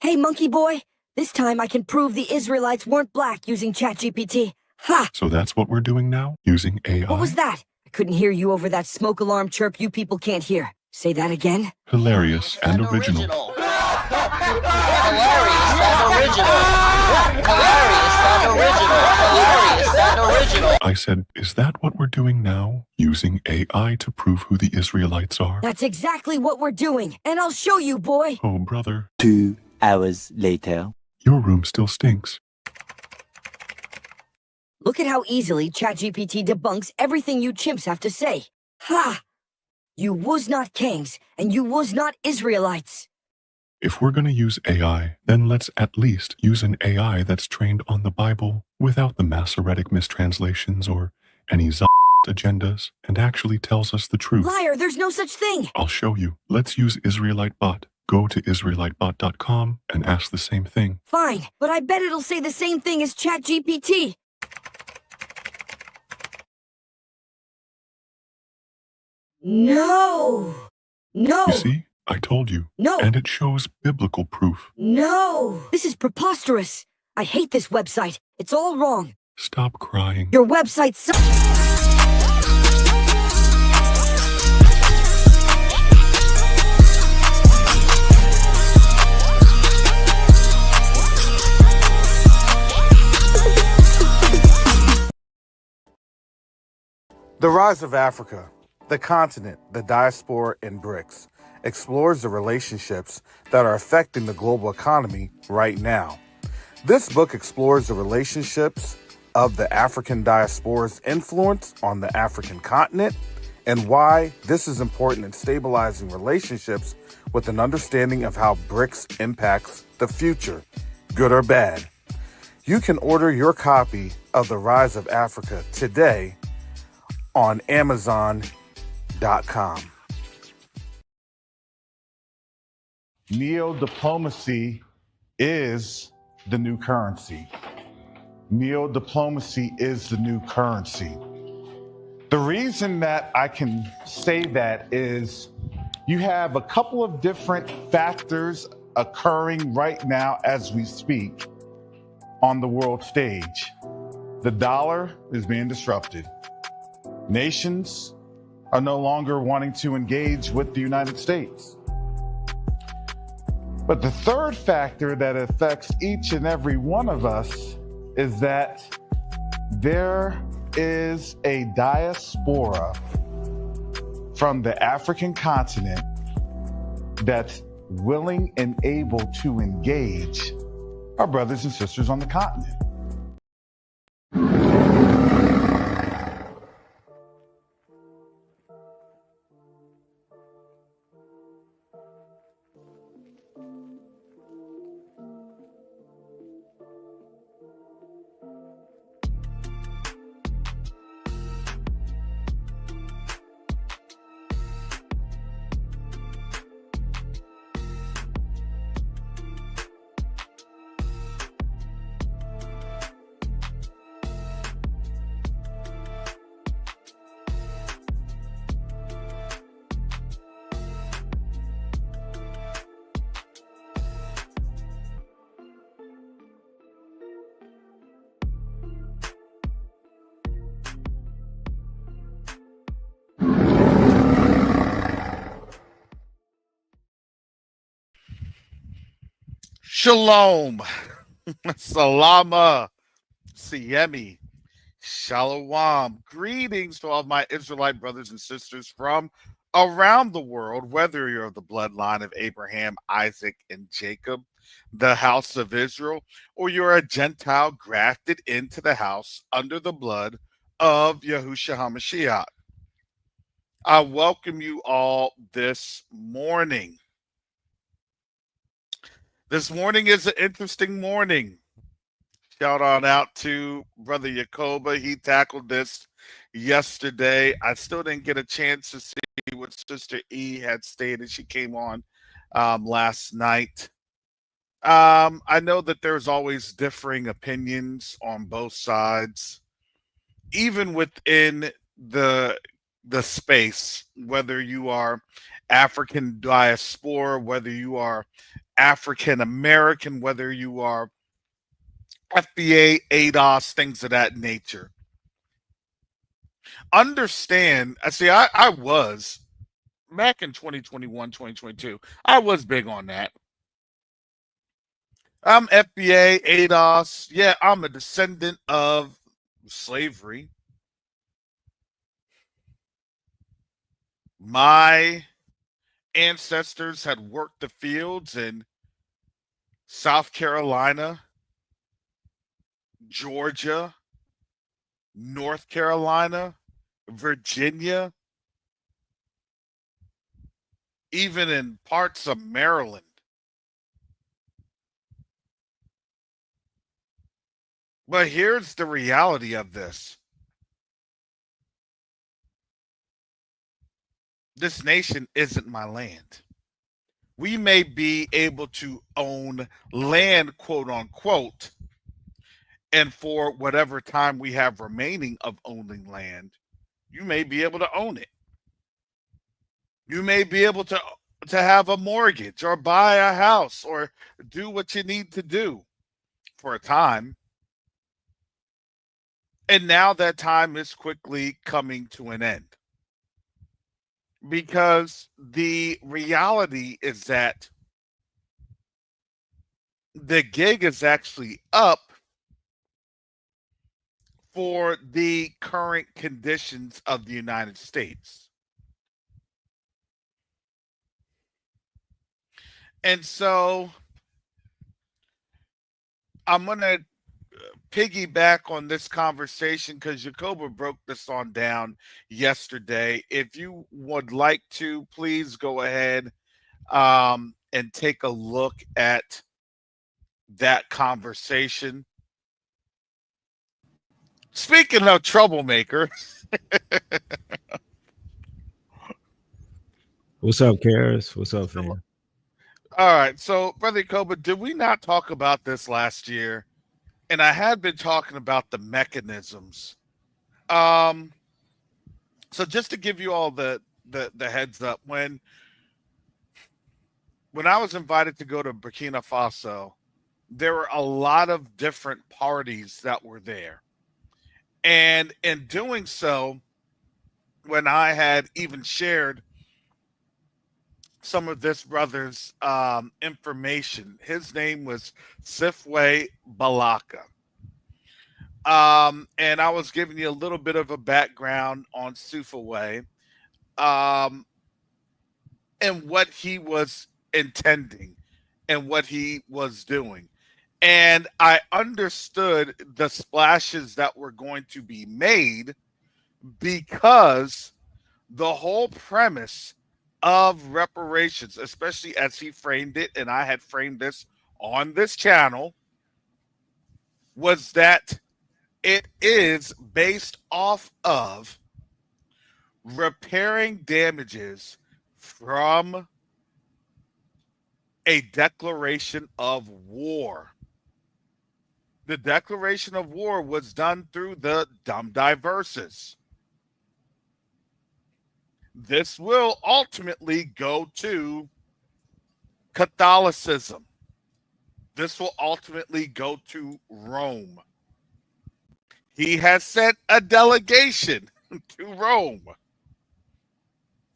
Hey, monkey boy. This time I can prove the Israelites weren't black using ChatGPT. Ha! So that's what we're doing now? Using AI? What was that? I couldn't hear you over that smoke alarm chirp you people can't hear. Say that again? Hilarious and original. Hilarious and original. Hilarious and original. Hilarious and original. I said, is that what we're doing now? Using AI to prove who the Israelites are? That's exactly what we're doing, and I'll show you, boy. Oh, brother. 2 hours later. Your room still stinks. Look at how easily ChatGPT debunks everything you chimps have to say. Ha! You was not kings, and you was not Israelites. If we're going to use AI, then let's at least use an AI that's trained on the Bible without the Masoretic mistranslations or any agendas and actually tells us the truth. Liar, there's no such thing. I'll show you. Let's use Israelite Bot. Go to IsraeliteBot.com and ask the same thing. Fine, but I bet it'll say the same thing as ChatGPT. No! No! You see? I told you. No! And it shows biblical proof. No! This is preposterous. I hate this website. It's all wrong. Stop crying. Your website sucks. The Rise of Africa, the continent, the diaspora, and BRICS explores the relationships that are affecting the global economy right now. This book explores the relationships of the African diaspora's influence on the African continent and why this is important in stabilizing relationships with an understanding of how BRICS impacts the future, good or bad. You can order your copy of The Rise of Africa today on Amazon.com. Neo-diplomacy is the new currency. Neo-diplomacy is the new currency. The reason that I can say that is you have a couple of different factors occurring right now as we speak on the world stage. The dollar is being disrupted. Nations are no longer wanting to engage with the United States. But the third factor that affects each and every one of us is that there is a diaspora from the African continent that's willing and able to engage our brothers and sisters on the continent. Shalom, Salama, Siemi, Shalom. Greetings to all of my Israelite brothers and sisters from around the world, whether you're of the bloodline of Abraham, Isaac, and Jacob, the house of Israel, or you're a Gentile grafted into the house under the blood of Yahushua HaMashiach. I welcome you all this morning. This morning is an interesting morning. Shout out to Brother Yacoba. He tackled this yesterday. I still didn't get a chance to see what Sister E had stated. She came on last night. I know that there's always differing opinions on both sides, even within the space, whether you are African diaspora, whether you are African American, whether you are FBA, ADOS, things of that nature. Understand, I was back in 2021, 2022, I was big on that. I'm FBA, ADOS. Yeah, I'm a descendant of slavery. My ancestors had worked the fields in South Carolina, Georgia, North Carolina, Virginia, even in parts of Maryland. But here's the reality of this. This nation isn't my land. We may be able to own land, quote unquote, and for whatever time we have remaining of owning land, you may be able to own it. You may be able to have a mortgage or buy a house or do what you need to do for a time. And now that time is quickly coming to an end. Because the reality is that the gig is actually up for the current conditions of the United States. And so I'm going to piggyback on this conversation because Jacoba broke this on down yesterday. If you would like to, please go ahead and take a look at that conversation. Speaking of troublemaker. What's up, Karis? What's up, fam? All right. So, Brother Jacoba, did we not talk about this last year? And I had been talking about the mechanisms. So just to give you all the heads up, when I was invited to go to Burkina Faso, there were a lot of different parties that were there. And in doing so, when I had even shared some of this brother's information, his name was Sifwe Balaka. And I was giving you a little bit of a background on Sufaway, and what he was intending and what he was doing. And I understood the splashes that were going to be made because the whole premise of reparations, especially as he framed it, and I had framed this on this channel, was that it is based off of repairing damages from a declaration of war. The declaration of war was done through the Dum Diverses. This will ultimately go to Catholicism. This will ultimately go to Rome. He has sent a delegation to Rome.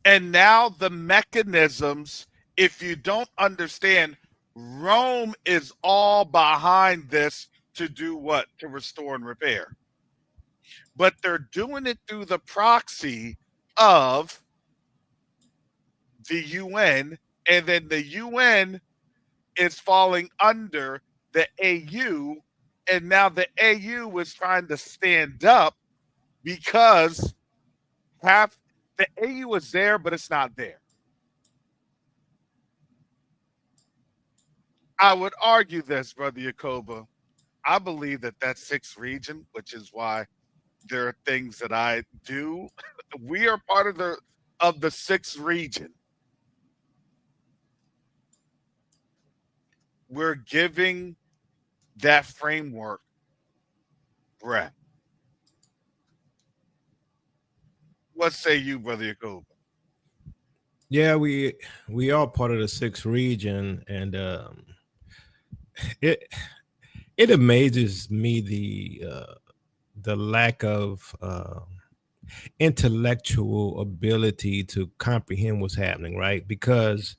And now the mechanisms, if you don't understand, Rome is all behind this to do what? To restore and repair. But they're doing it through the proxy of the UN, and then the UN is falling under the AU, and now the AU is trying to stand up because half the AU is there, but it's not there. I would argue this, Brother Jacoba. I believe that that sixth region, which is why there are things that I do. We are part of the sixth region. We're giving that framework breath. What say you, Brother Jacoba? Yeah, we are part of the sixth region, and it it amazes me the lack of intellectual ability to comprehend what's happening, right? Because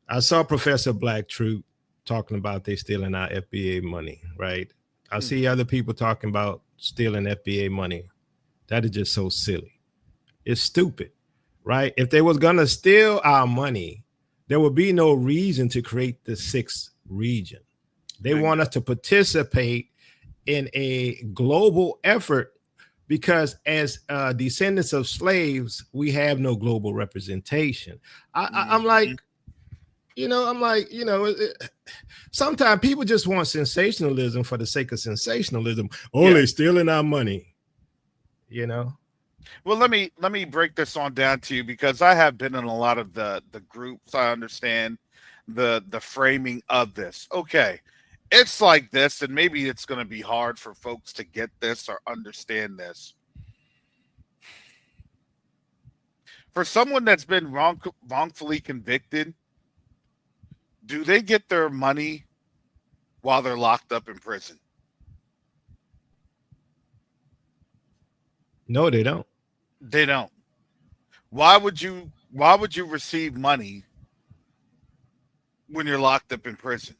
I saw Professor Black Troop talking about they stealing our FBA money, right? I see other people talking about stealing FBA money. That is just so silly. It's stupid, right? If they was gonna steal our money, there would be no reason to create the sixth region. They want us to participate in a global effort because as descendants of slaves, we have no global representation. I'm like, sometimes people just want sensationalism for the sake of sensationalism. They're stealing our money, Well, let me break this on down to you, because I have been in a lot of the groups. I understand the framing of this. Okay, it's like this, and maybe it's going to be hard for folks to get this or understand this. For someone that's been wrongfully convicted, do they get their money while they're locked up in prison? No, they don't. They don't. Why would you receive money when you're locked up in prison?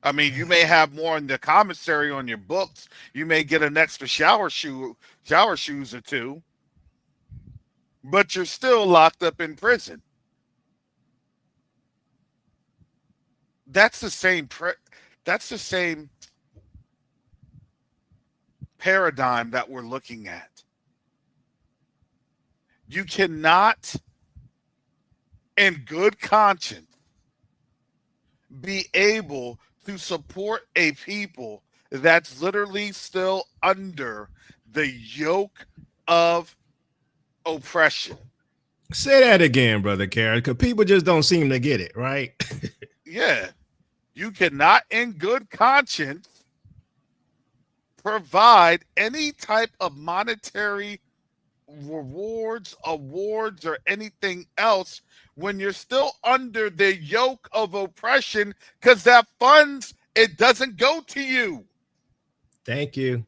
I mean, you may have more in the commissary on your books. You may get an extra shower shoes or two, but you're still locked up in prison. That's the same paradigm that we're looking at. You cannot, in good conscience, be able to support a people that's literally still under the yoke of oppression. Say that again, Brother Karen, because people just don't seem to get it, right? Yeah. You cannot, in good conscience, provide any type of monetary rewards, awards, or anything else when you're still under the yoke of oppression, because that funds, it doesn't go to you. Thank you.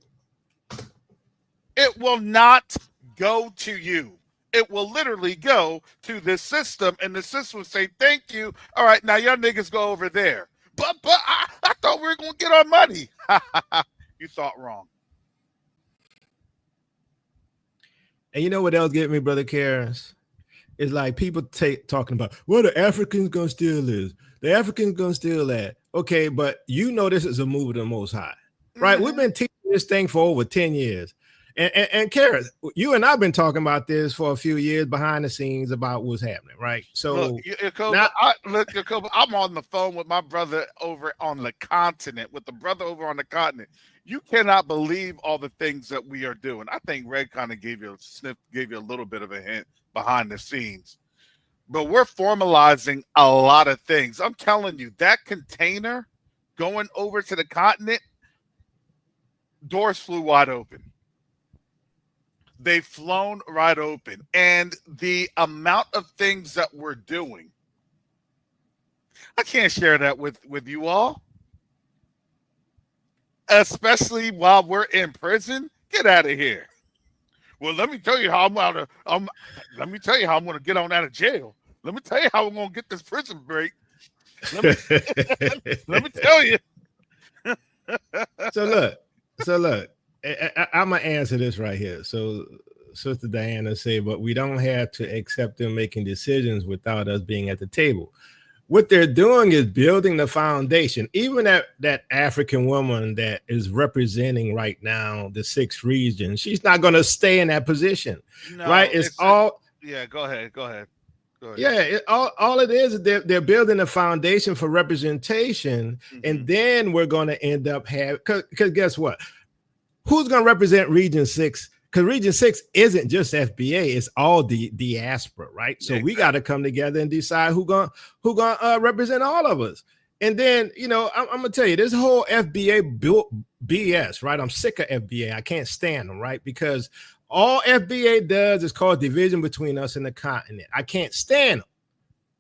It will not go to you. It will literally go to the system, and the system will say, thank you. All right, now y'all niggas go over there. But I thought we were going to get our money. You thought wrong. And you know what else get me, Brother Karens? It's like people talking about, well, the Africans gonna steal this, the Africans gonna steal that. Okay, but you know this is a move of the Most High, right? Mm-hmm. We've been teaching this thing for over 10 years. And Karen, you and I've been talking about this for a few years behind the scenes about what's happening, right? So I'm on the phone with my brother over on the continent, You cannot believe all the things that we are doing. I think Red kind of gave you a little bit of a hint behind the scenes. But we're formalizing a lot of things. I'm telling you, that container going over to the continent, doors flew wide open. They've flown right open. And the amount of things that we're doing, I can't share that with you all. Especially while we're in prison. Get out of here. Well, let me tell you how I'm going to get on out of jail. Let me tell you how I'm going to get this prison break. Let me tell you. So look. I'm gonna answer this right here. So Sister Diana said, but we don't have to accept them making decisions without us being at the table. What they're doing is building the foundation. Even that African woman that is representing right now the sixth region, she's not going to stay in that position, right? Go ahead. Yeah, all it is they're building a foundation for representation, and then we're going to end up having, because guess what? Who's going to represent Region 6? Because Region 6 isn't just FBA, it's all the diaspora, right? So we got to come together and decide who gonna represent all of us. And then, I'm going to tell you, this whole FBA built BS, right? I'm sick of FBA. I can't stand them, right? Because All FBA does is cause division between us and the continent. I can't stand them,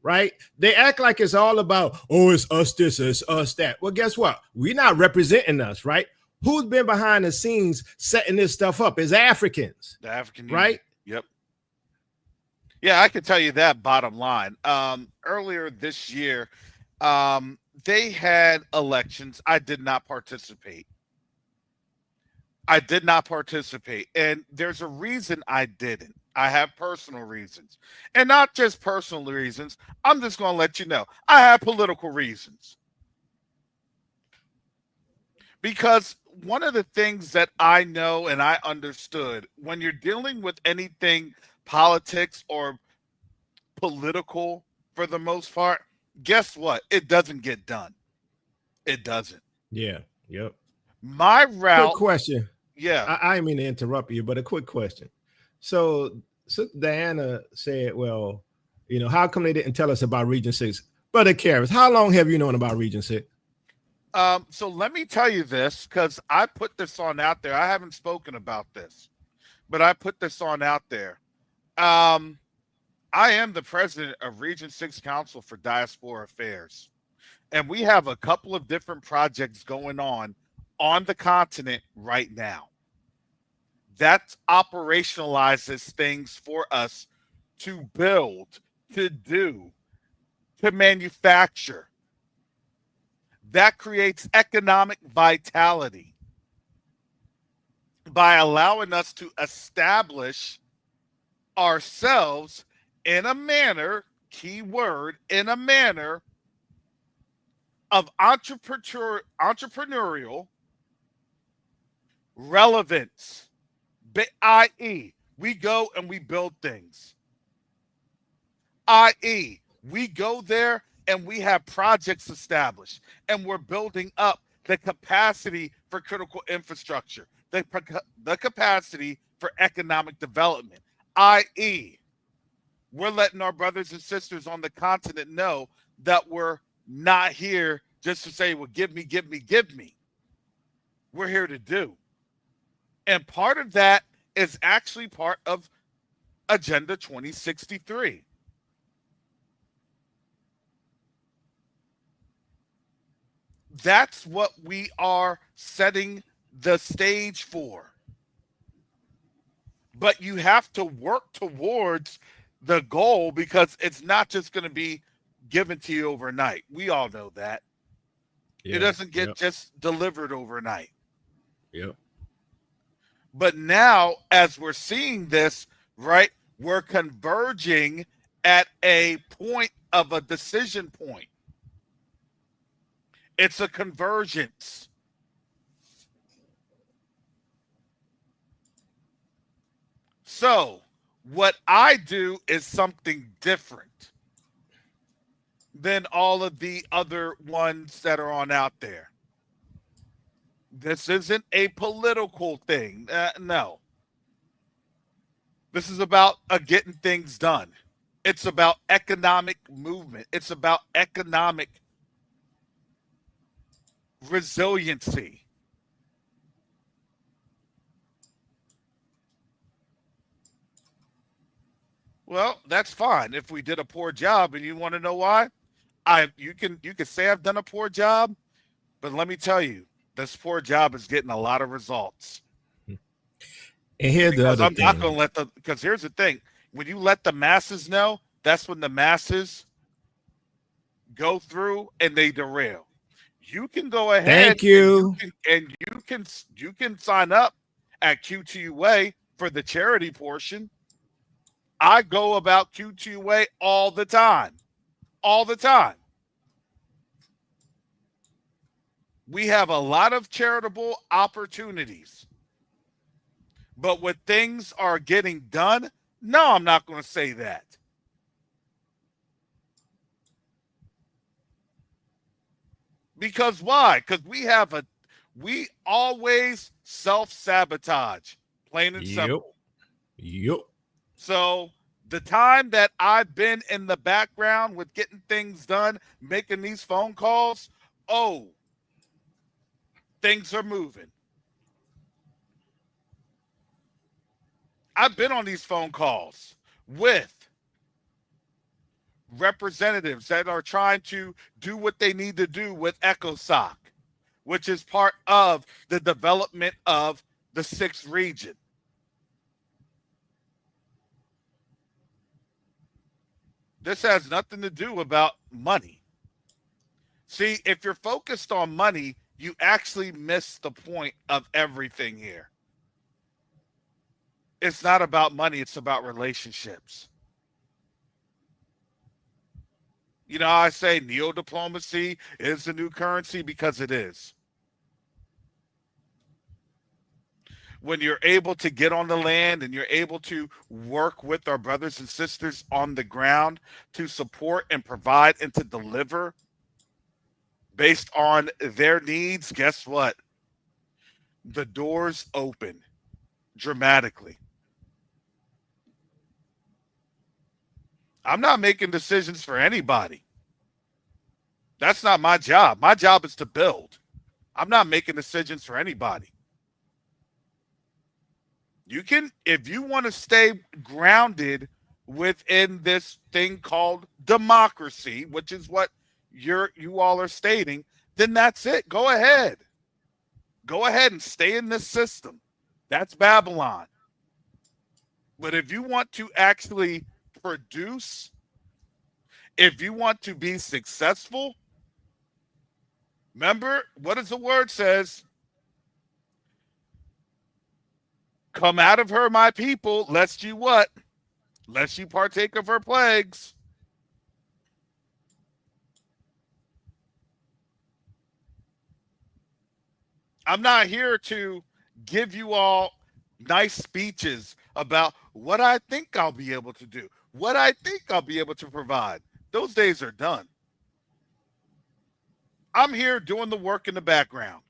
right? They act like it's all about, oh, it's us this, it's us that. Well, guess what? We're not representing us, right? Who's been behind the scenes setting this stuff up? Is Africans. The African right? Union. Yep. Yeah, I can tell you that bottom line. Earlier this year, they had elections. I did not participate. And there's a reason I didn't. I have personal reasons. And not just personal reasons. I'm just going to let you know. I have political reasons. Because one of the things that I know and I understood, when you're dealing with anything politics or political for the most part, guess what? It doesn't get done. It doesn't. Yeah. Yep. My route. Quick question. Yeah. I didn't mean to interrupt you, but a quick question. So Diana said, well, you know, how come they didn't tell us about Region 6? Brother Karras, how long have you known about Region 6? So let me tell you this, because I put this on out there. I haven't spoken about this, but I put this on out there. I am the president of Region 6 Council for Diaspora Affairs. And we have a couple of different projects going on the continent right now. That operationalizes things for us to build, to do, to manufacture. That creates economic vitality by allowing us to establish ourselves in a manner, key word, in a manner of entrepreneurial relevance, i.e., we go and we build things, i.e., we go there and we have projects established and we're building up the capacity for critical infrastructure, the capacity for economic development, i.e., we're letting our brothers and sisters on the continent know that we're not here just to say, well, give me, give me, give me. We're here to do. And part of that is actually part of Agenda 2063. That's what we are setting the stage for. But you have to work towards the goal, because it's not just going to be given to you overnight. We all know that. It doesn't get just delivered overnight. Yep. But now, as we're seeing this, right, we're converging at a point of a decision point. It's a convergence. So, what I do is something different than all of the other ones that are on out there. This isn't a political thing. No. This is about getting things done. It's about economic movement. It's about economic resiliency. Well, that's fine. If we did a poor job, and you want to know why, you can say I've done a poor job, but let me tell you, this poor job is getting a lot of results. And here's the other thing. Not going to because here's the thing: when you let the masses know, that's when the masses go through and they derail. You can go ahead. Thank you. And you can sign up at QTUA for the charity portion. I go about QTUA all the time. All the time. We have a lot of charitable opportunities. But when things are getting done, no, I'm not going to say that. Because why? Because we always self-sabotage. Plain and simple. Yep. So the time that I've been in the background with getting things done, making these phone calls, things are moving. I've been on these phone calls with representatives that are trying to do what they need to do with ECOSOC, which is part of the development of the 6th region. This has nothing to do about money. See, if you're focused on money, you actually miss the point of everything here. It's not about money, it's about relationships. You know, I say neo-diplomacy is the new currency because it is. When you're able to get on the land and you're able to work with our brothers and sisters on the ground to support and provide and to deliver based on their needs, guess what? The doors open dramatically. I'm not making decisions for anybody. That's not my job. My job is to build. I'm not making decisions for anybody. You can, if you want to stay grounded within this thing called democracy, which is what you all are stating, then that's it. Go ahead. Go ahead and stay in this system. That's Babylon. But if you want to actually produce, if you want to be successful, remember, what does the word says? Come out of her, my people, lest you what? Lest you partake of her plagues. I'm not here to give you all nice speeches about what I think I'll be able to do, what I think I'll be able to provide. Those days are done. I'm here doing the work in the background.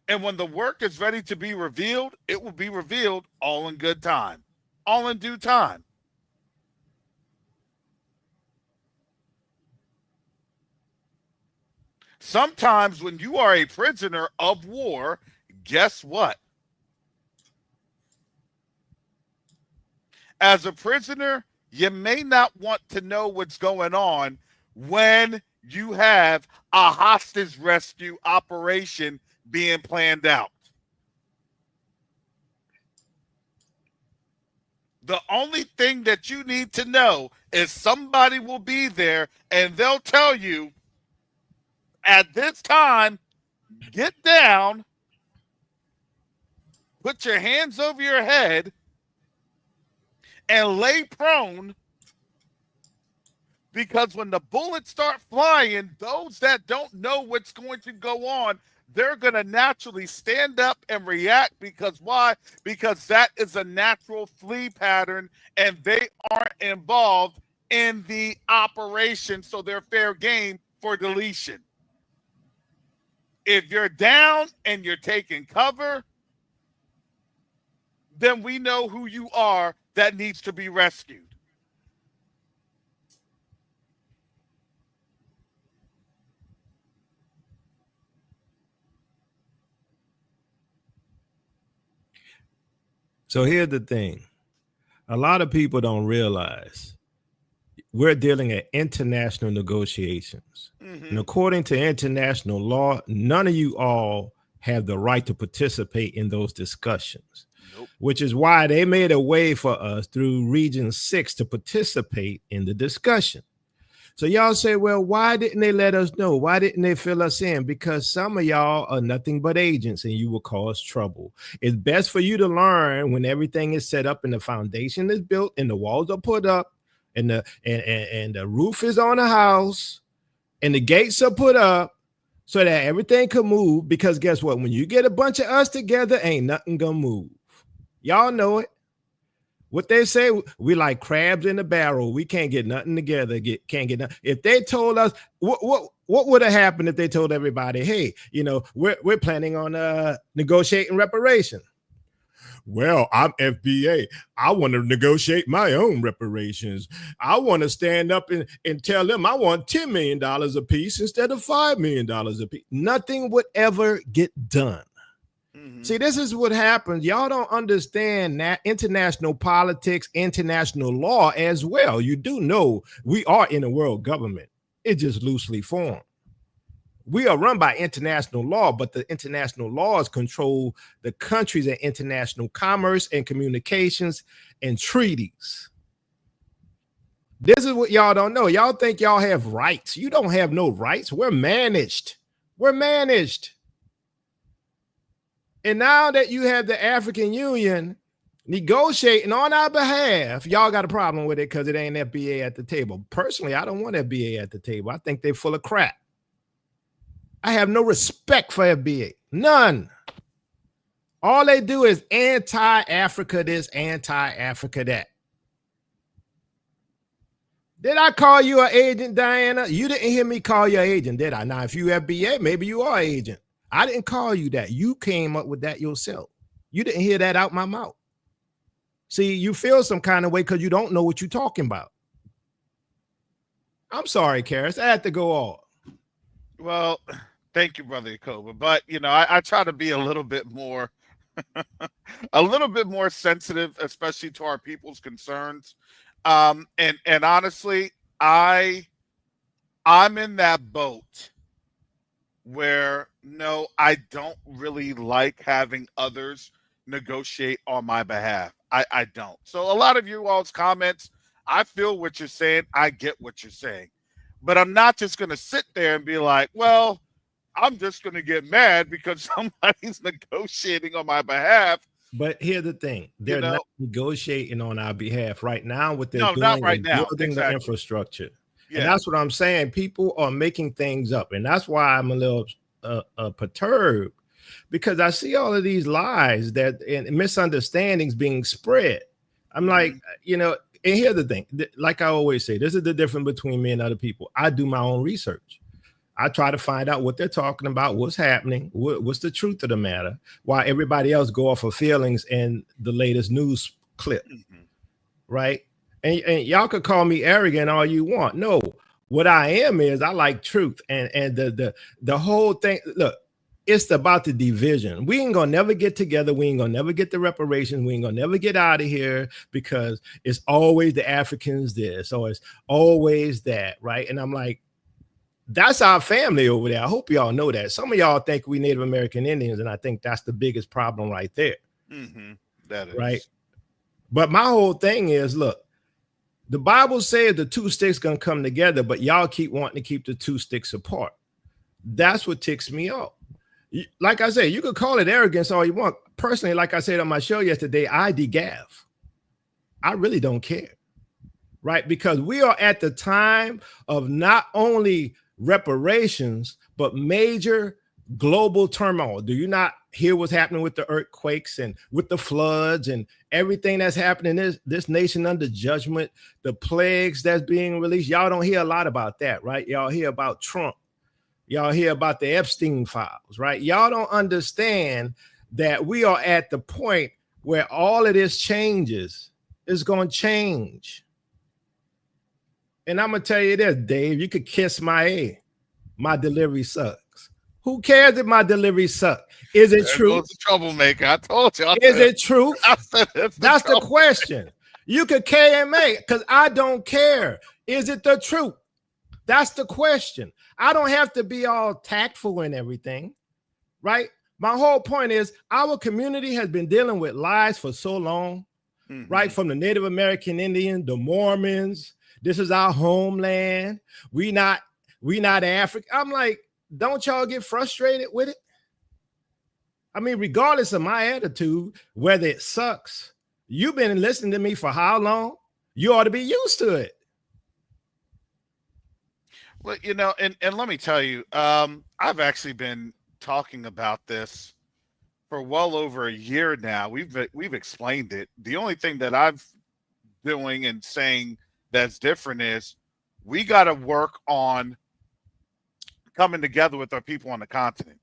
And when the work is ready to be revealed, it will be revealed all in good time, all in due time. Sometimes when you are a prisoner of war, guess what? As a prisoner, you may not want to know what's going on when you have a hostage rescue operation being planned out. The only thing that you need to know is somebody will be there and they'll tell you, at this time, get down, put your hands over your head, and lay prone, because when the bullets start flying, those that don't know what's going to go on, they're going to naturally stand up and react. Because why? Because that is a natural flee pattern, and they aren't involved in the operation, so they're fair game for deletion. If you're down and you're taking cover, then we know who you are that needs to be rescued. So here's the thing. A lot of people don't realize we're dealing at international negotiations. Mm-hmm. And according to international law, none of you all have the right to participate in those discussions. Nope. Which is why they made a way for us through Region 6 to participate in the discussion. So y'all say, well, why didn't they let us know? Why didn't they fill us in? Because some of y'all are nothing but agents and you will cause trouble. It's best for you to learn when everything is set up and the foundation is built and the walls are put up and the roof is on the house and the gates are put up so that everything can move. Because guess what? When you get a bunch of us together, ain't nothing gonna move. Y'all know it. What they say, we like crabs in a barrel. We can't get nothing together. Can't get nothing. If they told us, what would have happened if they told everybody, hey, you know, we're planning on negotiating reparations? Well, I'm FBA. I want to negotiate my own reparations. I want to stand up and tell them I want $10 million a piece instead of $5 million a piece. Nothing would ever get done. See, this is what happens. Y'all don't understand that international politics, international law as well. You do know we are in a world government. It's just loosely formed. We are run by international law, but the international laws control the countries and international commerce and communications and treaties. This is what y'all don't know. Y'all think y'all have rights. You don't have no rights. We're managed. We're managed. And now that you have the African Union negotiating on our behalf, y'all got a problem with it because it ain't FBA at the table. Personally, I don't want FBA at the table. I think they're full of crap. I have no respect for FBA. None. All they do is anti-Africa this, anti-Africa that. Did I call you an agent, Diana? You didn't hear me call you an agent, did I? Now, if you FBA, maybe you are an agent. I didn't call you that. You came up with that yourself. You didn't hear that out my mouth. See, you feel some kind of way because you don't know what you're talking about. I'm sorry, Karis. I had to go off. Well, thank you, Brother Yakoba. But, you know, I try to be a little bit more sensitive, especially to our people's concerns. And honestly, I'm in that boat where no, I don't really like having others negotiate on my behalf. I don't. So a lot of you all's comments, I feel what you're saying. I get what you're saying. But I'm not just going to sit there and be like, well, I'm just going to get mad because somebody's negotiating on my behalf. But here's the thing. They're not negotiating on our behalf right now. What they're doing not right now. Building the infrastructure. Yeah. And that's what I'm saying. People are making things up. And that's why I'm a little perturbed, because I see all of these lies that and misunderstandings being spread. I'm like, you know, and here's the thing. Like I always say, this is the difference between me and other people. I do my own research. I try to find out what they're talking about, what's happening, what's the truth of the matter, while everybody else go off of feelings and the latest news clip, right? And y'all could call me arrogant all you want. No, what I am is I like truth, and the whole thing. Look, it's about the division. We ain't gonna never get together. We ain't gonna never get the reparations. We ain't gonna never get out of here because it's always the Africans this, or it's always that, right? And I'm like, that's our family over there. I hope y'all know that. Some of y'all think we Native American Indians, and I think that's the biggest problem right there. That is right. But my whole thing is, look, the Bible says the two sticks gonna come together, but y'all keep wanting to keep the two sticks apart. That's what ticks me off. Like I said, you could call it arrogance all you want. Personally, like I said on my show yesterday, I degav. I really don't care, right? Because we are at the time of not only reparations, but major global turmoil. Do you not hear what's happening with the earthquakes and with the floods and everything that's happening in this nation under judgment, the plagues that's being released? Y'all don't hear a lot about that, right? Y'all hear about Trump. Y'all hear about the Epstein files, right? Y'all don't understand that we are at the point where all of this changes. Is going to change. And I'm going to tell you this, Dave, you could kiss my ass. My delivery sucks. Who cares if my delivery sucks? Is it true? It's a troublemaker. I told you. Is it true? That's the question. You could KMA because I don't care. Is it the truth? That's the question. I don't have to be all tactful and everything, right? My whole point is our community has been dealing with lies for so long, right? From the Native American Indian, the Mormons. This is our homeland. We not African. I'm like, don't y'all get frustrated with it? I mean, regardless of my attitude, whether it sucks, you've been listening to me for how long? You ought to be used to it. Well, you know, and let me tell you, I've actually been talking about this for well over a year now. We've explained it. The only thing that I've doing and saying that's different is we got to work on coming together with our people on the continent.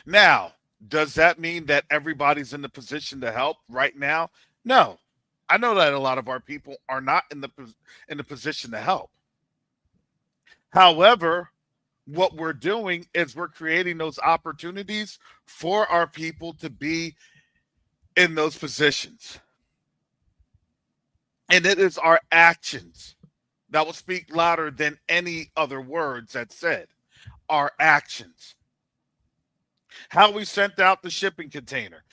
Now, does that mean that everybody's in the position to help right now? No. I know that a lot of our people are not in the position to help. However, what we're doing is we're creating those opportunities for our people to be in those positions. And it is our actions that will speak louder than any other words that said. Our actions. How we sent out the shipping container,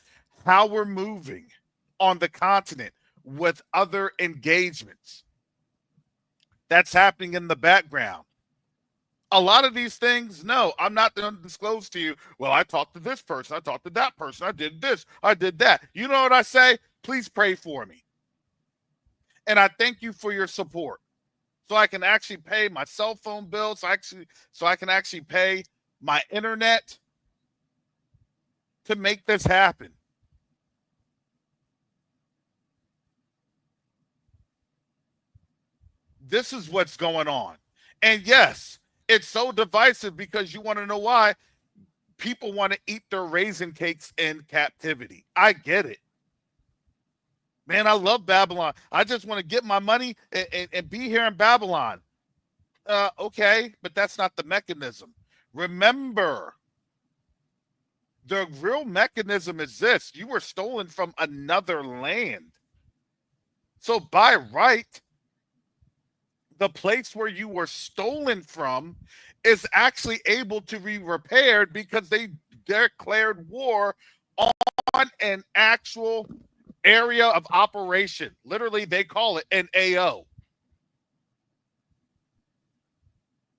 how we're moving on the continent with other engagements. That's happening in the background. A lot of these things, no, I'm not going to disclose to you. Well, I talked to this person, I talked to that person, I did this, I did that. You know what I say? Please pray for me. And I thank you for your support. So I can actually pay my cell phone bill, so I can actually pay my internet to make this happen. This is what's going on. And yes, it's so divisive because you want to know why. People want to eat their raisin cakes in captivity. I get it. Man, I love Babylon. I just want to get my money and be here in Babylon. Okay, but that's not the mechanism. Remember, the real mechanism is this. You were stolen from another land. So by right, the place where you were stolen from is actually able to be repaired because they declared war on an actual area of operation. Literally, they call it an AO.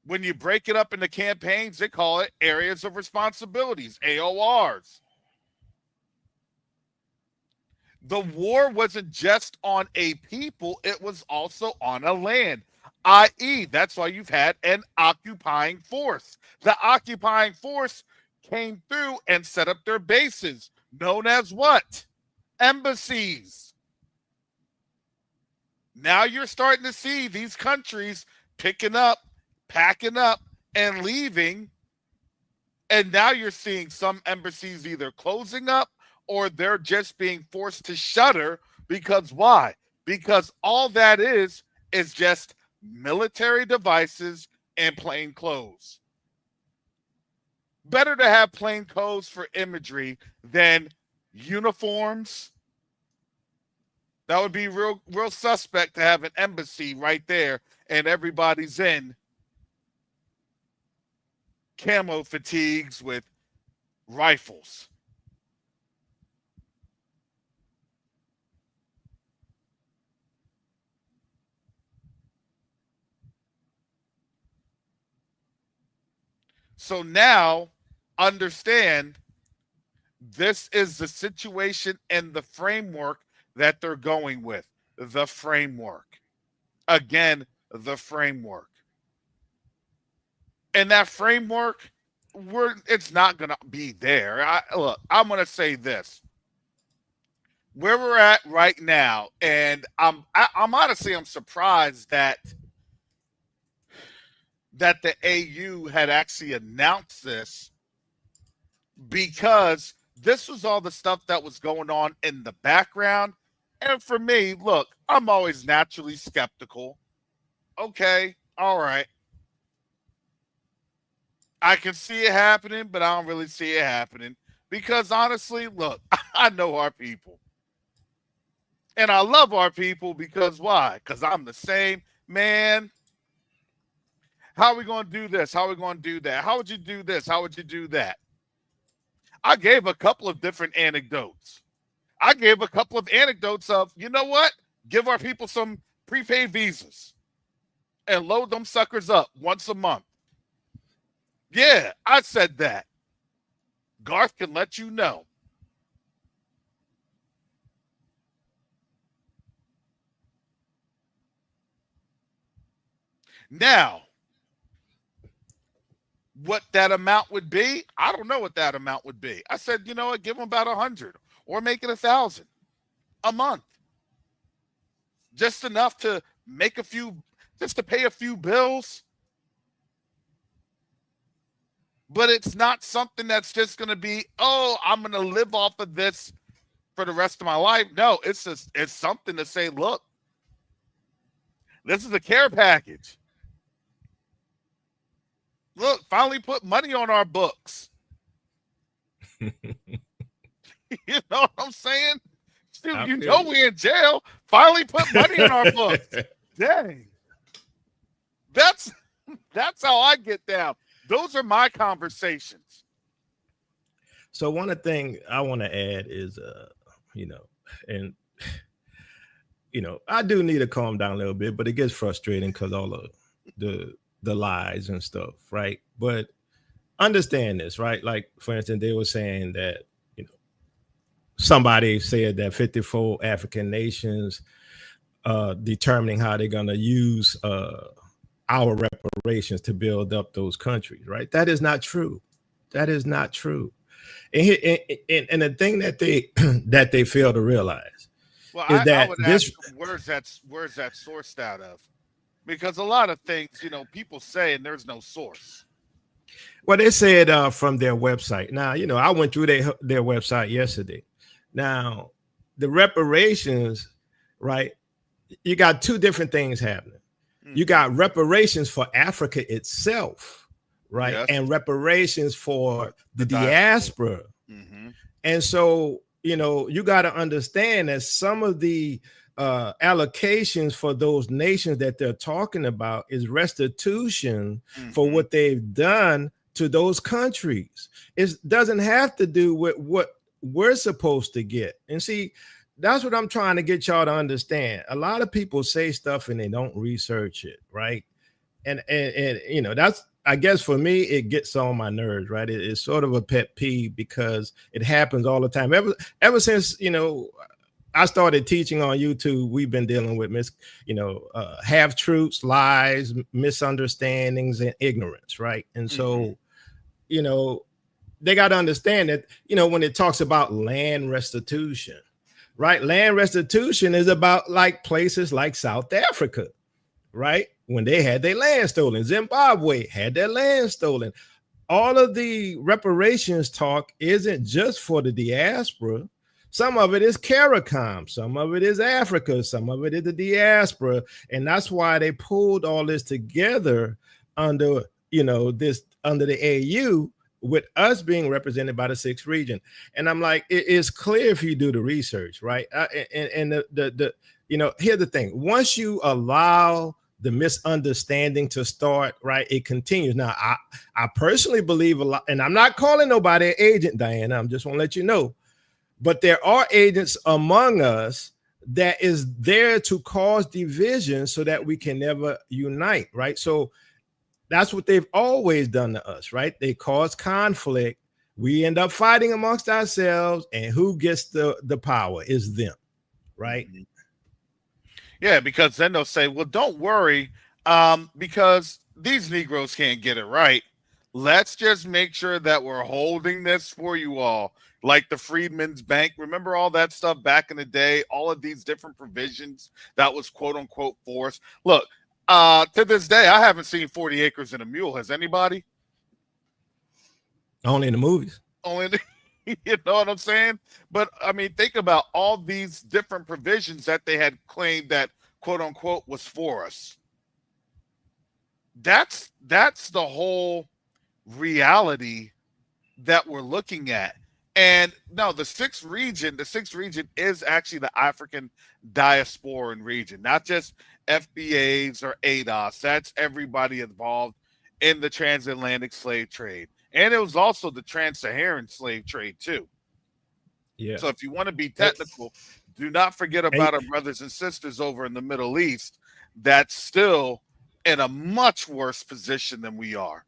When you break it up into campaigns, they call it areas of responsibilities, AORs. The war wasn't just on a people, it was also on a land, i.e., that's why you've had an occupying force. The occupying force came through and set up their bases, known as what? Embassies. Now you're starting to see these countries picking up, packing up, and leaving. And now you're seeing some embassies either closing up or they're just being forced to shutter. Because why? Because all that is just military devices and plain clothes. Better to have plain clothes for imagery than uniforms. That would be real suspect to have an embassy right there and everybody's in camo fatigues with rifles. So now understand this is the situation and the framework that they're going with. The framework. Again, the framework. And that framework, it's not going to be there. Look, I'm going to say this. Where we're at right now, and I'm honestly, I'm surprised that the AU had actually announced this, because this was all the stuff that was going on in the background. And for me, look, I'm always naturally skeptical. Okay, all right. I can see it happening, but I don't really see it happening. Because honestly, look, I know our people. And I love our people because why? Because I'm the same. Man, how are we going to do this? How are we going to do that? How would you do this? How would you do that? I gave a couple of different anecdotes. I gave a couple of anecdotes of, you know what? Give our people some prepaid visas and load them suckers up once a month. Yeah, I said that. Garth can let you know. Now, what that amount would be, I don't know what that amount would be. I said, you know what, give them about 100 or make it 1,000 a month. Just enough to make just to pay a few bills. But it's not something that's just going to be, oh, I'm going to live off of this for the rest of my life. No, it's something to say, look, this is a care package. Look, finally put money on our books. You know what I'm saying? Dude, you know we in jail. Finally put money on our books. Dang. That's how I get down. Those are my conversations. So one of the things I want to add is, and I do need to calm down a little bit, but it gets frustrating because all of the lies and stuff, right? But understand this, right? Like, for instance, they were saying that, somebody said that 54 African nations determining how they're going to use our reparations to build up those countries, right? That is not true. That is not true. And the thing that they fail to realize is that I would ask, where's that sourced out of? Because a lot of things, people say, and there's no source. Well, they said from their website. Now, I went through their website yesterday. Now, the reparations, right? You got two different things happening. You got reparations for Africa itself, right? Yes. And reparations for the diaspora. Mm-hmm. And so, you got to understand that some of the allocations for those nations that they're talking about is restitution for what they've done to those countries. It doesn't have to do with what we're supposed to get. And see, that's what I'm trying to get y'all to understand. A lot of people say stuff and they don't research it, right? And that's, I guess for me, it gets on my nerves, right? It's sort of a pet peeve because it happens all the time. Ever since, I started teaching on YouTube, we've been dealing with half truths, lies, misunderstandings, and ignorance, right? And so, they got to understand that, when it talks about land restitution, right? Land restitution is about like places like South Africa, right? When they had their land stolen, Zimbabwe had their land stolen. All of the reparations talk isn't just for the diaspora. Some of it is CARICOM, some of it is Africa, some of it is the diaspora. And that's why they pulled all this together under, under the AU, with us being represented by the 6th region. And I'm like, it is clear if you do the research, right? Here's the thing. Once you allow the misunderstanding to start, right, it continues. Now, I personally believe a lot, and I'm not calling nobody an agent, Diana. I'm just want to let you know. But there are agents among us that is there to cause division so that we can never unite, right? So that's what they've always done to us, right? They cause conflict. We end up fighting amongst ourselves, and who gets the power is them, right? Yeah, because then they'll say, well, don't worry, because these Negroes can't get it right. Let's just make sure that we're holding this for you all, like the Freedmen's Bank. Remember all that stuff back in the day, all of these different provisions that was quote unquote forced. Look, to this day, I haven't seen 40 Acres and a Mule. Has anybody? Only in the movies. Only, you know what I'm saying? But I mean, think about all these different provisions that they had claimed that quote unquote was for us. That's the whole reality that we're looking at. And no, the sixth region is actually the African Diasporan region, not just FBAs or ADOS. That's everybody involved in the transatlantic slave trade. And it was also the trans-Saharan slave trade too. Yeah. So if you want to be technical, do not forget about our brothers and sisters over in the Middle East that's still in a much worse position than we are.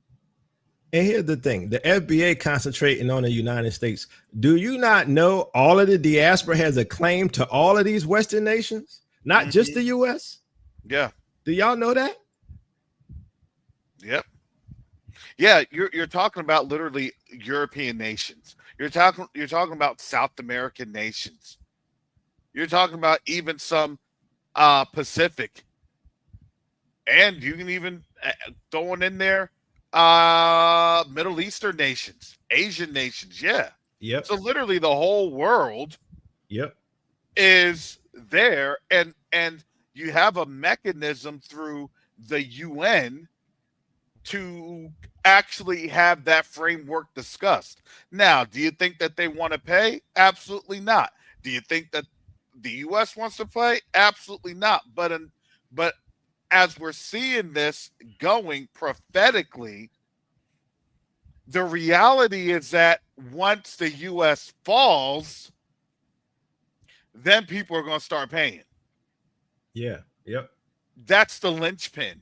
And here's the thing, the FBA concentrating on the United States. Do you not know all of the diaspora has a claim to all of these Western nations, not just the U.S.? Yeah. Do y'all know that? Yep. Yeah, you're talking about literally European nations. You're talking about South American nations. You're talking about even some Pacific. And you can even throw in there Middle Eastern nations, Asian nations, yeah. Yep. So literally the whole world is there, and you have a mechanism through the UN to actually have that framework discussed. Now, do you think that they want to pay? Absolutely not. Do you think that the U.S. wants to play? Absolutely not. But as we're seeing this going prophetically, the reality is that once the U.S. falls, then people are going to start paying. Yeah. Yep. That's the linchpin.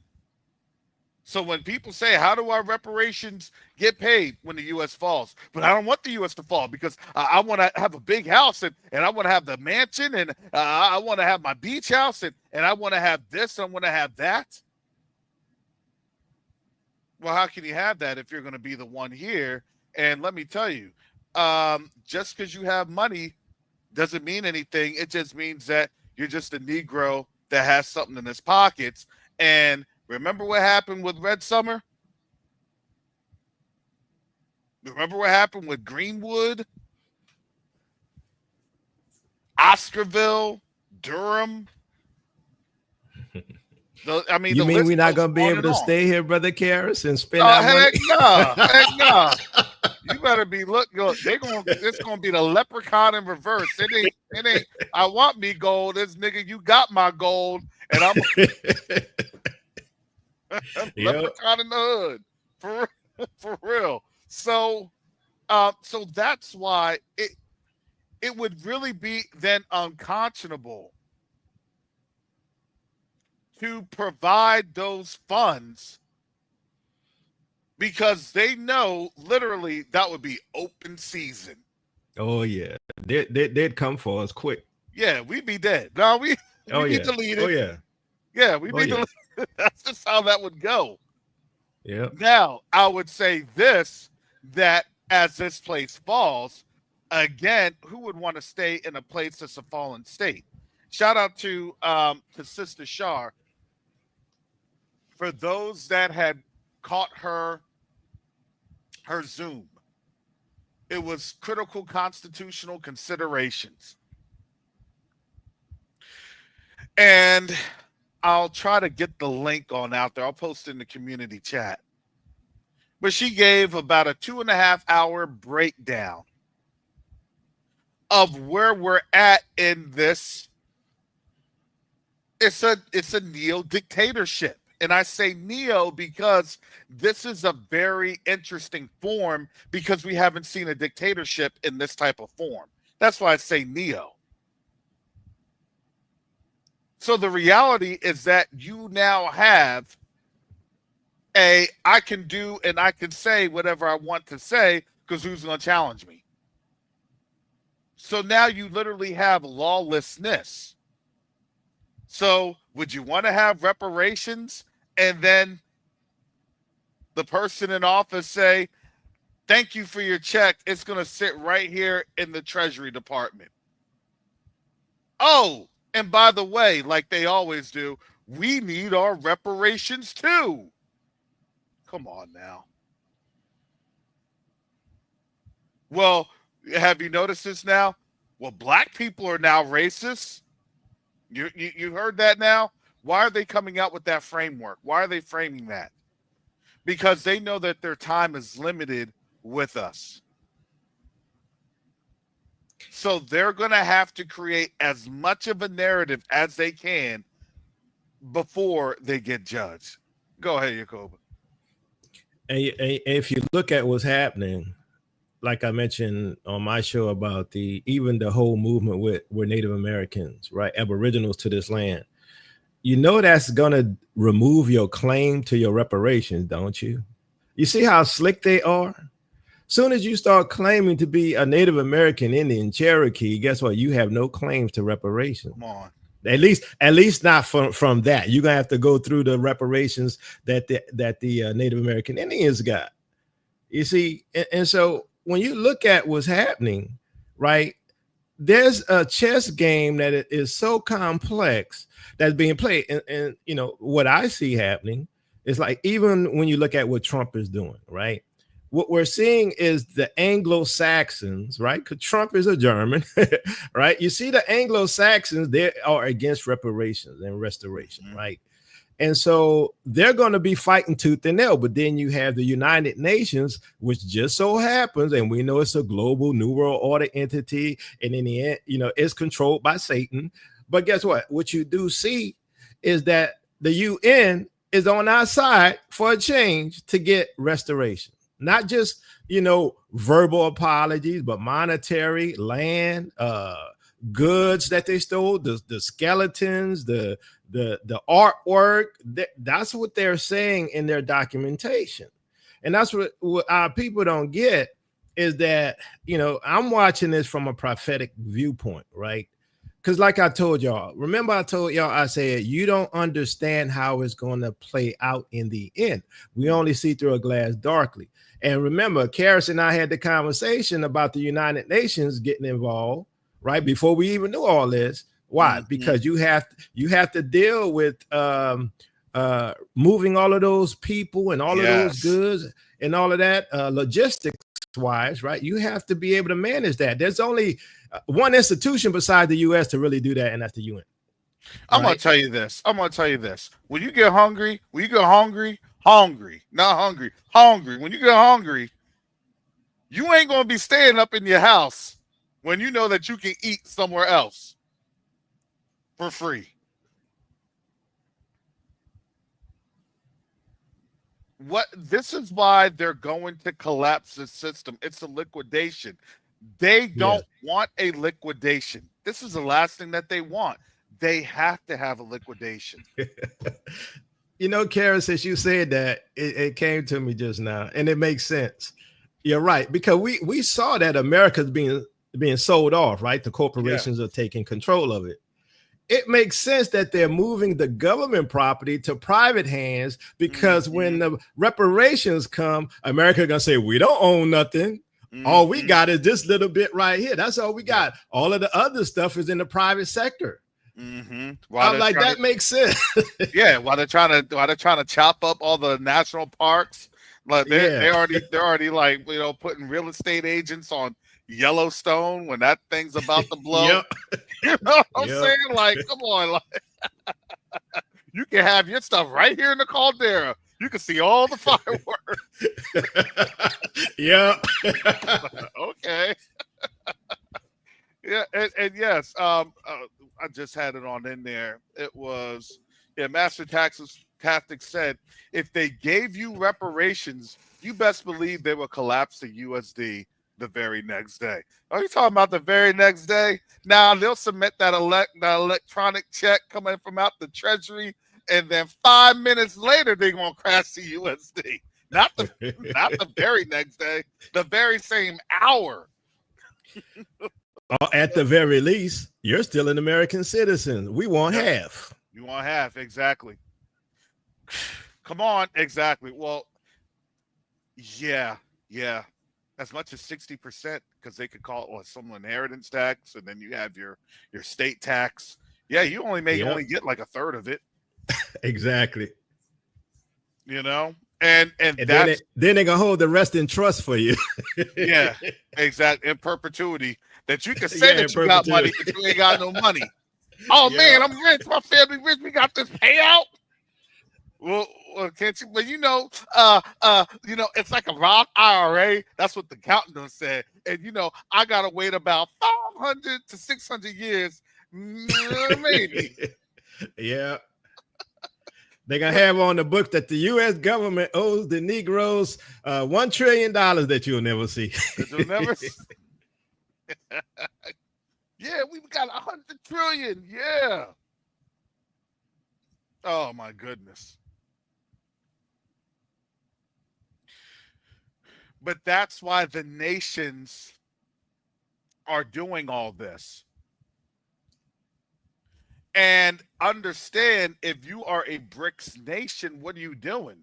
So when people say, how do our reparations get paid when the U.S. falls? But I don't want the U.S. to fall because I want to have a big house and I want to have the mansion and I want to have my beach house and I want to have this and I want to have that. Well, how can you have that if you're going to be the one here? And let me tell you, just because you have money doesn't mean anything. It just means that you're just a Negro that has something in his pockets. And remember what happened with Red Summer? Remember what happened with Greenwood, Oscarville, Durham? You mean we're not going to be able to stay here, Brother Karras, and spend our money? Heck no. Heck no. You better be looking. It's gonna be the leprechaun in reverse. It ain't. I want me gold. This nigga, you got my gold, and I'm leprechaun in the hood for real. So that's why it would really be then unconscionable to provide those funds. Because they know literally that would be open season. Oh yeah, they'd come for us quick. Yeah, we'd be dead. No, we'd be deleted. Oh yeah, yeah, we'd be deleted. That's just how that would go. Yeah. Now I would say this: that as this place falls, again, who would want to stay in a place that's a fallen state? Shout out to Sister Shar. For those that had caught her Zoom, it was critical constitutional considerations. And I'll try to get the link on out there. I'll post it in the community chat. But she gave about a 2.5 hour breakdown of where we're at in this. It's a neo-dictatorship. And I say neo because this is a very interesting form because we haven't seen a dictatorship in this type of form. That's why I say neo. So the reality is that you now have I can do and I can say whatever I want to say because who's going to challenge me? So now you literally have lawlessness. So would you want to have reparations? And then the person in office say, thank you for your check. It's going to sit right here in the Treasury Department. Oh, and by the way, like they always do, we need our reparations too. Come on now. Well, have you noticed this now? Well, black people are now racist. You heard that now? Why are they coming out with that framework? Why are they framing that? Because they know that their time is limited with us. So they're going to have to create as much of a narrative as they can before they get judged. Go ahead, Jacob. And if you look at what's happening, like I mentioned on my show about even the whole movement with Native Americans, right? Aboriginals to this land. You know that's going to remove your claim to your reparations, don't you? You see how slick they are? Soon as you start claiming to be a Native American, Indian, Cherokee, guess what? You have no claims to reparations. Come on. At least not from that. You're gonna have to go through the reparations that the Native American Indians got. You see, and so when you look at what's happening, right? There's a chess game that is so complex that's being played. And you know, what I see happening is like, even when you look at what Trump is doing, right? What we're seeing is the Anglo-Saxons, right? Because Trump is a German, right? You see the Anglo-Saxons, they are against reparations and restoration, right? And so they're going to be fighting tooth and nail. But then you have the United Nations, which just so happens, and we know it's a global New World Order entity, and in the end, it's controlled by Satan. But guess what? What you do see is that the UN is on our side for a change to get restoration. Not just, verbal apologies, but monetary, land, goods that they stole, the skeletons, the artwork. That's what they're saying in their documentation. And that's what our people don't get is that, I'm watching this from a prophetic viewpoint, right? Because like I told y'all, remember I told y'all, I said, you don't understand how it's going to play out in the end. We only see through a glass darkly. And remember, Karis and I had the conversation about the United Nations getting involved, right? Before we even knew all this. Why? Mm-hmm. Because you have to deal with moving all of those people and all of those goods and all of that logistics wise, right? You have to be able to manage that. There's only one institution besides the U.S. to really do that, and that's the UN. I'm going to tell you this. When you get hungry, when you get hungry, you ain't going to be staying up in your house when you know that you can eat somewhere else for free. This is why they're going to collapse the system. It's a liquidation. They don't want a liquidation. This is the last thing that they want. They have to have a liquidation. Karen, since you said that, it came to me just now, and it makes sense. You're right, because we saw that America's being sold off, right? The corporations are taking control of it. It makes sense that they're moving the government property to private hands because when the reparations come, America gonna say, we don't own nothing. All we got is this little bit right here. That's all we got. All of the other stuff is in the private sector. I'm like, that makes sense. While they're trying to chop up all the national parks, like they're already like putting real estate agents on Yellowstone when that thing's about to blow. You know what I'm saying? Like, come on, like you can have your stuff right here in the caldera. You can see all the fireworks. Okay. And yes, I just had it on in there. It was Master Tactics said if they gave you reparations, you best believe they will collapse the USD the very next day. Are you talking about the very next day? Now they'll submit that electronic check coming from out the Treasury, and then 5 minutes later they're gonna crash the USD. Not the very next day, the very same hour. At the very least, you're still an American citizen. We want half. You want half, exactly. Come on, exactly. Well, yeah. As much as 60%, because they could call it some inheritance tax, and then you have your state tax. Yeah, you only get like a third of it. Exactly. And then they're gonna hold the rest in trust for you. Yeah, exactly. In perpetuity. That you can say that you got money, but you ain't got no money. Oh man, I'm rich. My family rich. We got this payout. Well, can't you? But it's like a Roth IRA. That's what the accountant said. And I gotta wait about 500 to 600 years, maybe. Yeah. They're gonna have on the book that the U.S. government owes the Negroes $1 trillion that you'll never see. You'll never see. Yeah, we've got 100 trillion. Yeah. Oh my goodness. But that's why the nations are doing all this. And understand, if you are a BRICS nation, what are you doing?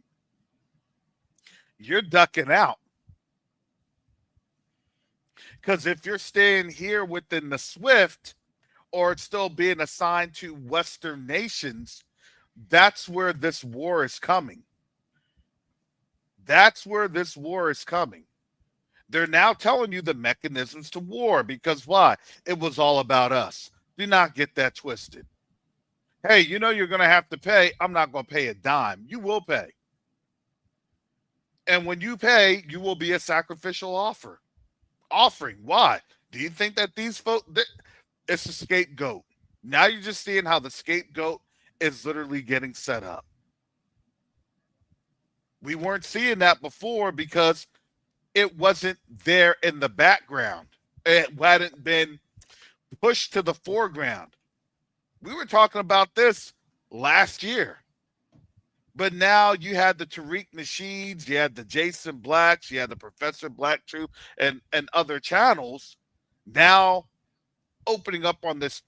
You're ducking out. Because if you're staying here within the SWIFT, or it's still being assigned to Western nations, that's where this war is coming. That's where this war is coming. They're now telling you the mechanisms to war, because why? It was all about us. Do not get that twisted. hey, you know you're going to have to pay. I'm not going to pay a dime. You will pay. And when you pay, you will be a sacrificial offering. Why? Do you think that these folks, it's a scapegoat? Now you're just seeing how the scapegoat is literally getting set up. We weren't seeing that before because it wasn't there in the background. It hadn't been pushed to the foreground. We were talking about this last year. But now you had the Tariq Nasheeds, you had the Jason Blacks, you had the Professor Black Truth, and other channels now opening up on this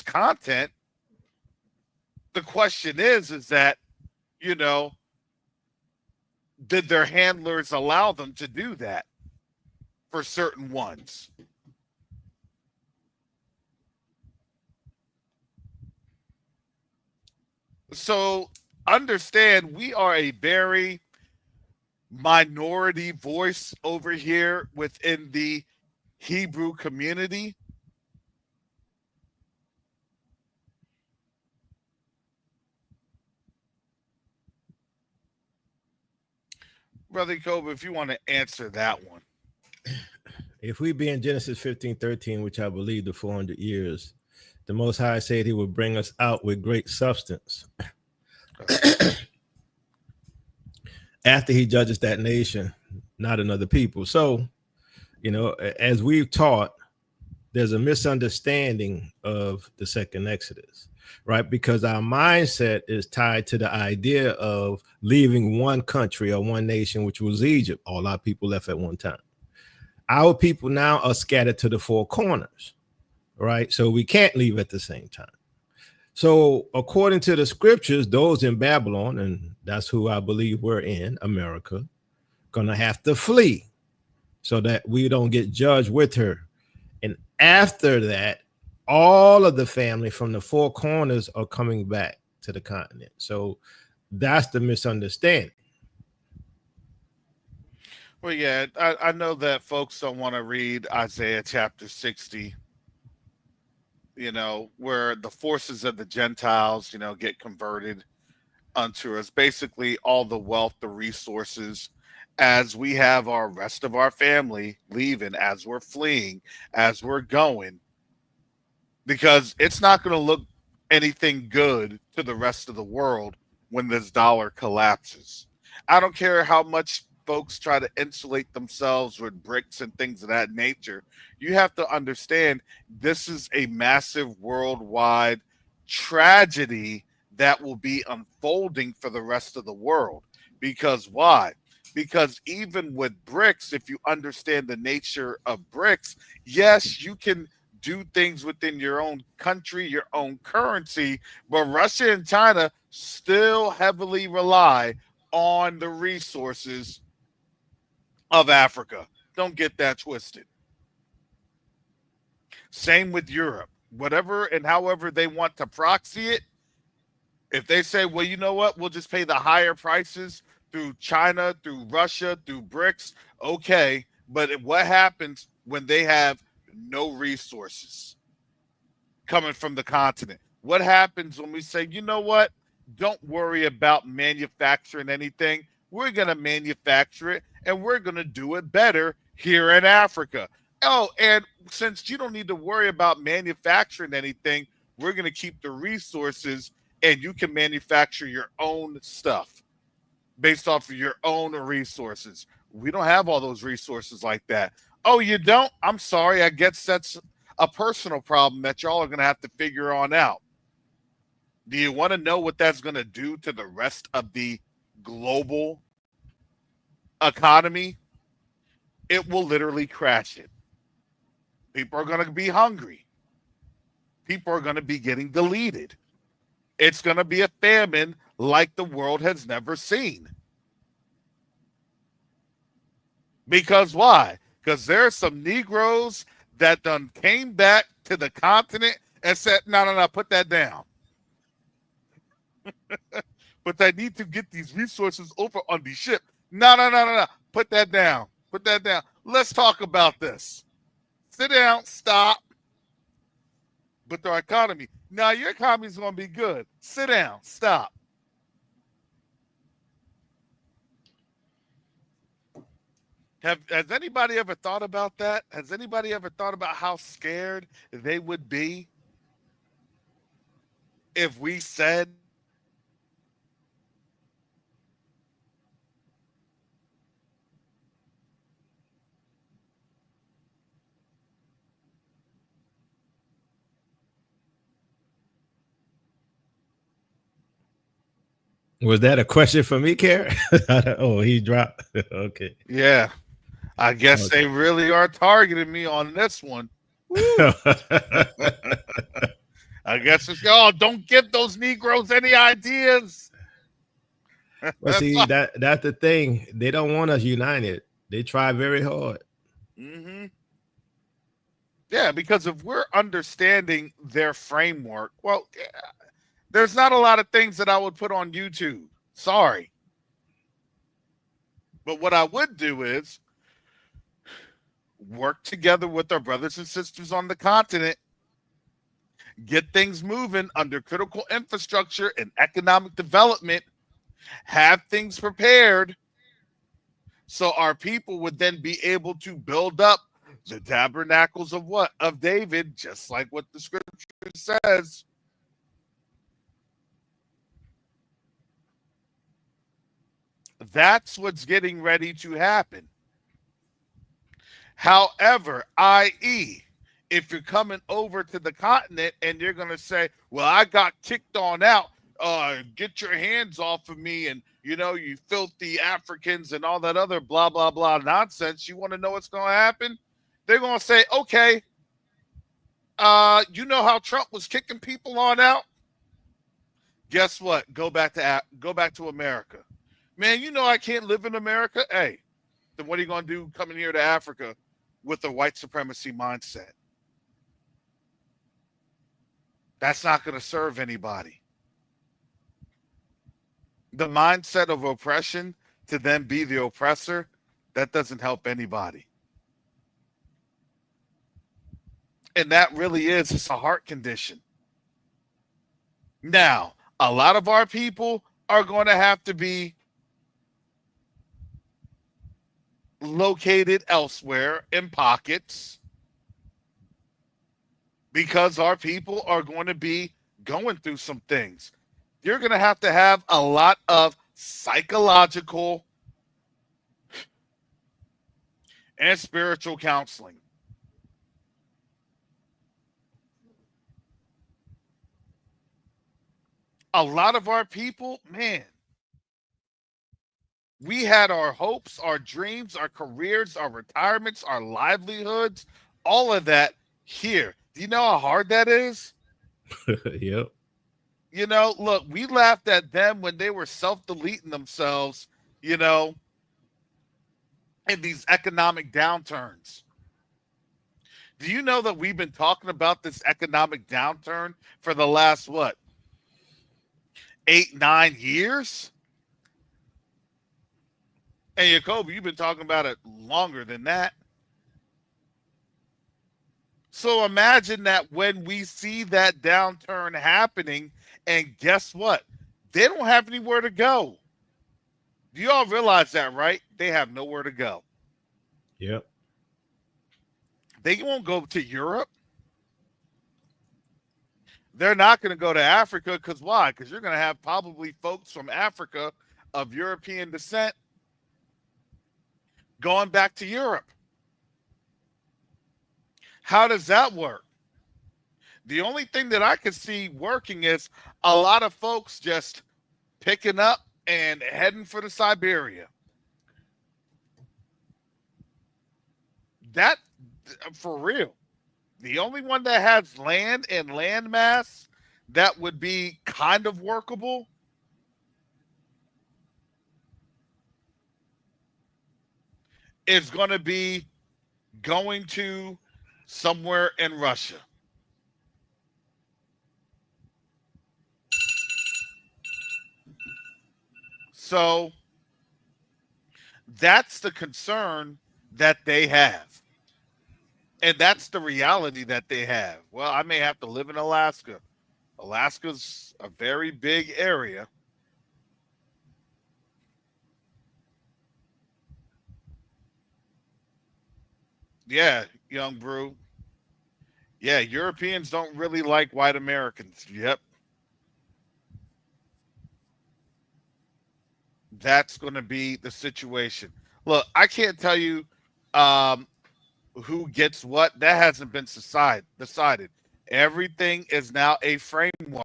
content. The question is that, you know, did their handlers allow them to do that for certain ones? So understand, we are a very minority voice over here within the Hebrew community. Brother Kobe, if you want to answer that one. If we be in Genesis 15:13, which I believe the 400 years, the Most High said he would bring us out with great substance after he judges that nation, not another people. So, you know, as we've taught, there's a misunderstanding of the second Exodus, right? Because our mindset is tied to the idea of leaving one country or one nation, which was Egypt. All our people left at one time. Our people now are scattered to the four corners, right? So we can't leave at the same time. So according to the scriptures, those in Babylon, and that's who I believe we're in, America, gonna have to flee so that we don't get judged with her. And after that, all of the family from the four corners are coming back to the continent. So that's the misunderstanding. Well, yeah, I know that folks don't want to read Isaiah chapter 60, you know, where the forces of the Gentiles, you know, get converted unto us. Basically, all the wealth, the resources, as we have our rest of our family leaving, as we're fleeing, as we're going, because it's not going to look anything good to the rest of the world when this dollar collapses. I don't care how much folks try to insulate themselves with bricks and things of that nature. You have to understand this is a massive worldwide tragedy that will be unfolding for the rest of the world. Because why? Because even with bricks, if you understand the nature of bricks, yes, you can do things within your own country, your own currency, but Russia and China still heavily rely on the resources of Africa. Don't get that twisted. Same with Europe. Whatever and however they want to proxy it, if they say, well, you know what, we'll just pay the higher prices through China, through Russia, through BRICS, okay, but what happens when they have no resources coming from the continent? What happens when we say, you know what, don't worry about manufacturing anything. We're going to manufacture it and we're going to do it better here in Africa. Oh, and since you don't need to worry about manufacturing anything, we're going to keep the resources and you can manufacture your own stuff based off of your own resources. We don't have all those resources like that. Oh, you don't? I'm sorry. I guess that's a personal problem that y'all are going to have to figure on out. Do you want to know what that's going to do to the rest of the global economy? It will literally crash it. People are going to be hungry. People are going to be getting deleted. It's going to be a famine like the world has never seen. Because why? Because there are some Negroes that done came back to the continent and said, no, put that down. But I need to get these resources over on the ship. No. Put that down. Put that down. Let's talk about this. Sit down. Stop. but their economy. Now your economy is going to be good. Sit down. Stop. Has anybody ever thought about that? Has anybody ever thought about how scared they would be if we said, Was that a question for me, Karen? Oh, he dropped. Okay. yeah, I guess Okay. they really are targeting me on this one. I guess it's, oh, don't give those Negroes any ideas. Well, see, that's the thing. They don't want us united. They try very hard. Mm-hmm. Yeah, because if we're understanding their framework, well, there's not a lot of things that I would put on YouTube. Sorry. But what I would do is work together with our brothers and sisters on the continent, get things moving under critical infrastructure and economic development, have things prepared so our people would then be able to build up the tabernacles of what? Of David, just like what the scripture says. That's what's getting ready to happen. However, i.e., if you're coming over to the continent and you're going to say, well, I got kicked on out, get your hands off of me, and, you know, you filthy Africans and all that other blah, blah, blah nonsense, you want to know what's going to happen? They're going to say, okay, you know how Trump was kicking people on out? Guess what? Go back to America. Man, you know I can't live in America. Hey, then what are you going to do coming here to Africa with a white supremacy mindset? That's not going to serve anybody. The mindset of oppression to then be the oppressor, that doesn't help anybody. And that really is, it's a heart condition. Now, a lot of our people are going to have to be located elsewhere in pockets because our people are going to be going through some things. You're going to have a lot of psychological and spiritual counseling. A lot of our people, man, we had our hopes, our dreams, our careers, our retirements, our livelihoods, all of that here. Do you know how hard that is? Yep. You know, look, we laughed at them when they were self-deleting themselves, you know, in these economic downturns. Do you know that we've been talking about this economic downturn for the last, 8-9 years? Hey, Jacoby, you've been talking about it longer than that. So imagine that when we see that downturn happening, and guess what? They don't have anywhere to go. Do you all realize that, right? They have nowhere to go. Yep. They won't go to Europe. They're not going to go to Africa because why? Because you're going to have probably folks from Africa of European descent going back to Europe. How does that work? The only thing that I could see working is a lot of folks just picking up and heading for the Siberia. That, for real, the only one that has land and land mass that would be kind of workable is going to be going to somewhere in Russia. So that's the concern that they have. And that's the reality that they have. Well, I may have to live in Alaska. Alaska's a very big area. Yeah, young brew. Yeah, Europeans don't really like white Americans. Yep. That's going to be the situation. Look, I can't tell you um, who gets what. That hasn't been decided. Everything is now a framework.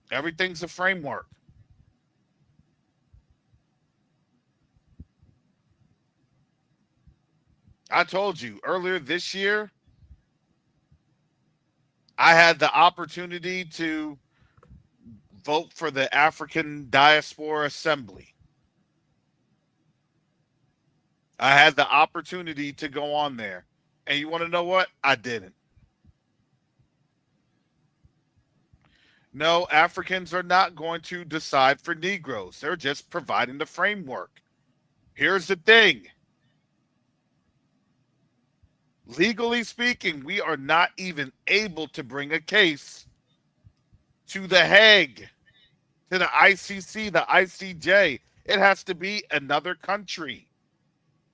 Everything's a framework. I told you earlier this year, I had the opportunity to vote for the African Diaspora Assembly. I had the opportunity to go on there. And you want to know what? I didn't. No, Africans are not going to decide for Negroes. They're just providing the framework. Here's the thing. Legally speaking, we are not even able to bring a case to The Hague, to the ICC, the ICJ. It has to be another country,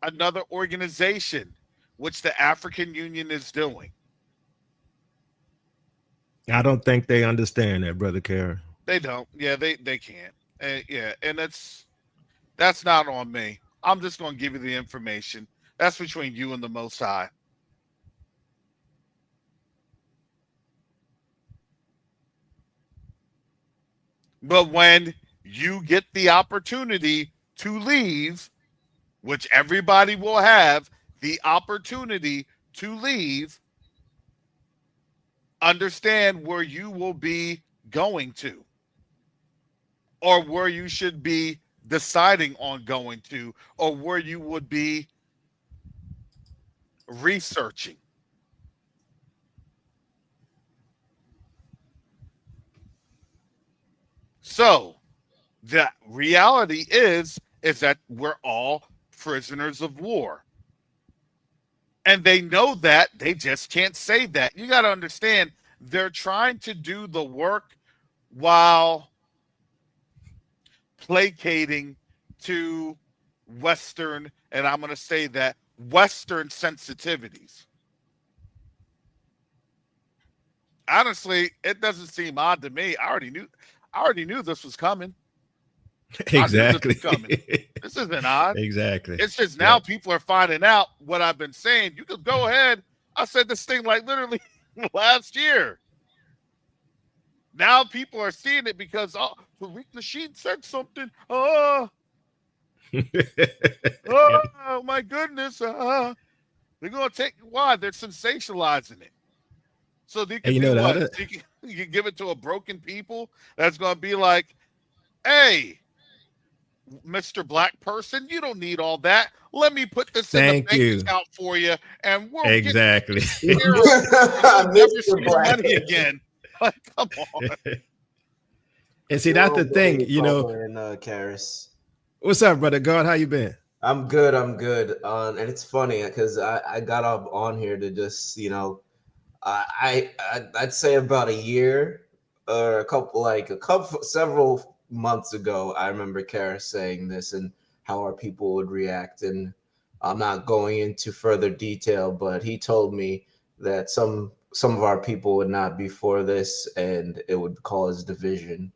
another organization, which the African Union is doing. I don't think they understand that, Brother Kerr. They don't. Yeah, they can't. Yeah, and that's not on me. I'm just going to give you the information. That's between you and the Most High. But when you get the opportunity to leave, which everybody will have the opportunity to leave, understand where you will be going to, or where you should be deciding on going to, or where you would be researching. So the reality is that we're all prisoners of war. And they know that. They just can't say that. You got to understand, they're trying to do the work while placating to Western, and I'm going to say that, Western sensitivities. Honestly, it doesn't seem odd to me. I already knew this was coming. Exactly. This isn't odd. Exactly. It's just now people are finding out what I've been saying. You can go ahead. I said this thing like literally last year. Now people are seeing it because Tariq Nasheed said something. Oh my goodness. They're gonna take why? They're sensationalizing it. So they can do what? You can give it to a broken people that's gonna be like, hey, Mr. Black person, you don't need all that. Let me put this in the bank account for you, and we'll exactly. Never see your money again. Like, come on. And see, that's the thing, you know. Karis. What's up, brother God? How you been? I'm good. And it's funny because I got up on here to just, you know, I'd say about a year or several months ago, I remember Karis saying this and how our people would react. And I'm not going into further detail, but he told me that some of our people would not be for this and it would cause division,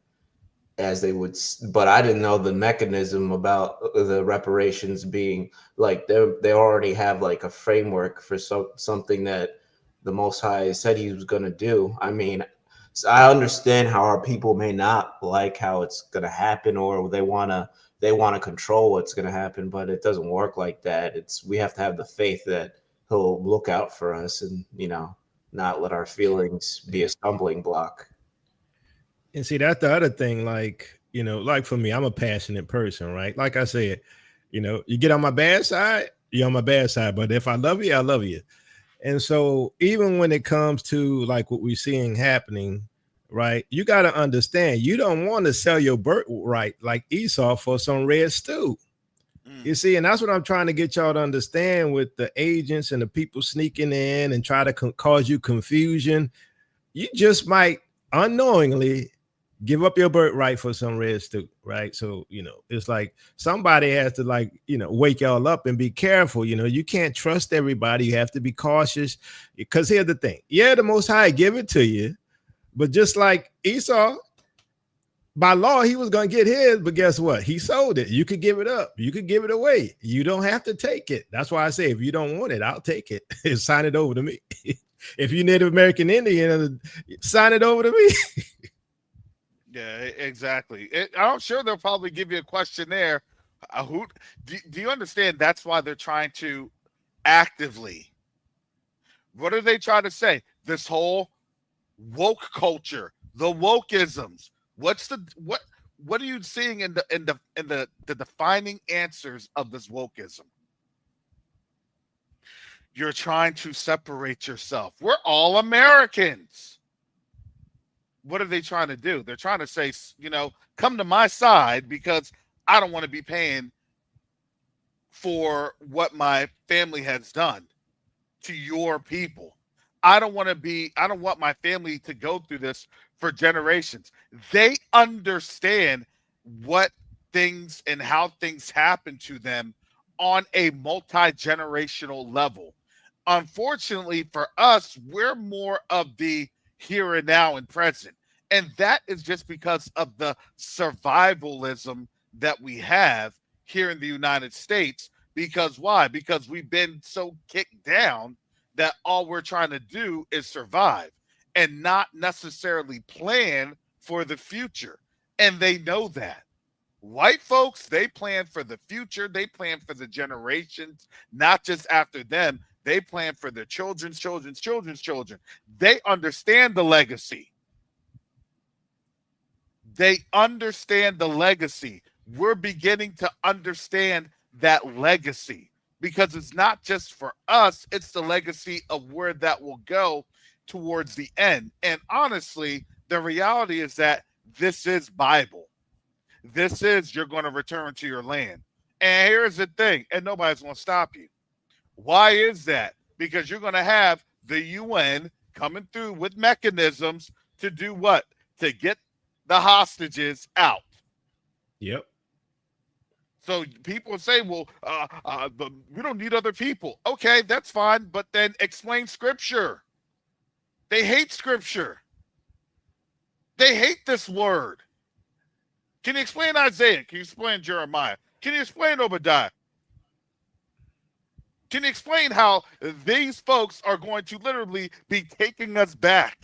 as they would. But I didn't know the mechanism about the reparations being like they already have like a framework for something that the Most High said he was going to do. I mean, so I understand how our people may not like how it's going to happen, or they want to control what's going to happen, but it doesn't work like that. We have to have the faith that he'll look out for us and, you know, not let our feelings be a stumbling block. And see, that's the other thing, like, you know, like for me, I'm a passionate person, right? Like I said, you know, you get on my bad side, you're on my bad side, but if I love you, I love you. And so even when it comes to like what we're seeing happening, right, you got to understand, you don't want to sell your birthright like Esau for some red stew, You see, and that's what I'm trying to get y'all to understand with the agents and the people sneaking in and try to cause you confusion. You just might unknowingly give up your birthright for some red student, right? So, it's like somebody has to wake y'all up and be careful. You can't trust everybody. You have to be cautious, because here's the thing. Yeah, the Most High give it to you, but just like Esau, by law, he was going to get his, but guess what? He sold it. You could give it up. You could give it away. You don't have to take it. That's why I say, if you don't want it, I'll take it and sign it over to me. If you're Native American Indian, sign it over to me. Yeah, exactly. I'm sure they'll probably give you a questionnaire. Do you understand? That's why they're trying to actively. What are they trying to say? This whole woke culture, the wokeisms. What are you seeing in the defining answers of this wokeism? You're trying to separate yourself. We're all Americans. What are they trying to do? They're trying to say, come to my side, because I don't want to be paying for what my family has done to your people. I don't want my family to go through this for generations. They understand what things and how things happen to them on a multi-generational level. Unfortunately for us, we're more of the here and now and present. And that is just because of the survivalism that we have here in the United States. Because why? Because we've been so kicked down that all we're trying to do is survive and not necessarily plan for the future. And they know that. White folks, they plan for the future. They plan for the generations, not just after them. They plan for their children's children's children's children. They understand the legacy. They understand the legacy. We're beginning to understand that legacy, because it's not just for us, it's the legacy of where that will go towards the end. And honestly, the reality is that this is Bible. This is, you're going to return to your land. And here's the thing, and nobody's going to stop you. Why is that? Because you're going to have the UN coming through with mechanisms to do what? To get the hostages out. Yep. So people say, well, we don't need other people. Okay, that's fine, but then explain scripture. They hate scripture. They hate this word. Can you explain Isaiah? Can you explain Jeremiah? Can you explain Obadiah? Can you explain how these folks are going to literally be taking us back?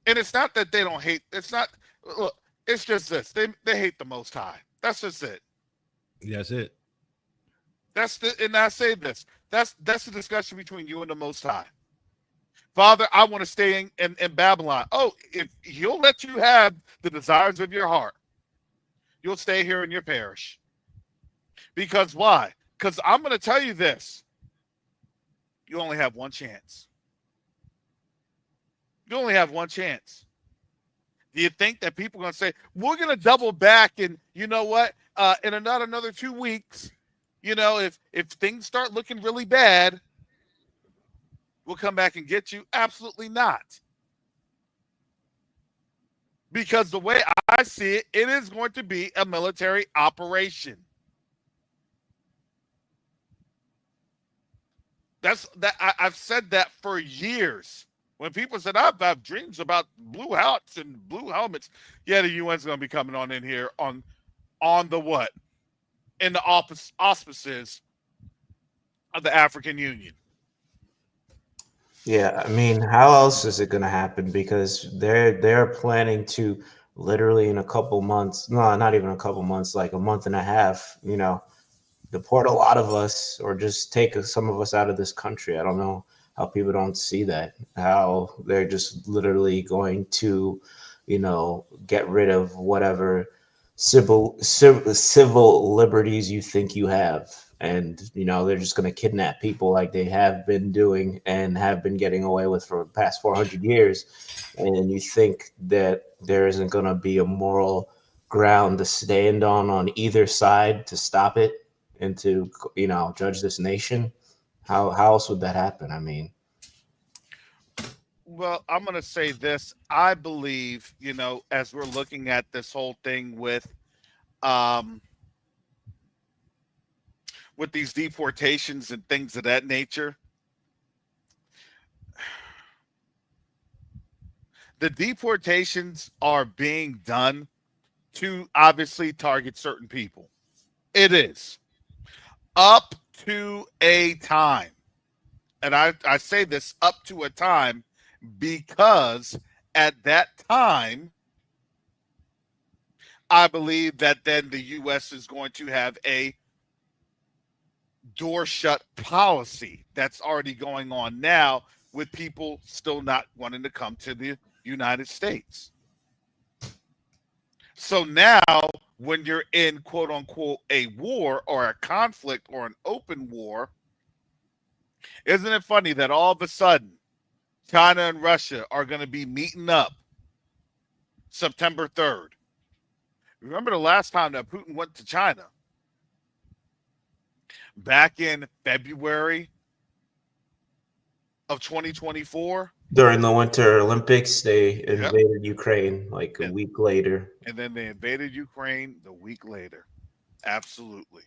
And it's not that they don't hate. It's not. Look, it's just this. They hate the Most High. That's just it. That's it. And I say this. That's the discussion between you and the Most High. Father, I want to stay in Babylon. Oh, if he'll let you have the desires of your heart, you'll stay here in your parish. Because why? Because I'm going to tell you this. You only have one chance. You only have one chance. Do you think that people are going to say, we're going to double back, and you know what? In another 2 weeks, if things start looking really bad, we'll come back and get you? Absolutely not. Because the way I see it, it is going to be a military operation. I've said that for years. When people said, I've had dreams about blue hats and blue helmets. Yeah, the UN's going to be coming on in here on the what? In the auspices of the African Union. Yeah, I mean, how else is it going to happen? Because they're planning to literally in a couple months, no, not even a couple months, like a month and a half, deport a lot of us or just take some of us out of this country. I don't know how people don't see that, how they're just literally going to, get rid of whatever civil liberties you think you have. And, they're just going to kidnap people like they have been doing and have been getting away with for the past 400 years. And you think that there isn't going to be a moral ground to stand on either side to stop it and to, you know, judge this nation, how else would that happen? I mean, Well, I'm going to say this. I believe, you know, as we're looking at this whole thing um, with these deportations and things of that nature, the deportations are being done to obviously target certain people. It is up to a time. And I say this up to a time because at that time, I believe that then the U.S. is going to have a door shut policy that's already going on now with people still not wanting to come to the United States. So now when you're in quote unquote a war or a conflict or an open war, isn't it funny that all of a sudden China and Russia are going to be meeting up September 3rd? Remember the last time that Putin went to China? Back in February of 2024. during the Winter Olympics, they invaded Ukraine like a week later. And then they invaded Ukraine the week later. Absolutely.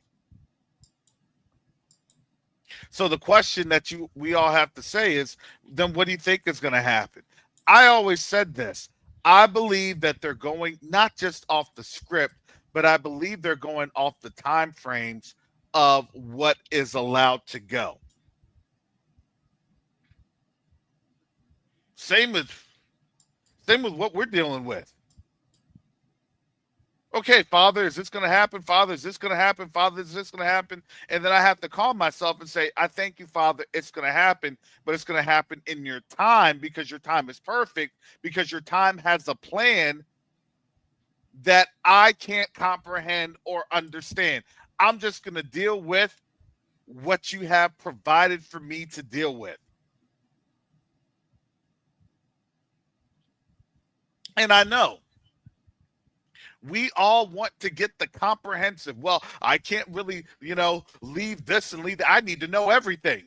So the question that we all have to say is, then what do you think is going to happen? I always said this. I believe that they're going not just off the script, but I believe they're going off the time frames of what is allowed to go. Same with what we're dealing with. Okay, Father, is this going to happen? Father, is this going to happen? Father, is this going to happen? And then I have to calm myself and say, I thank you, Father, it's going to happen, but it's going to happen in your time because your time is perfect, because your time has a plan that I can't comprehend or understand. I'm just going to deal with what you have provided for me to deal with. And I know we all want to get the comprehensive. Well, I can't really, leave this and leave that. I need to know everything.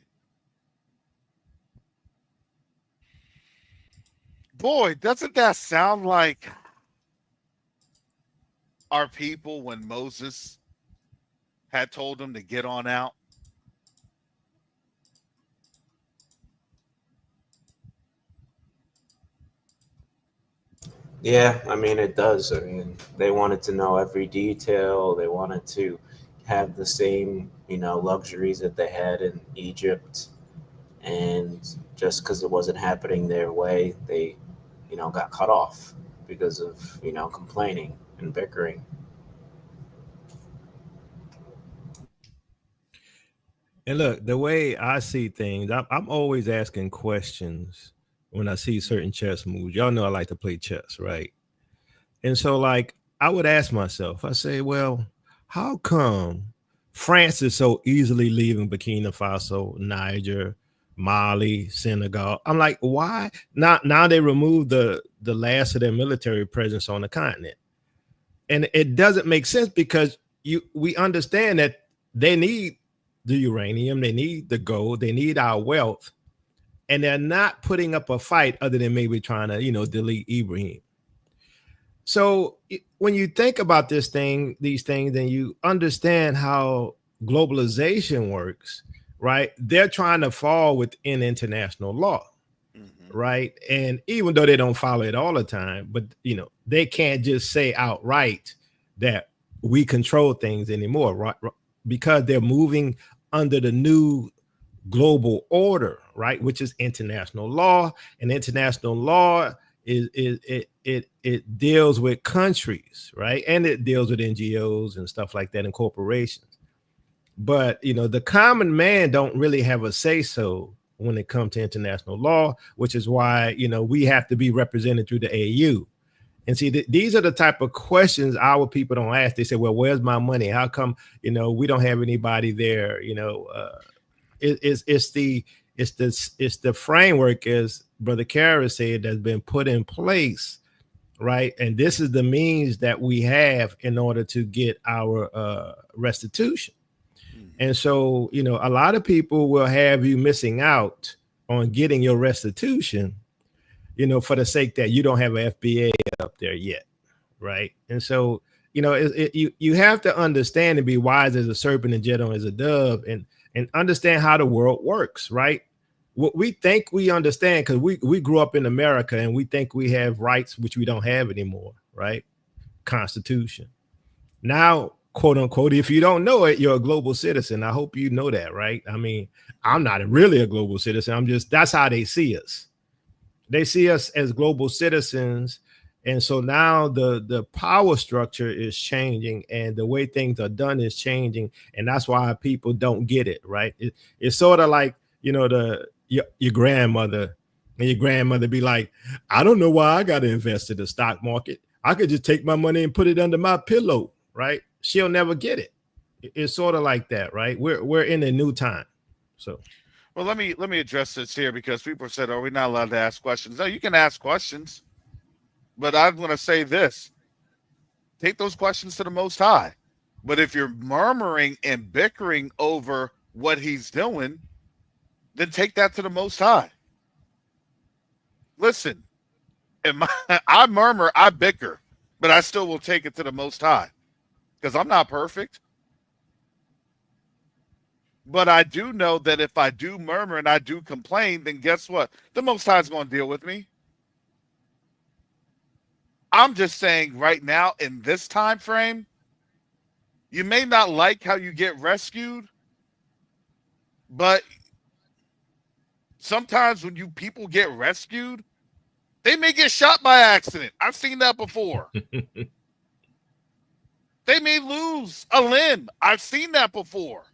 Boy, doesn't that sound like our people when Moses had told them to get on out? Yeah, I mean, it does. I mean, they wanted to know every detail. They wanted to have the same, luxuries that they had in Egypt. And just because it wasn't happening their way, they, got cut off because of, complaining and bickering. And look, the way I see things, I'm always asking questions when I see certain chess moves. Y'all know I like to play chess, right? And so, like, I would ask myself, I say, well, how come France is so easily leaving Burkina Faso, Niger, Mali, Senegal? I'm like, why? Now they removed the last of their military presence on the continent. And it doesn't make sense because we understand that they need the uranium, they need the gold, they need our wealth. And they're not putting up a fight other than maybe trying to, delete Ibrahim. So when you think about these things, then you understand how globalization works, right? They're trying to fall within international law, right? And even though they don't follow it all the time, but, they can't just say outright that we control things anymore, right? Because they're moving under the new global order, right, which is international law. And international law it deals with countries, right, and it deals with NGOs and stuff like that and corporations. But the common man don't really have a say so when it comes to international law, which is why we have to be represented through the AU. And see, these are the type of questions our people don't ask. They say, well, where's my money? How come we don't have anybody there? It's the framework, as Brother Kara said, that's been put in place, right? And this is the means that we have in order to get our restitution. And so, you know, a lot of people will have you missing out on getting your restitution, you know, for the sake that you don't have an FBA up there yet, right? And so, you know, you have to understand and be wise as a serpent and gentle as a dove, and understand how the world works, right? What we think we understand, because we grew up in America and we think we have rights which we don't have anymore, right? Constitution. Now, quote unquote, if you don't know it, you're a global citizen. I hope you know that, right? I mean, I'm not really a global citizen. I'm just, that's how they see us. They see us as global citizens. And so now the power structure is changing and the way things are done is changing. And that's why people don't get it, right? It's sort of like, you know, your grandmother, and your grandmother be like, I don't know why I got to invest in the stock market. I could just take my money and put it under my pillow, right? She'll never get it. It's sort of like that, right? We're in a new time. So, well, let me address this here, because people said, "Are we not allowed to ask questions?" No, you can ask questions, but I'm going to say this: take those questions to the Most High. But if you're murmuring and bickering over what He's doing, then take that to the Most High. Listen, I murmur, I bicker, but I still will take it to the Most High, because I'm not perfect. But I do know that if I do murmur and I do complain, then guess what? The Most High is going to deal with me. I'm just saying right now, in this time frame, you may not like how you get rescued, but sometimes when people get rescued, they may get shot by accident. I've seen that before. They may lose a limb. I've seen that before.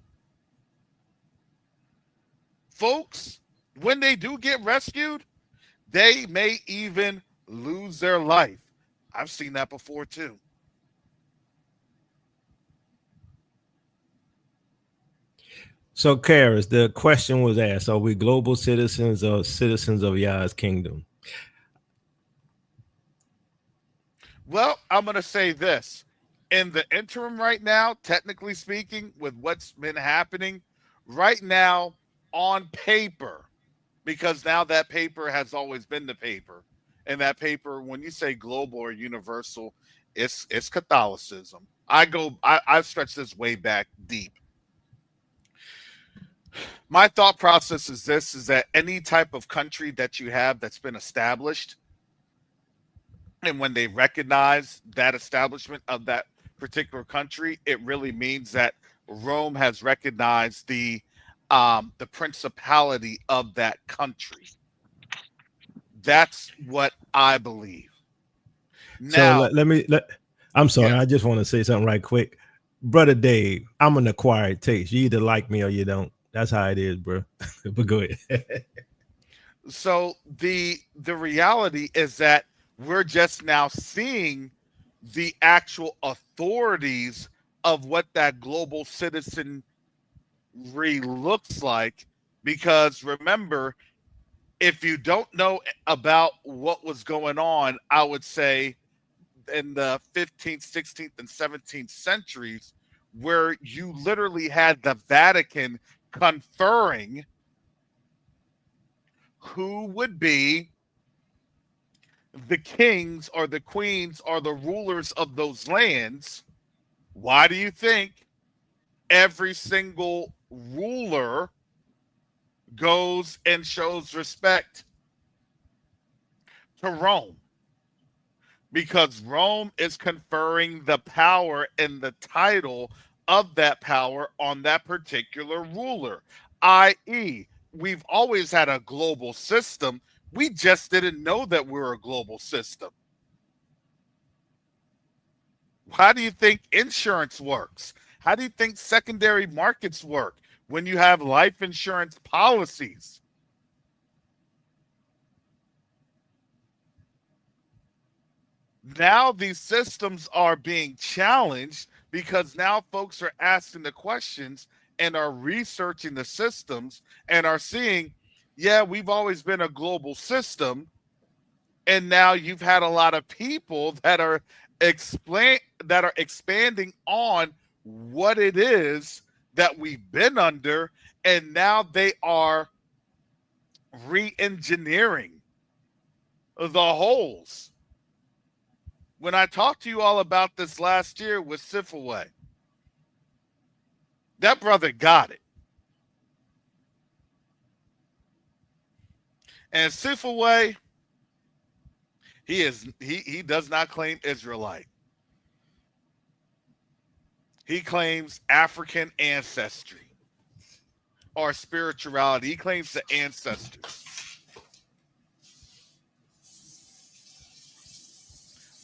Folks, when they do get rescued, they may even lose their life. I've seen that before too. So, Karis, the question was asked, are we global citizens or citizens of Yah's kingdom? Well, I'm going to say this. In the interim right now, technically speaking, with what's been happening right now on paper, because now that paper has always been the paper. And that paper, when you say global or universal, it's Catholicism. I've stretched this way back deep. My thought process is this, is that any type of country that you have that's been established, and when they recognize that establishment of that particular country, it really means that Rome has recognized the principality of that country. That's what I believe. Now, so I'm sorry, yeah. I just want to say something right quick. Brother Dave, I'm an acquired taste. You either like me or you don't. That's how it is, bro. But go ahead. So the reality is that we're just now seeing the actual authorities of what that global citizenry looks like. Because remember, if you don't know about what was going on, I would say in the 15th, 16th, and 17th centuries, where you literally had the Vatican conferring who would be the kings or the queens or the rulers of those lands. Why do you think every single ruler goes and shows respect to Rome? Because Rome is conferring the power and the title of that power on that particular ruler, i.e., we've always had a global system. We just didn't know that we're a global system. How do you think insurance works? How do you think secondary markets work when you have life insurance policies? Now these systems are being challenged because now folks are asking the questions and are researching the systems and are seeing, yeah, we've always been a global system, And now you've had a lot of people that are expanding on what it is that we've been under, and now they are re-engineering the holes. When I talked to you all about this last year with Sifaway, that brother got it. And Sifaway, he does not claim Israelite. He claims African ancestry or spirituality. He claims the ancestors.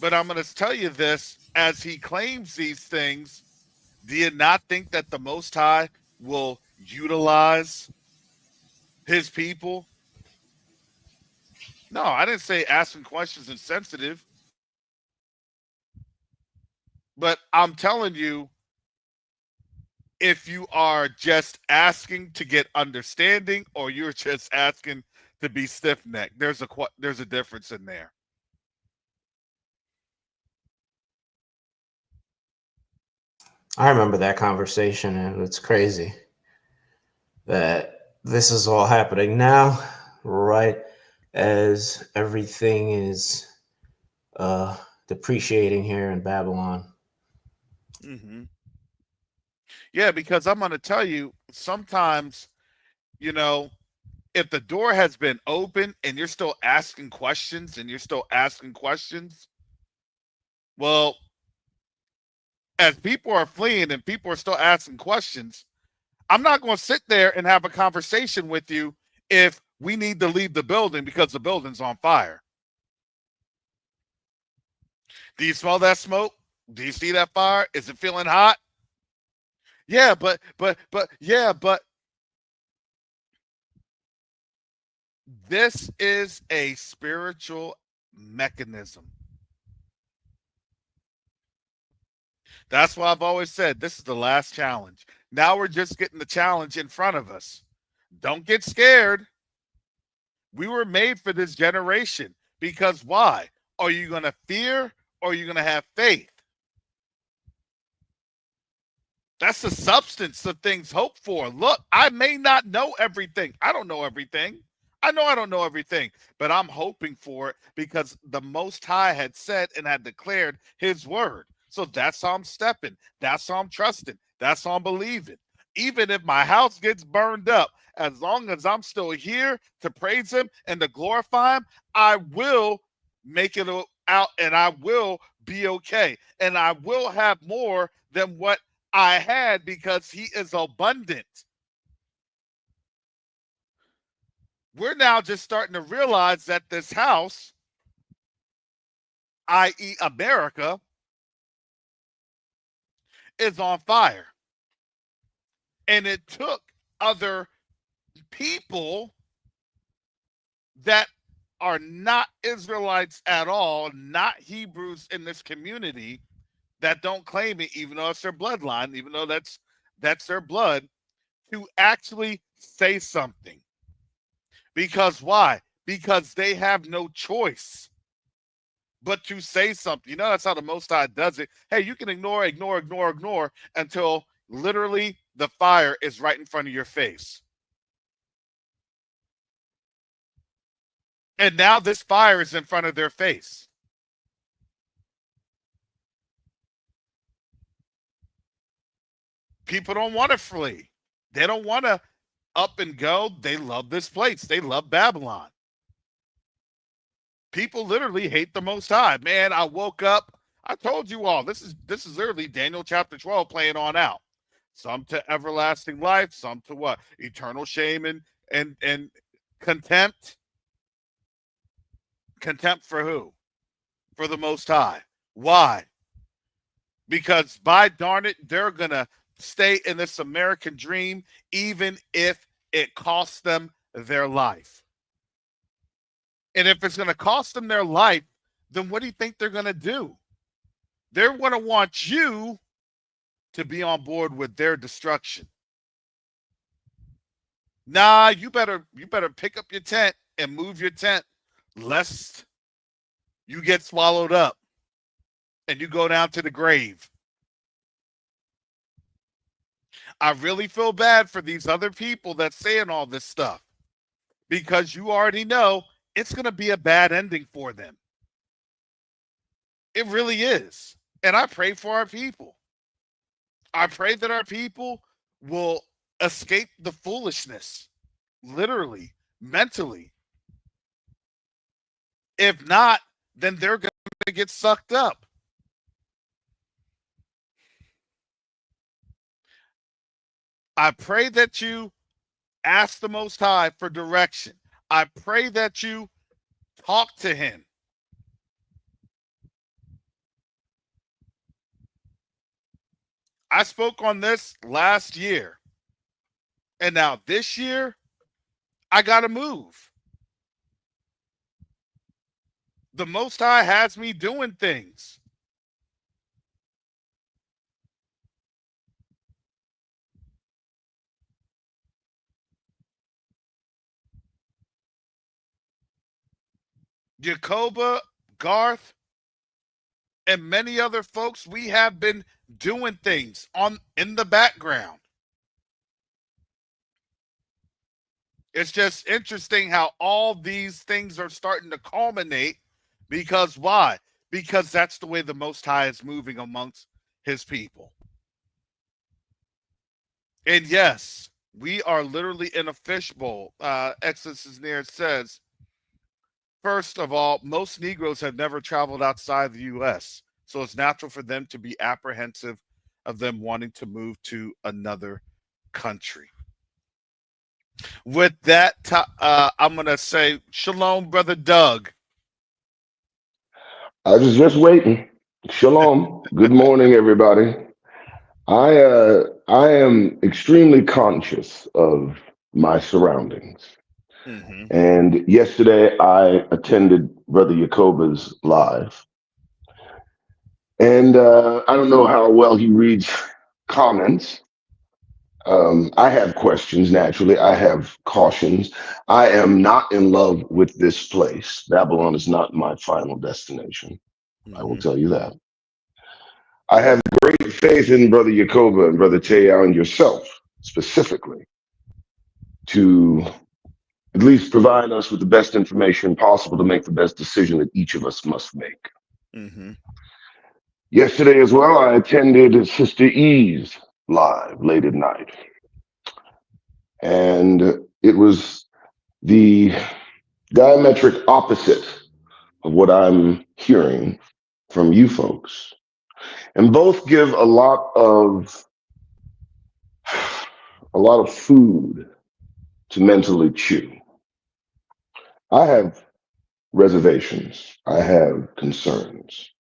But I'm going to tell you this, as he claims these things, do you not think that the Most High will utilize his people? No, I didn't say asking questions is sensitive. But I'm telling you, if you are just asking to get understanding or you're just asking to be stiff-necked, there's a difference in there. I remember that conversation, and it's crazy that this is all happening now, right as everything is depreciating here in Babylon. Mm-hmm. Yeah, because I'm going to tell you, sometimes, you know, if the door has been open and you're still asking questions well, as people are fleeing and people are still asking questions, I'm not going to sit there and have a conversation with you if we need to leave the building because the building's on fire. Do you smell that smoke? Do you see that fire? Is it feeling hot? Yeah, but this is a spiritual mechanism. That's why I've always said this is the last challenge. Now we're just getting the challenge in front of us. Don't get scared. We were made for this generation because why? Are you going to fear or are you going to have faith? That's the substance of things hoped for. Look, I may not know everything. I don't know everything. I know I don't know everything, but I'm hoping for it because the Most High had said and had declared his word. So that's how I'm stepping. That's how I'm trusting. That's how I'm believing. Even if my house gets burned up, as long as I'm still here to praise him and to glorify him, I will make it out and I will be okay. And I will have more than what I had because he is abundant. We're now just starting to realize that this house, i.e. America, is on fire. And it took other people that are not Israelites at all, not Hebrews in this community, that don't claim it, even though it's their bloodline, even though that's their blood, to actually say something. Because why? Because they have no choice but to say something. You know, that's how the Most High does it. Hey, you can ignore until literally the fire is right in front of your face. And now this fire is in front of their face. People don't want to flee. They don't want to up and go. They love this place. They love Babylon. People literally hate the Most High. Man, I woke up. I told you all, this is literally Daniel chapter 12 playing on out. Some to everlasting life, some to what? Eternal shame and contempt. Contempt for who? For the Most High. Why? Because by darn it, they're going to stay in this American dream even if it costs them their life. And if it's going to cost them their life, then what do you think they're going to do? They're going to want you to be on board with their destruction. Nah, you better pick up your tent and move your tent, lest you get swallowed up and you go down to the grave. I really feel bad for these other people that's saying all this stuff, because you already know it's going to be a bad ending for them. It really is. And I pray for our people. I pray that our people will escape the foolishness, literally, mentally. If not, then they're going to get sucked up. I pray that you ask the Most High for direction. I pray that you talk to him. I spoke on this last year. And now this year, I got to move. The Most High has me doing things. Jacoba, Garth, and many other folks, we have been doing things in the background. It's just interesting how all these things are starting to culminate. Because why? Because that's the way the Most High is moving amongst his people. And yes, we are literally in a fishbowl. Exodus is near, it says, first of all, most Negroes have never traveled outside the U.S., so it's natural for them to be apprehensive of them wanting to move to another country. With that, I'm going to say, Shalom, Brother Doug. I was just waiting. Shalom. Good morning, everybody. I am extremely conscious of my surroundings. Mm-hmm. And yesterday I attended Brother Jacoba's live. And I don't know how well he reads comments. I have questions, naturally. I have cautions. I am not in love with this place. Babylon is not my final destination. Mm-hmm. I will tell you that. I have great faith in Brother Jacoba and Brother Teo and yourself, specifically, to at least provide us with the best information possible to make the best decision that each of us must make. Mm-hmm. Yesterday as well, I attended Sister E's live late at night. And it was the diametric opposite of what I'm hearing from you folks. And both give a lot of food to mentally chew. I have reservations. I have concerns.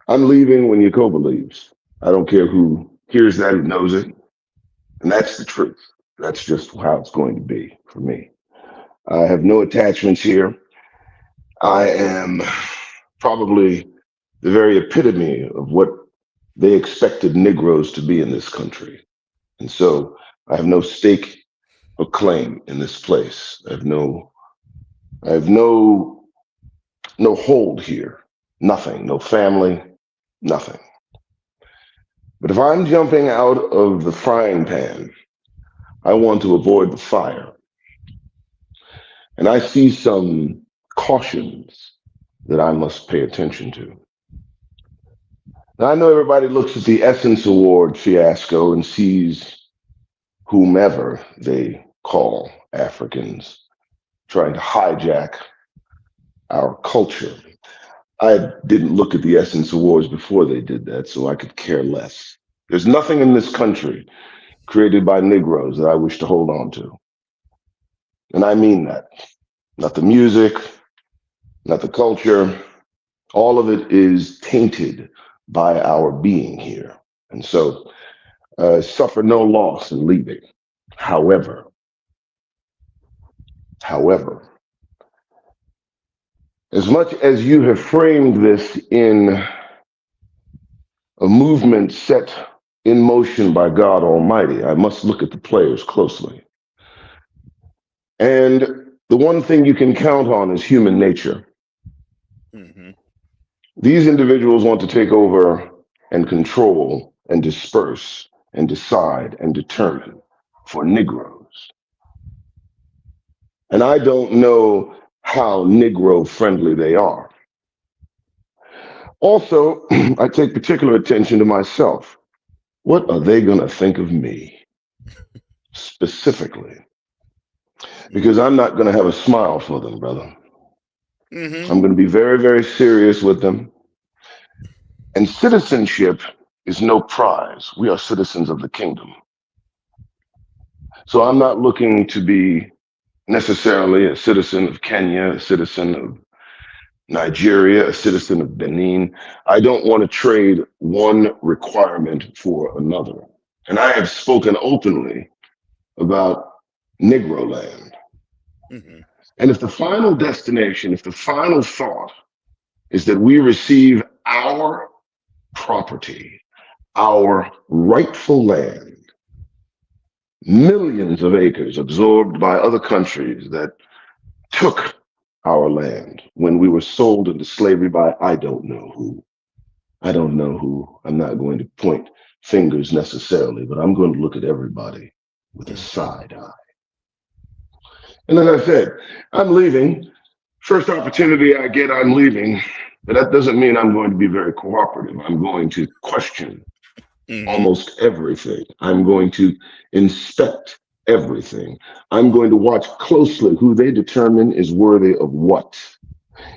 I'm leaving when Jacoba leaves. I don't care who hears that, who knows it. And that's the truth. That's just how it's going to be for me. I have no attachments here. I am probably the very epitome of what they expected Negroes to be in this country. And so I have no stake or claim in this place. I have no hold here. Nothing, no family, nothing. But if I'm jumping out of the frying pan, I want to avoid the fire. And I see some cautions that I must pay attention to. Now, I know everybody looks at the Essence Award fiasco and sees whomever they call Africans trying to hijack our culture. I didn't look at the Essence Awards before they did that, so I could care less. There's nothing in this country created by Negroes that I wish to hold on to. And I mean that. Not the music, not the culture. All of it is tainted by our being here. And so suffer no loss in leaving. However, as much as you have framed this in a movement set in motion by God Almighty, I must look at the players closely. And the one thing you can count on is human nature. Mm-hmm. These individuals want to take over and control and disperse and decide and determine for Negroes. And I don't know how Negro friendly they are. Also, I take particular attention to myself. What are they going to think of me specifically? Because I'm not going to have a smile for them, brother. Mm-hmm. I'm going to be very, very serious with them. And citizenship is no prize. We are citizens of the kingdom. So I'm not looking to be necessarily a citizen of Kenya, a citizen of Nigeria, a citizen of Benin. I don't want to trade one requirement for another. And I have spoken openly about Negro land. Mm-hmm. And if the final destination, if the final thought is that we receive our property, our rightful land, millions of acres absorbed by other countries that took our land when we were sold into slavery by I don't know who. I don't know who. I'm not going to point fingers necessarily, but I'm going to look at everybody with a side eye. And as I said, I'm leaving. First opportunity I get, I'm leaving. But that doesn't mean I'm going to be very cooperative. I'm going to question almost everything. I'm going to inspect everything. I'm going to watch closely who they determine is worthy of what.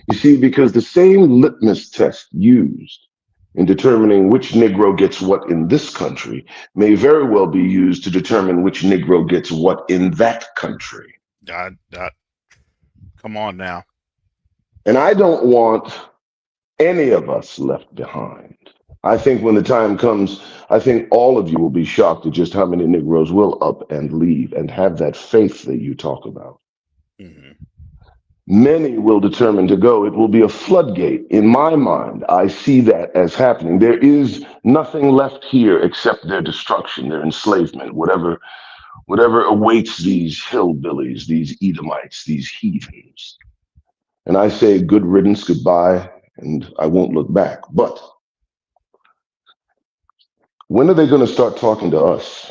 You see, because the same litmus test used in determining which Negro gets what in this country may very well be used to determine which Negro gets what in that country. Come on now. And I don't want any of us left behind. I think when the time comes, I think all of you will be shocked at just how many Negroes will up and leave and have that faith that you talk about. Mm-hmm. Many will determine to go. It will be a floodgate. In my mind, I see that as happening. There is nothing left here except their destruction, their enslavement, whatever awaits these hillbillies, these Edomites, these heathens. And I say good riddance, goodbye, and I won't look back. But when are they going to start talking to us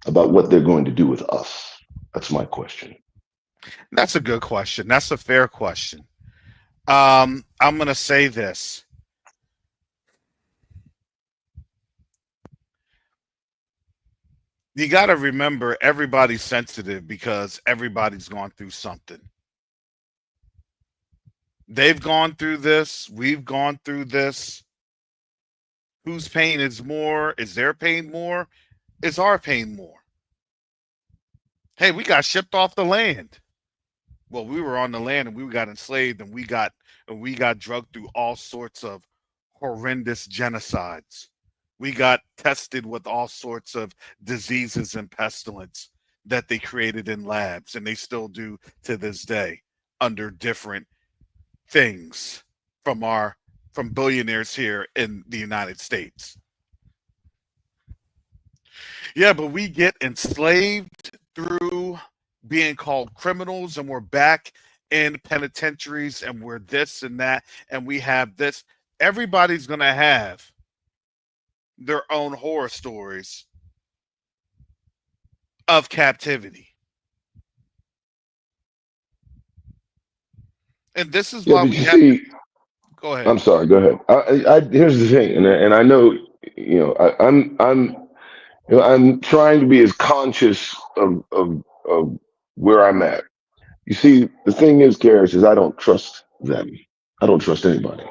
about what they're going to do with us? That's my question. That's a good question. That's a fair question. I'm going to say this. You got to remember everybody's sensitive because everybody's gone through something. They've gone through this. We've gone through this. Whose pain is more? Is their pain more? Is our pain more? Hey, we got shipped off the land. Well, we were on the land and we got enslaved and we got drugged through all sorts of horrendous genocides. We got tested with all sorts of diseases and pestilence that they created in labs, and they still do to this day under different things from billionaires here in the United States. Yeah, but we get enslaved through being called criminals, and we're back in penitentiaries, and we're this and that, and we have this. Everybody's going to have their own horror stories of captivity. And this is why we have to... Go ahead. I'm sorry. Go ahead. Here's the thing, and I know, I'm trying to be as conscious of where I'm at. You see, the thing is, Karis, is I don't trust them. I don't trust anybody.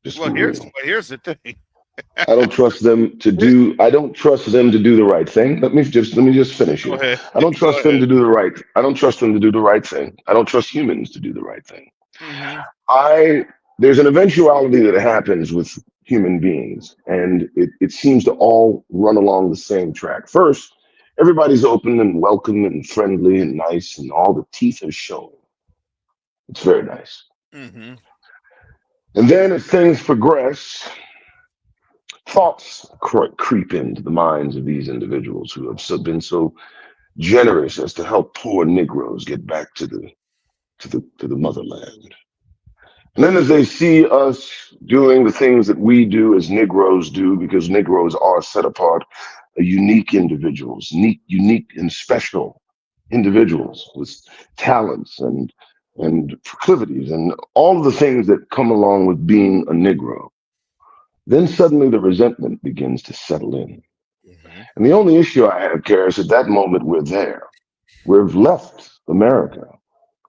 Here's the thing. I don't trust them to do. I don't trust them to do the right thing. Let me just finish Go here. ahead. I don't trust them to do the right. I don't trust them to do the right thing. I don't trust humans to do the right thing. Mm-hmm. There's an eventuality that happens with human beings, and it seems to all run along the same track. First, everybody's open and welcome and friendly and nice, and all the teeth are showing. It's very nice. Mm-hmm. And then as things progress, thoughts creep into the minds of these individuals who have been so generous as to help poor Negroes get back to the motherland. And then as they see us doing the things that we do as Negroes do, because Negroes are set apart, unique individuals, unique and special individuals with talents and proclivities and all of the things that come along with being a Negro. Then suddenly the resentment begins to settle in. Mm-hmm. And the only issue I have, Karis, at that moment, we're there. We've left America.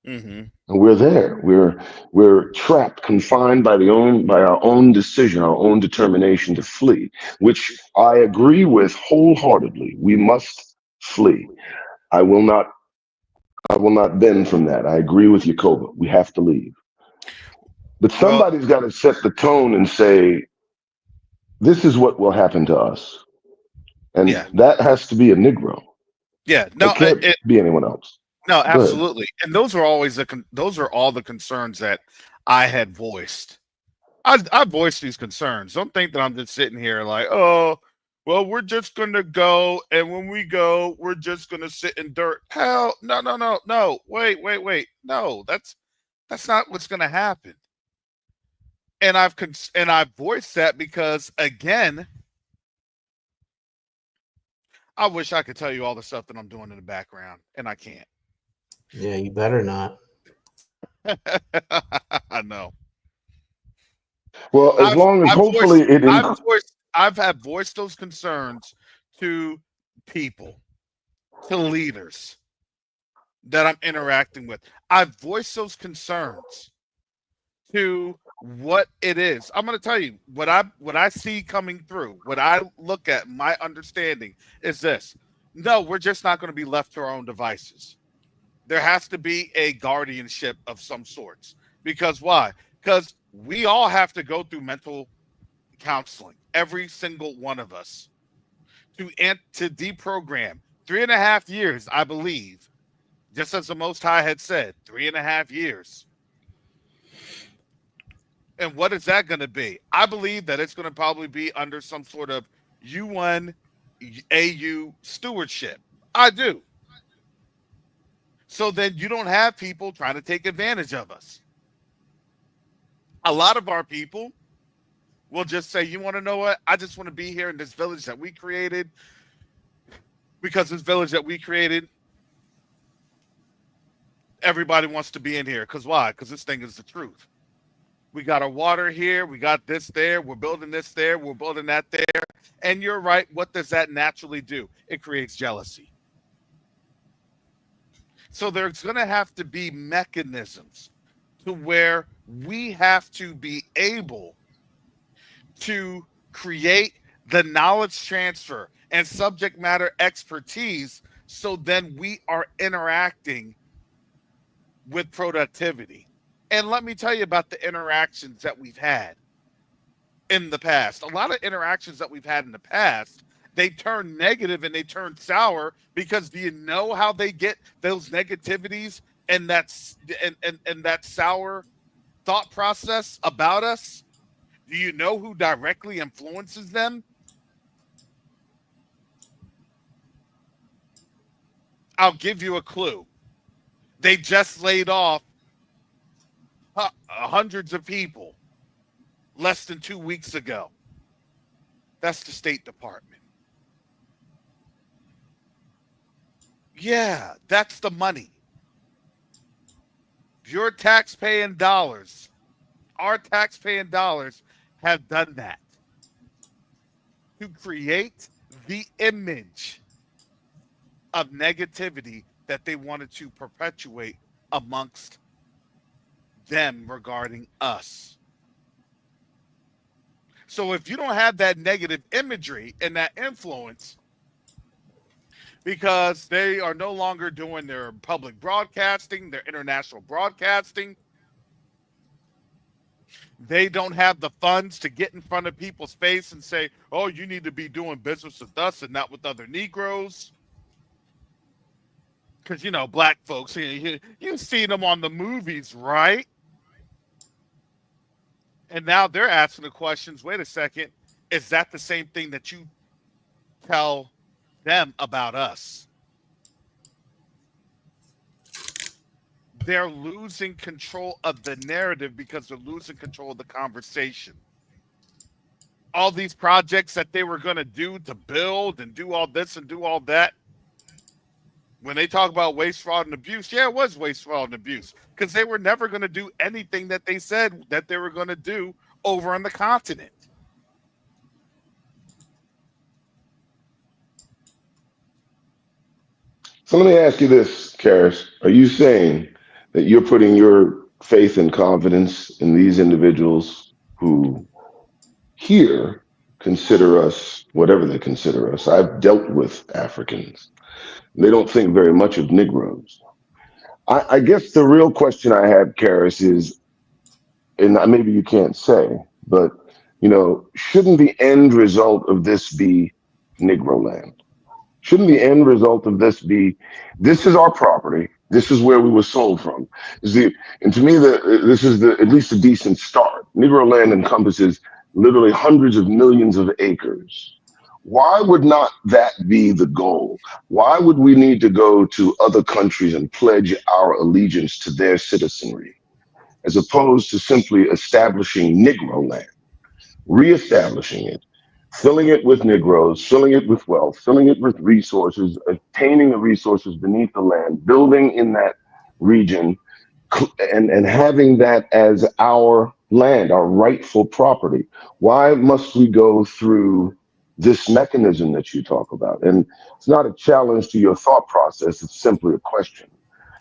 Mm-hmm. And we're there. We're trapped, confined by our own decision, our own determination to flee, which I agree with wholeheartedly. We must flee. I will not bend from that. I agree with Yacoba. We have to leave. But Well, somebody's got to set the tone and say, this is what will happen to us. And yeah, that has to be a Negro. yeah. It No, can't be anyone else. no, Go ahead. absolutely. And those are always those are all the concerns that I had voiced. I voiced these concerns. Don't think that I'm just sitting here like, oh, well, we're just gonna go, and when we go, we're just gonna sit in dirt. Hell, no, no, no, no. Wait. No, that's not what's gonna happen. And I've voiced that because again, I wish I could tell you all the stuff that I'm doing in the background, and I can't. Yeah, you better not. I know. Well, as long as hopefully I've had voiced those concerns to people, to leaders that I'm interacting with. I've voiced those concerns to what it is. I'm going to tell you what I see coming through. What I look at, my understanding is this. No, we're just not going to be left to our own devices. There has to be a guardianship of some sorts. Because why? Because we all have to go through mental counseling, every single one of us, to deprogram. 3.5 years, I believe, just as the Most High had said, 3.5 years. And what is that going to be? I believe that it's going to probably be under some sort of UN AU stewardship. I do. So then you don't have people trying to take advantage of us. A lot of our people will just say, you want to know what? I just want to be here in this village that we created, because this village that we created, everybody wants to be in here. Because why? Because this thing is the truth. We got our water here. We got this there. We're building this there. We're building that there. And you're right. What does that naturally do? It creates jealousy. So there's going to have to be mechanisms to where we have to be able to create the knowledge transfer and subject matter expertise, so then we are interacting with productivity. And let me tell you about the interactions that we've had in the past. A lot of interactions that we've had in the past, they turn negative and they turn sour, because do you know how they get those negativities and that's and that sour thought process about us? Do you know who directly influences them? I'll give you a clue. They just laid off hundreds of people less than 2 weeks ago. That's the State Department. Yeah, that's the money. Your tax-paying dollars, our tax-paying dollars have done that to create the image of negativity that they wanted to perpetuate amongst them regarding us. So if you don't have that negative imagery and that influence, because they are no longer doing their public broadcasting, their international broadcasting, they don't have the funds to get in front of people's face and say, oh, you need to be doing business with us and not with other Negroes. Because, you know, black folks, you've seen them on the movies, right? And now they're asking the questions, wait a second, is that the same thing that you tell them about us? they're losing control of the narrative because they're losing control of the conversation. All these projects that they were going to do to build and do all this and do all that. When they talk about waste, fraud, and abuse, yeah, it was waste, fraud, and abuse because they were never going to do anything that they said that they were going to do over on the continent. So let me ask you this, Karis. Are you saying that you're putting your faith and confidence in these individuals who here consider us whatever they consider us? I've dealt with Africans. They don't think very much of Negroes. I guess the real question I have, Karis, is, and maybe you can't say, but shouldn't the end result of this be Negro land? Shouldn't the end result of this be, this is our property, this is where we were sold from? And to me, this is at least a decent start. Negro land encompasses literally hundreds of millions of acres. Why would not that be the goal? Why would we need to go to other countries and pledge our allegiance to their citizenry, as opposed to simply establishing Negro land, reestablishing it, filling it with Negroes, filling it with wealth, filling it with resources, obtaining the resources beneath the land, building in that region, and having that as our land, our rightful property? Why must we go through this mechanism that you talk about? And it's not a challenge to your thought process, it's simply a question.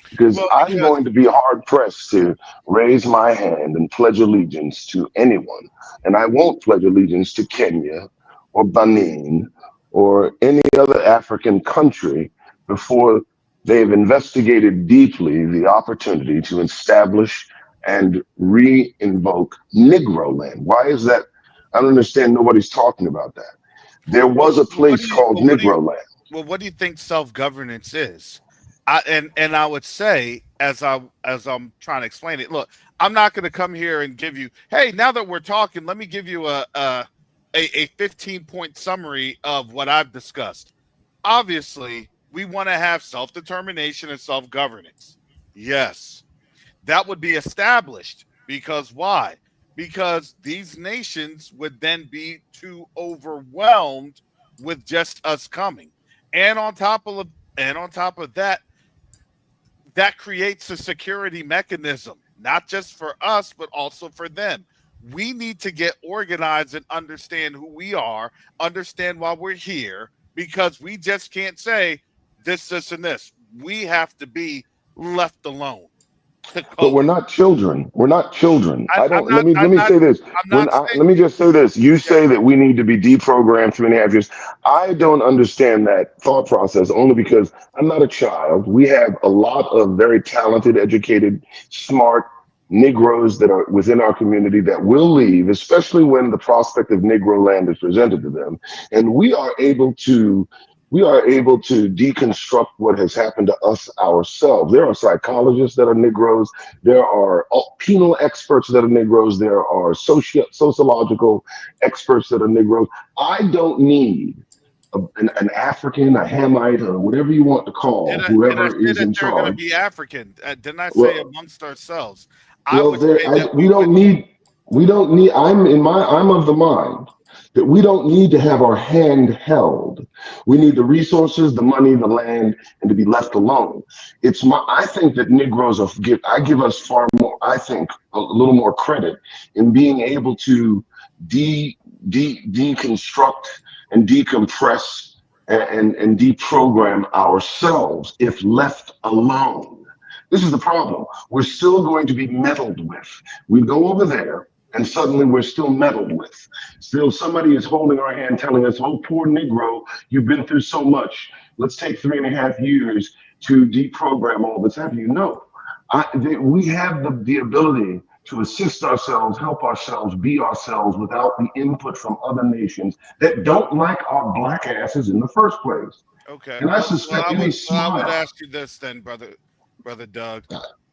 Because I'm going to be hard pressed to raise my hand and pledge allegiance to anyone. And I won't pledge allegiance to Kenya or Benin or any other African country before they've investigated deeply the opportunity to establish and re-invoke Negro land. Why is that? I don't understand. Nobody's talking about that. There was a place called Negro land. Well, what do you think self-governance is? And I would say, as I'm trying to explain it, look, I'm not going to come here and give you, hey, now that we're talking, let me give you a 15-point summary of what I've discussed. Obviously, we want to have self-determination and self-governance. Yes, that would be established because why? Because these nations would then be too overwhelmed with just us coming, and on top of that, that creates a security mechanism, not just for us, but also for them. We need to get organized and understand who we are, understand why we're here, because we just can't say this, and this. We have to be left alone. But we're not children. We're not children. Let me I'm not, say this. I'm not saying, Let me just say this. You say that we need to be deprogrammed 3.5 years. I don't understand that thought process only because I'm not a child. We have a lot of very talented, educated, smart Negroes that are within our community that will leave, especially when the prospect of Negro land is presented to them. And we are able to deconstruct what has happened to us ourselves. There are psychologists that are Negroes. There are penal experts that are Negroes. There are sociological experts that are Negroes. I don't need an African, a Hamite, or whatever you want to call whoever is in charge. They're going to be African. Didn't I say amongst ourselves? We don't need. I'm of the mind that we don't need to have our hand held. We need the resources, the money, the land, and to be left alone. I think that Negroes give us far more, I think, a little more credit in being able to deconstruct and decompress and deprogram ourselves if left alone. This is the problem. We're still going to be meddled with. We go over there, and suddenly we're still meddled with. Still, somebody is holding our hand telling us, oh, poor Negro, you've been through so much. Let's take 3.5 years to deprogram all that's happening. No, we have the ability to assist ourselves, help ourselves, be ourselves without the input from other nations that don't like our black asses in the first place. Okay. And I suspect I would ask you this then, Brother Doug.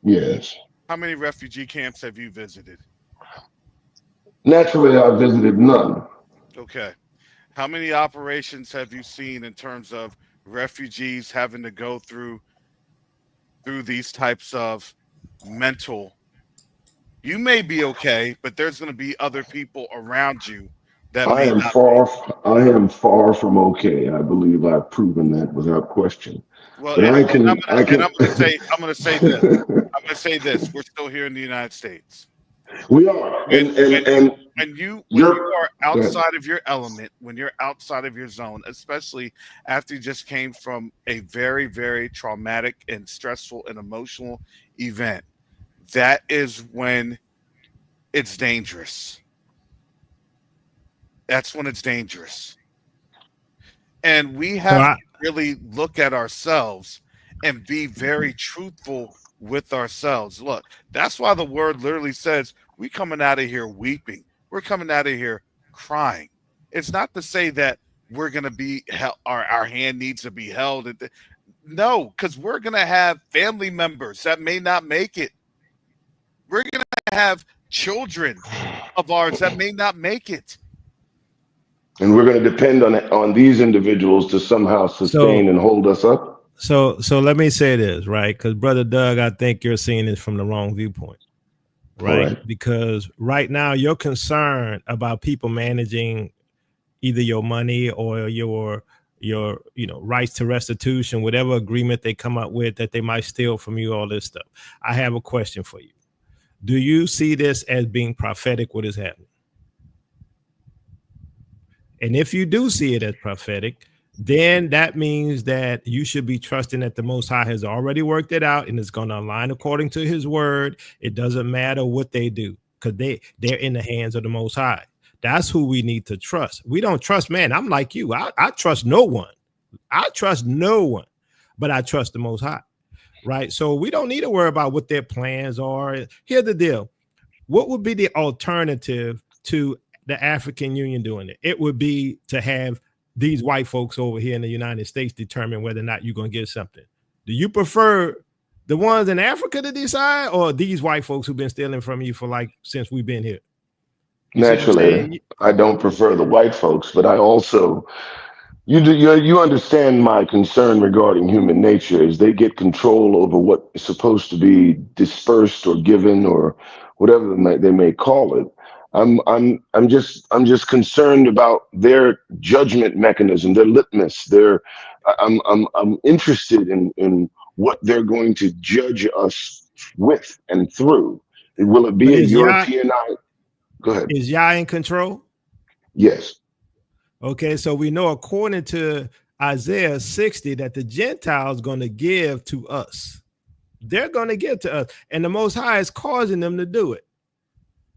Yes. How many refugee camps have you visited? Naturally, I visited none. Okay. How many operations have you seen in terms of refugees having to go through these types of mental. You may be okay, but there's going to be other people around you that I may am not be. far. I am far from okay. I believe I've proven that without question. Well, But and, I and can. I can. I'm gonna say this. I'm gonna say this. We're still here in the United States. We are. When And when you you're. are Go ahead. outside of your element, when you're outside of your zone, especially after you just came from a very, very traumatic and stressful and emotional event, that is when it's dangerous. That's when it's dangerous. And we So have I, to really look at ourselves and be very truthful with ourselves. Look, that's why the word literally says we coming out of here weeping. We're coming out of here crying. It's not to say that we're going to be our hand needs to be held. No, because we're going to have family members that may not make it. We're going to have children of ours that may not make it. And we're going to depend on these individuals to somehow so sustain and hold us up. so let me say this, right? Because Brother Doug, I think you're seeing this from the wrong viewpoint, All right? right. Because right now you're concerned about people managing either your money or your rights to restitution, whatever agreement they come up with that they might steal from you, all this stuff. I have a question for you. Do you see this as being prophetic, what is happening? And if you do see it as prophetic, then that means that you should be trusting that the Most High has already worked it out and it's going to align according to his word. It doesn't matter what they do because they're in the hands of the Most High. That's who we need to trust. We don't trust man. I'm like you. I trust no one. I trust no one, but I trust the Most High, right? So we don't need to worry about what their plans are. Here's the deal. What would be the alternative to the African Union doing it? It would be to have these white folks over here in the United States determine whether or not you're going to get something. Do you prefer the ones in Africa to decide or these white folks who've been stealing from you for since we've been here? Naturally, I don't prefer the white folks, but I also you understand my concern regarding human nature is they get control over what is supposed to be dispersed or given or whatever they may call it. I'm just concerned about their judgment mechanism, their litmus. I'm interested in what they're going to judge us with and through. Will it be But a European? Go ahead. Is Yah in control? Yes. Okay, so we know according to Isaiah 60 that the Gentiles going to give to us. They're going to give to us, and the Most High is causing them to do it.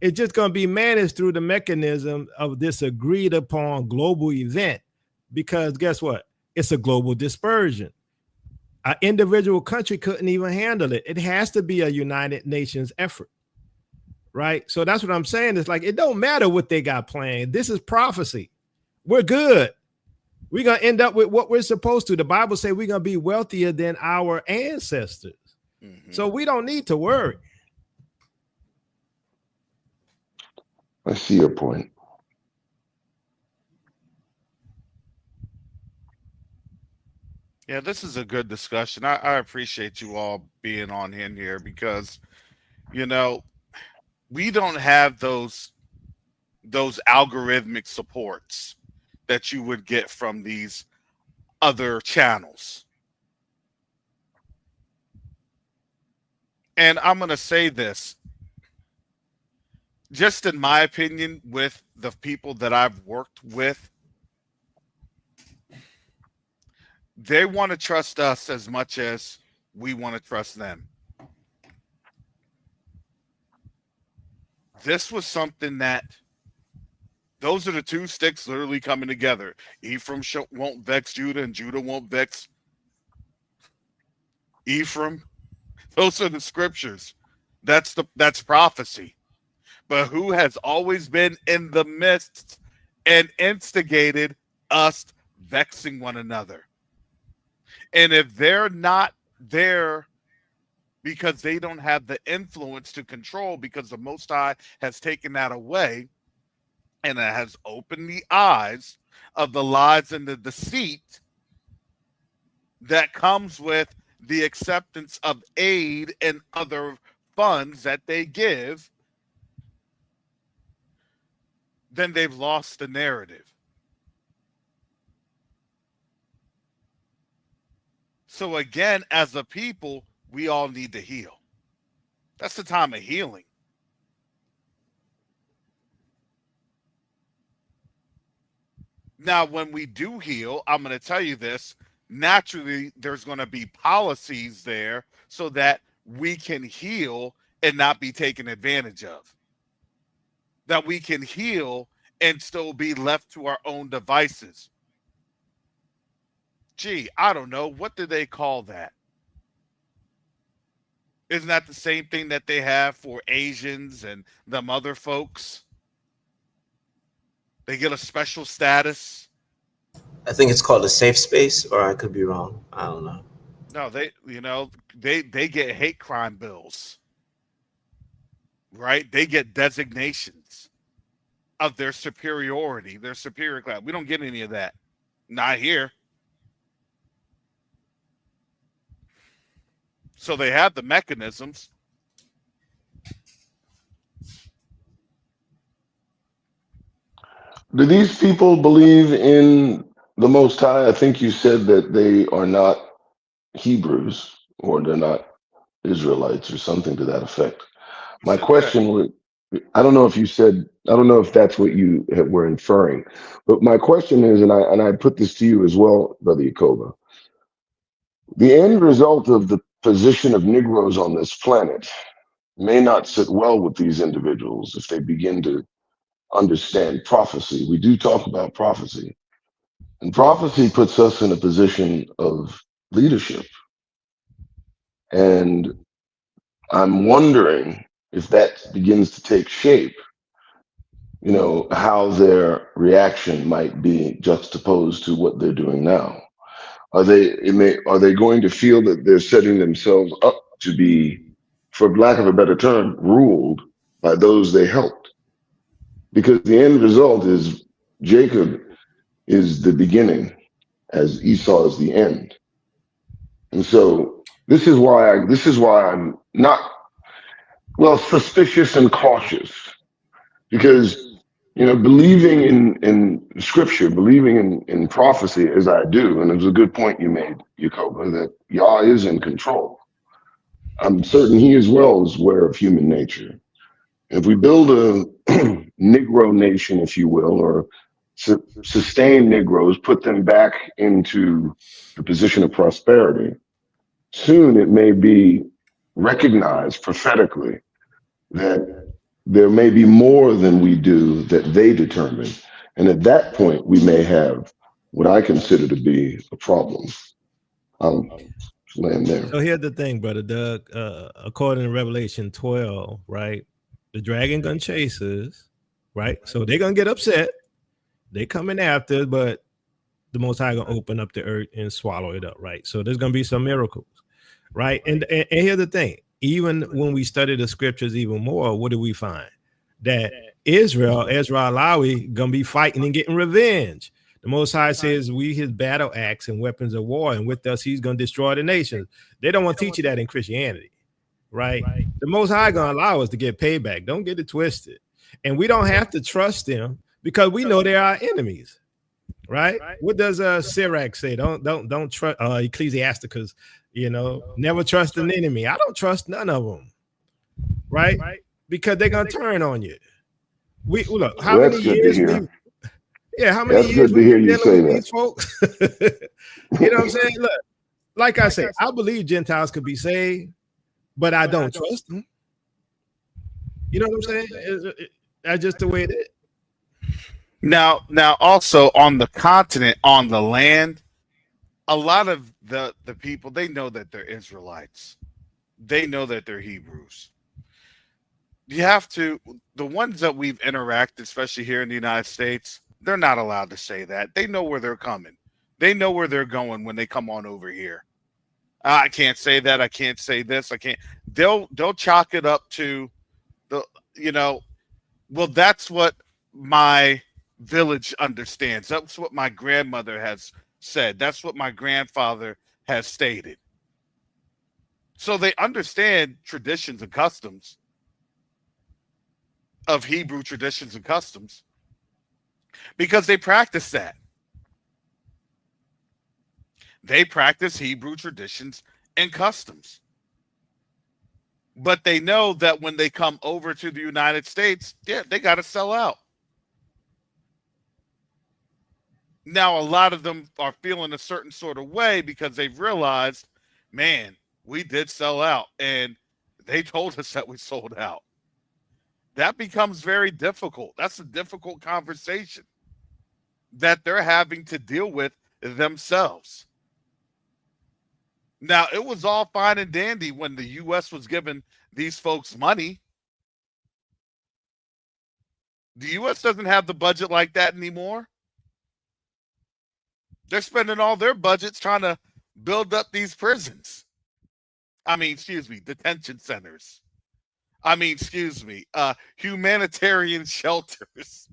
It's just going to be managed through the mechanism of this agreed upon global event, because guess what? It's a global dispersion. An individual country couldn't even handle it. It has to be a United Nations effort, right? So that's what I'm saying. It's like, it don't matter what they got planned. This is prophecy. We're good. We're going to end up with what we're supposed to. The Bible says we're going to be wealthier than our ancestors. Mm-hmm. So we don't need to worry. I see your point. Yeah, this is a good discussion. I appreciate you all being on in here because, we don't have those algorithmic supports that you would get from these other channels. And I'm going to say this, just in my opinion, with the people that I've worked with, they want to trust us as much as we want to trust them. This was something that those are the two sticks literally coming together. Ephraim won't vex Judah, and Judah won't vex Ephraim. Those are the scriptures. That's prophecy. But who has always been in the midst and instigated us vexing one another? And if they're not there because they don't have the influence to control, because the Most High has taken that away, and it has opened the eyes of the lies and the deceit that comes with the acceptance of aid and other funds that they give, then they've lost the narrative. So again, as a people, we all need to heal. That's the time of healing. Now, when we do heal, I'm going to tell you this, naturally, there's going to be policies there so that we can heal and not be taken advantage of. That we can heal and still be left to our own devices. Gee, I don't know. What do they call that? Isn't that the same thing that they have for Asians and them other folks? They get a special status. I think it's called a safe space, or I could be wrong. I don't know. No, they get hate crime bills. Right? They get designations of their superiority, their superior class. We don't get any of that. Not here. So they have the mechanisms. Do these people believe in the Most High? I think you said that they are not Hebrews or they're not Israelites or something to that effect. My question would, I don't know if you said, I don't know if that's what you were inferring, but my question is, and I put this to you as well, Brother Yakoba, the end result of the position of Negroes on this planet may not sit well with these individuals if they begin to understand prophecy. We do talk about prophecy, and prophecy puts us in a position of leadership. And I'm wondering if that begins to take shape, you know, how their reaction might be juxtaposed to what they're doing now. Are they going to feel that they're setting themselves up to be, for lack of a better term, ruled by those they helped? Because the end result is Jacob is the beginning, as Esau is the end. And so this is why I'm not, well, suspicious and cautious, because, you know, believing in scripture, believing in prophecy as I do, and it was a good point you made, Yakoba, that Yah is in control. I'm certain he as well is aware of human nature. If we build a Negro nation, if you will, or sustain Negroes, put them back into the position of prosperity, soon it may be recognized prophetically that there may be more than we do that they determine. And at that point, we may have what I consider to be a problem. Land there. So here's the thing, Brother Doug. According to Revelation 12, right? The dragon gonna chase us, right? So they're gonna get upset. They coming after us, but the Most High gonna open up the earth and swallow it up, right? So there's gonna be some miracles, right? And here's the thing. Even when we study the scriptures even more, what do we find? That Ezra Alawi gonna be fighting and getting revenge. The Most High says we his battle axe and weapons of war, and with us he's gonna destroy the nations. They don't want to teach you that in Christianity, right? The Most High gonna allow us to get payback. Don't get it twisted. And we don't have to trust them because we know they're our enemies, right? What does Sirach say? Don't trust Ecclesiasticus, you know, never trust an enemy. I don't trust none of them, right? Because they're gonna turn on you. We look how many years how many years we've been dealing with these folks. You know what I'm saying? Look, like I say, I believe Gentiles could be saved, but I don't trust them. You know what I'm saying? That's just the way it is. Now, also on the continent, on the land, a lot of the people, they know that they're Israelites. They know that they're Hebrews. You have to, the ones that we've interacted, especially here in the United States, they're not allowed to say that. They know where they're coming. They know where they're going when they come on over here. I can't say that. I can't say this. I can't. They'll chalk it up to the, you know, well, that's what my village understands. That's what my grandmother has said. That's what my grandfather has stated. So they understand traditions and customs of Hebrew traditions and customs because they practice that. They practice Hebrew traditions and customs. But they know that when they come over to the United States, yeah, they got to sell out. Now, a lot of them are feeling a certain sort of way because they've realized, man, we did sell out, and they told us that we sold out. That becomes very difficult. That's a difficult conversation that they're having to deal with themselves. Now, it was all fine and dandy when the U.S. was giving these folks money. The U.S. doesn't have the budget like that anymore. They're spending all their budgets trying to build up these prisons. Detention centers. Humanitarian shelters.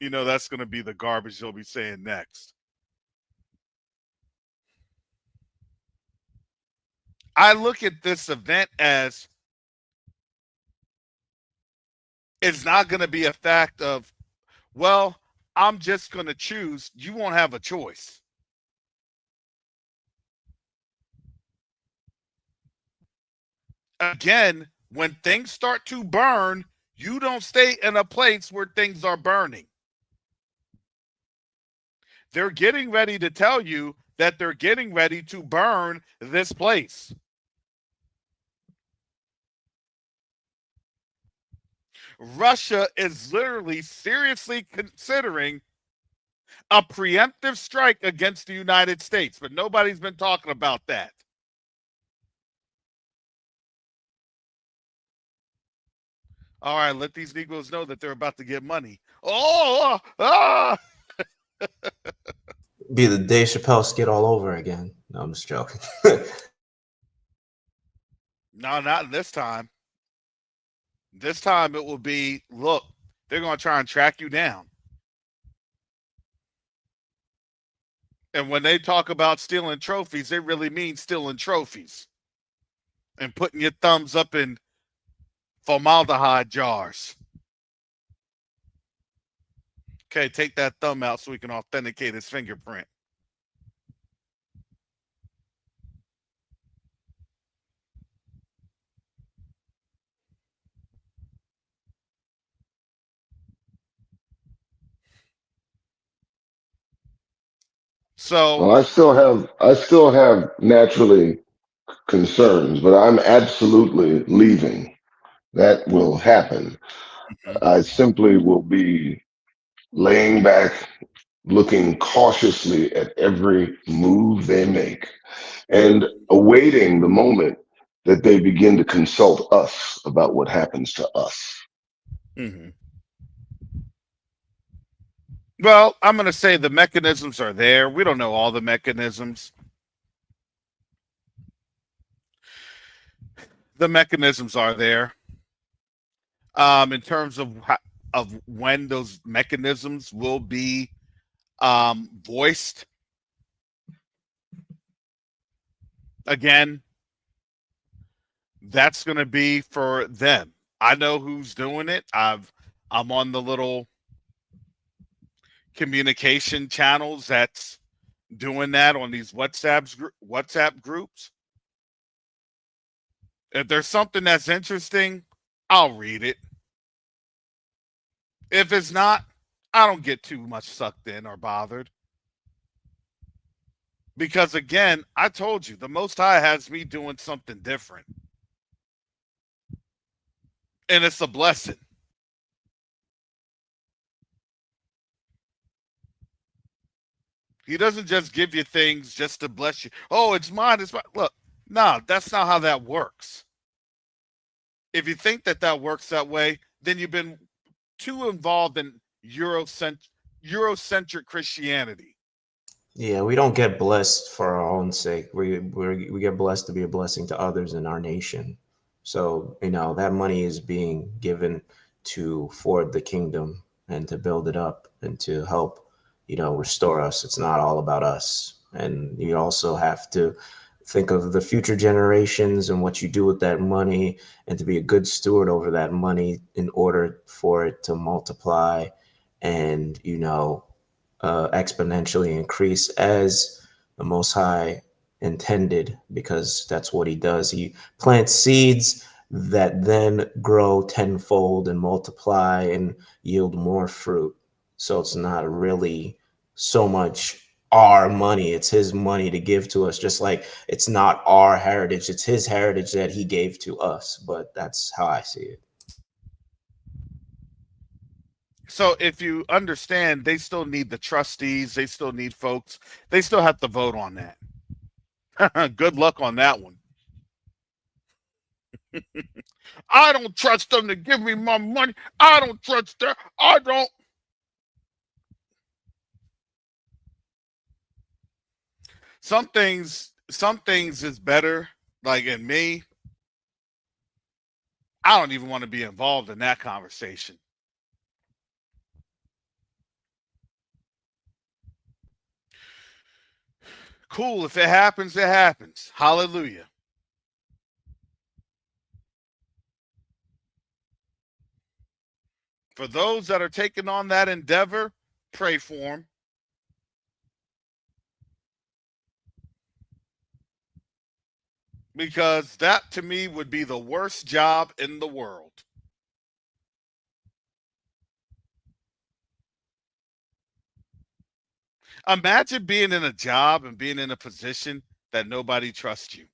That's going to be the garbage you'll be saying next. I look at this event as it's not going to be a fact of, well, I'm just going to choose. You won't have a choice. Again, when things start to burn, you don't stay in a place where things are burning. They're getting ready to tell you that they're getting ready to burn this place. Russia is literally seriously considering a preemptive strike against the United States, but nobody's been talking about that. All right, let these Negroes know that they're about to get money. Be the Dave Chappelle skit all over again. No, I'm just joking. No, not this time. This time it will be, look, they're going to try and track you down. And when they talk about stealing trophies, they really mean stealing trophies and putting your thumbs up in formaldehyde jars. Okay, take that thumb out so we can authenticate his fingerprint. So Well, I still have naturally concerns, but I'm absolutely leaving. That will happen. I simply will be laying back, looking cautiously at every move they make, and awaiting the moment that they begin to consult us about what happens to us. Mm-hmm. Well, I'm going to say the mechanisms are there. We don't know all the mechanisms. The mechanisms are there. In terms of when those mechanisms will be voiced. Again, that's going to be for them. I know who's doing it. I'm on the little communication channels that's doing that on these WhatsApp groups. If there's something that's interesting, I'll read it. If it's not, I don't get too much sucked in or bothered. Because again, I told you, the Most High has me doing something different. And it's a blessing. He doesn't just give you things just to bless you. Oh, it's mine. It's mine. Look, no, that's not how that works. If you think that works that way, then you've been too involved in Eurocentric Christianity. Yeah, we don't get blessed for our own sake. We get blessed to be a blessing to others in our nation. So, that money is being given to forward the kingdom and to build it up and to help, restore us. It's not all about us. And you also have to think of the future generations and what you do with that money, and to be a good steward over that money in order for it to multiply and, you know, exponentially increase as the Most High intended, because that's what he does. He plants seeds that then grow tenfold and multiply and yield more fruit. So it's not really so much our money, it's his money to give to us, just like it's not our heritage, it's his heritage that he gave to us. But that's how I see it. So if you understand, they still need the trustees, they still need folks, they still have to vote on that. Good luck on that one. I don't trust them to give me my money. I don't trust them. I don't. Some things is better. Like in me, I don't even want to be involved in that conversation. Cool. If it happens, it happens. Hallelujah. For those that are taking on that endeavor, pray for them. Because that to me would be the worst job in the world. Imagine being in a job and being in a position that nobody trusts you.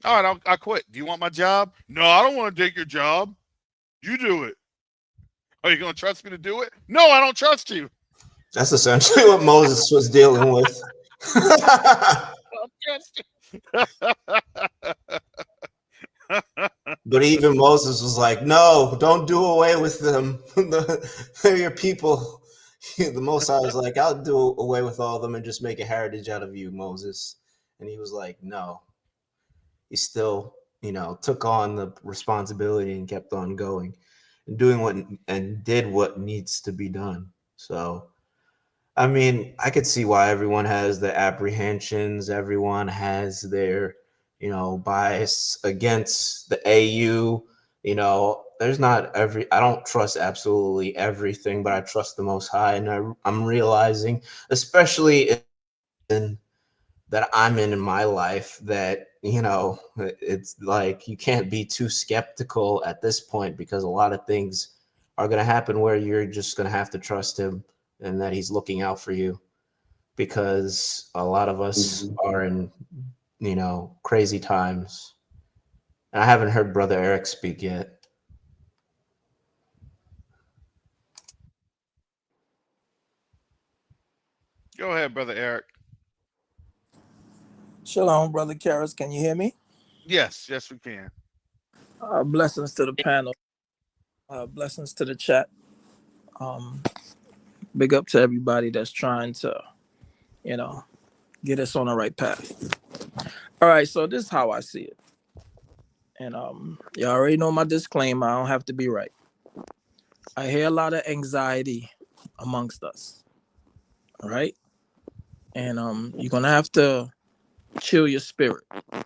All right, I quit. Do you want my job? No, I don't want to take your job. You do it. Are you going to trust me to do it? No, I don't trust you. That's essentially what Moses was dealing with. But even Moses was like, no, don't do away with them. They're your people. The Most High was like, I'll do away with all of them and just make a heritage out of you, Moses. And he was like, no. He still, you know, took on the responsibility and kept on going and doing what and did what needs to be done. So, I mean, I could see why everyone has their apprehensions. Everyone has their, you know, bias against the AU. You know, there's not I don't trust absolutely everything, but I trust the Most High. And I'm realizing, especially in that I'm in my life, that, you know, it's like you can't be too skeptical at this point, because a lot of things are going to happen where you're just going to have to trust him and that he's looking out for you, because a lot of us are in, you know, crazy times. And I haven't heard Brother Eric speak yet. Go ahead, Brother Eric. Shalom, Brother Karras. Can you hear me? Yes, we can. Blessings to the panel. Blessings to the chat. Big up to everybody that's trying to, you know, get us on the right path. All right, so this is how I see it. And you already know my disclaimer. I don't have to be right. I hear a lot of anxiety amongst us. All right? And you're going to have to chill your spirit. All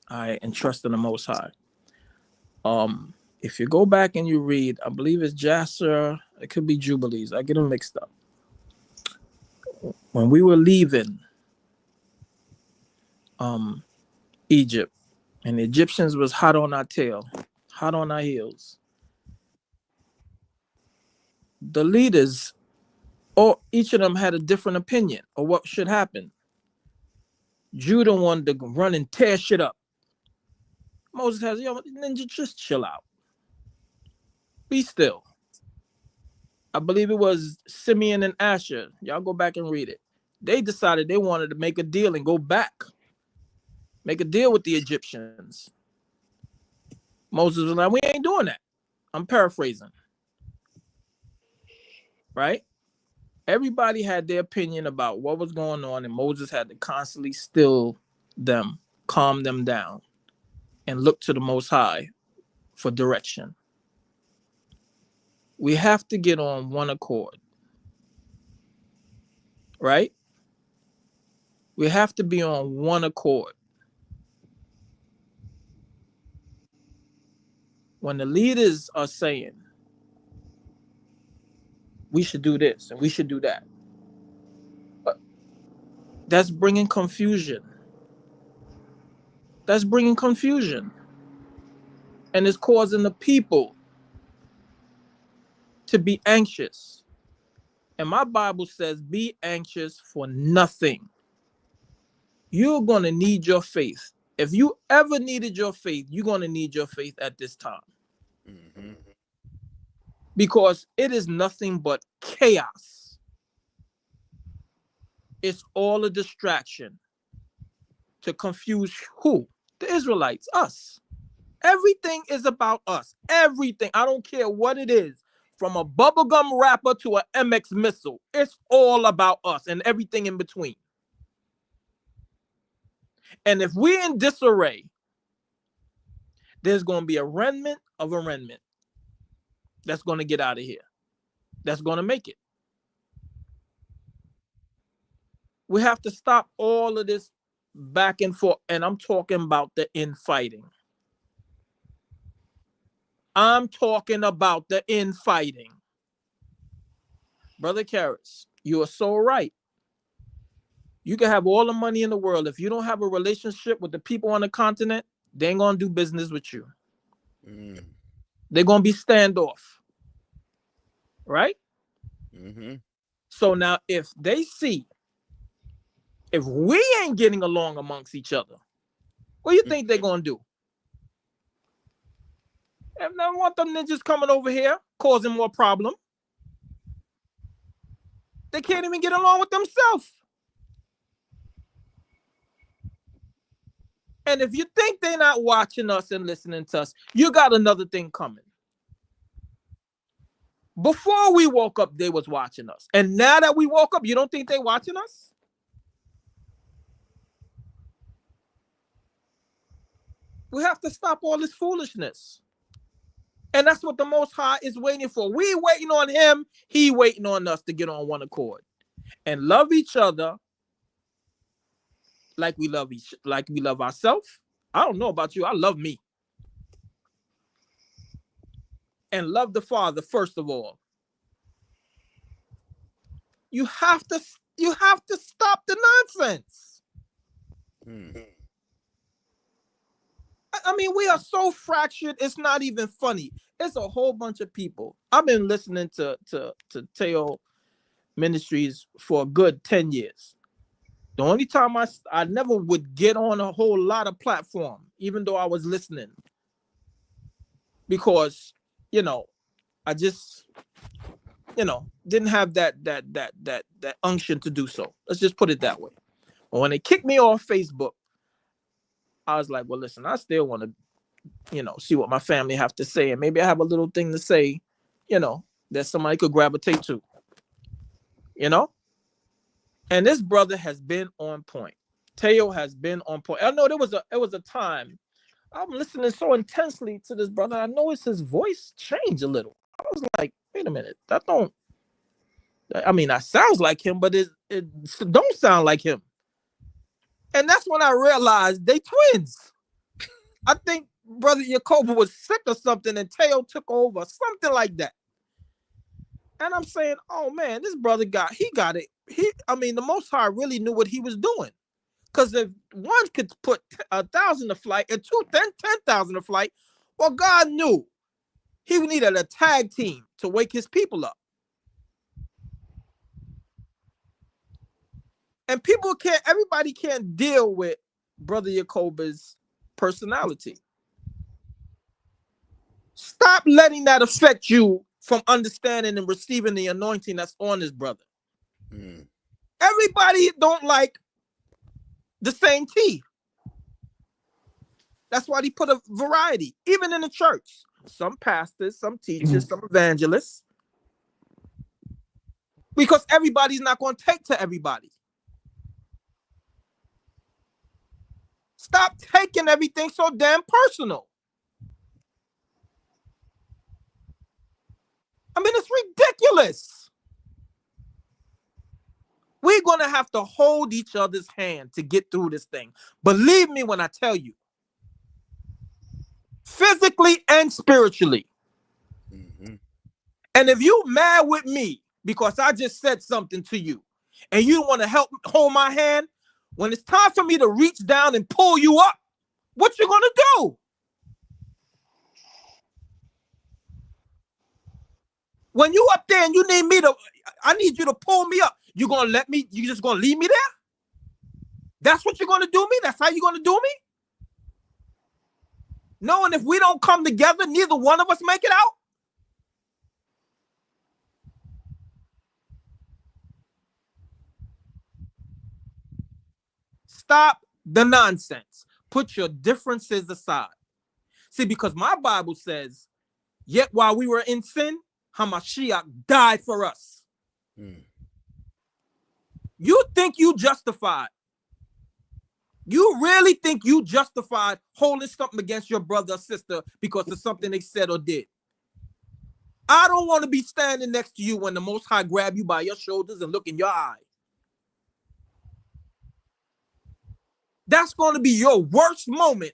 right, and trust in the Most High. If you go back and you read, I believe it's Jasher, it could be Jubilees. I get them mixed up. When we were leaving Egypt, and the Egyptians was hot on our tail, hot on our heels, the leaders, or each of them had a different opinion of what should happen. Judah wanted to run and tear shit up. Moses has, yo, ninja, just chill out. Be still. I believe it was Simeon and Asher. Y'all go back and read it. They decided they wanted to make a deal and go back. Make a deal with the Egyptians. Moses was like, we ain't doing that. I'm paraphrasing. Right? Everybody had their opinion about what was going on, and Moses had to constantly still them, calm them down, and look to the Most High for direction. We have to get on one accord. Right? We have to be on one accord. When the leaders are saying, we should do this and we should do that, that's bringing confusion. That's bringing confusion. And it's causing the people to be anxious. And my Bible says, be anxious for nothing. You're going to need your faith. If you ever needed your faith, you're going to need your faith at this time. Mm-hmm. Because it is nothing but chaos. It's all a distraction to confuse who? The Israelites, us. Everything is about us. Everything. I don't care what it is. From a bubblegum wrapper to an MX missile. It's all about us and everything in between. And if we're in disarray, there's going to be a remnant of a remnant that's going to get out of here. That's going to make it. We have to stop all of this back and forth. And I'm talking about the infighting. I'm talking about the infighting. Brother Karras, you are so right. You can have all the money in the world. If you don't have a relationship with the people on the continent, they ain't going to do business with you. They're going to be standoff. Right? Mm-hmm. So now if they see, if we ain't getting along amongst each other, what do you think they're going to do? If they don't want them ninjas coming over here, causing more problem. They can't even get along with themselves. And if you think they're not watching us and listening to us, you got another thing coming. Before we woke up, they was watching us. And now that we woke up, you don't think they watching us? We have to stop all this foolishness. And that's what the Most High is waiting for. We waiting on him. He waiting on us to get on one accord and love each other like we love ourselves. I don't know about you. I love me. And love the Father first of all. You have to stop the nonsense. I mean, we are so fractured, it's not even funny. It's a whole bunch of people. I've been listening to Teo Ministries for a good 10 years. The only time I never would get on a whole lot of platform, even though I was listening. Because, I just, didn't have that unction to do so. Let's just put it that way. But when they kicked me off Facebook, I was like, well, listen, I still want to, see what my family have to say. And maybe I have a little thing to say, that somebody could gravitate to, And this brother has been on point. Teo has been on point. I know it was a time I'm listening so intensely to this brother. I noticed his voice change a little. I was like, wait a minute, that sounds like him, but it don't sound like him. And that's when I realized they twins. I think Brother Jacoba was sick or something and Teo took over, something like that. And I'm saying, oh man, this brother got it. The Most High really knew what he was doing. Because if one could put 1,000 to flight and 10,000 to flight, well, God knew he needed a tag team to wake his people up. And everybody can't deal with Brother Jacoba's personality. Stop letting that affect you from understanding and receiving the anointing that's on this brother. Everybody don't like the same tea. That's why he put a variety, even in the church. Some pastors, some teachers, some evangelists. Because everybody's not going to take to everybody. Stop taking everything so damn personal. It's ridiculous. We're going to have to hold each other's hand to get through this thing. Believe me when I tell you. Physically and spiritually. Mm-hmm. And if you mad with me because I just said something to you and you want to help hold my hand, when it's time for me to reach down and pull you up, what you gonna do? When you up there and you need me to, I need you to pull me up. You gonna let me, you just gonna leave me there? That's what you're gonna do me? That's how you're gonna do me? Knowing if we don't come together, neither one of us make it out? Stop the nonsense. Put your differences aside. See, because my Bible says, yet while we were in sin, Hamashiach died for us. You think you justified? You really think you justified holding something against your brother or sister because of something they said or did? I don't want to be standing next to you when the Most High grab you by your shoulders and look in your eye. That's going to be your worst moment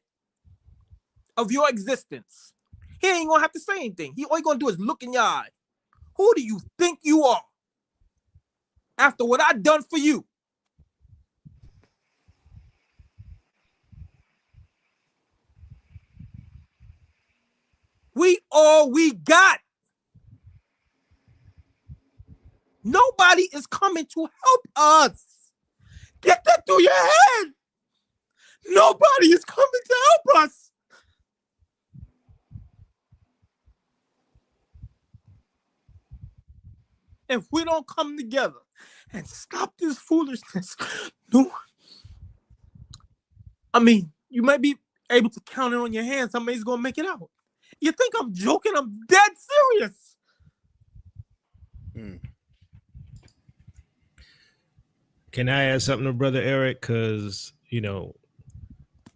of your existence. He ain't going to have to say anything. All he going to do is look in your eye. Who do you think you are? After what I done for you. We all we got. Nobody is coming to help us. Get that through your head. Nobody is coming to help us. If we don't come together and stop this foolishness, no. I mean, you might be able to count it on your hands. Somebody's gonna make it out. You think I'm joking? I'm dead serious. Can I add something to Brother Eric? Because,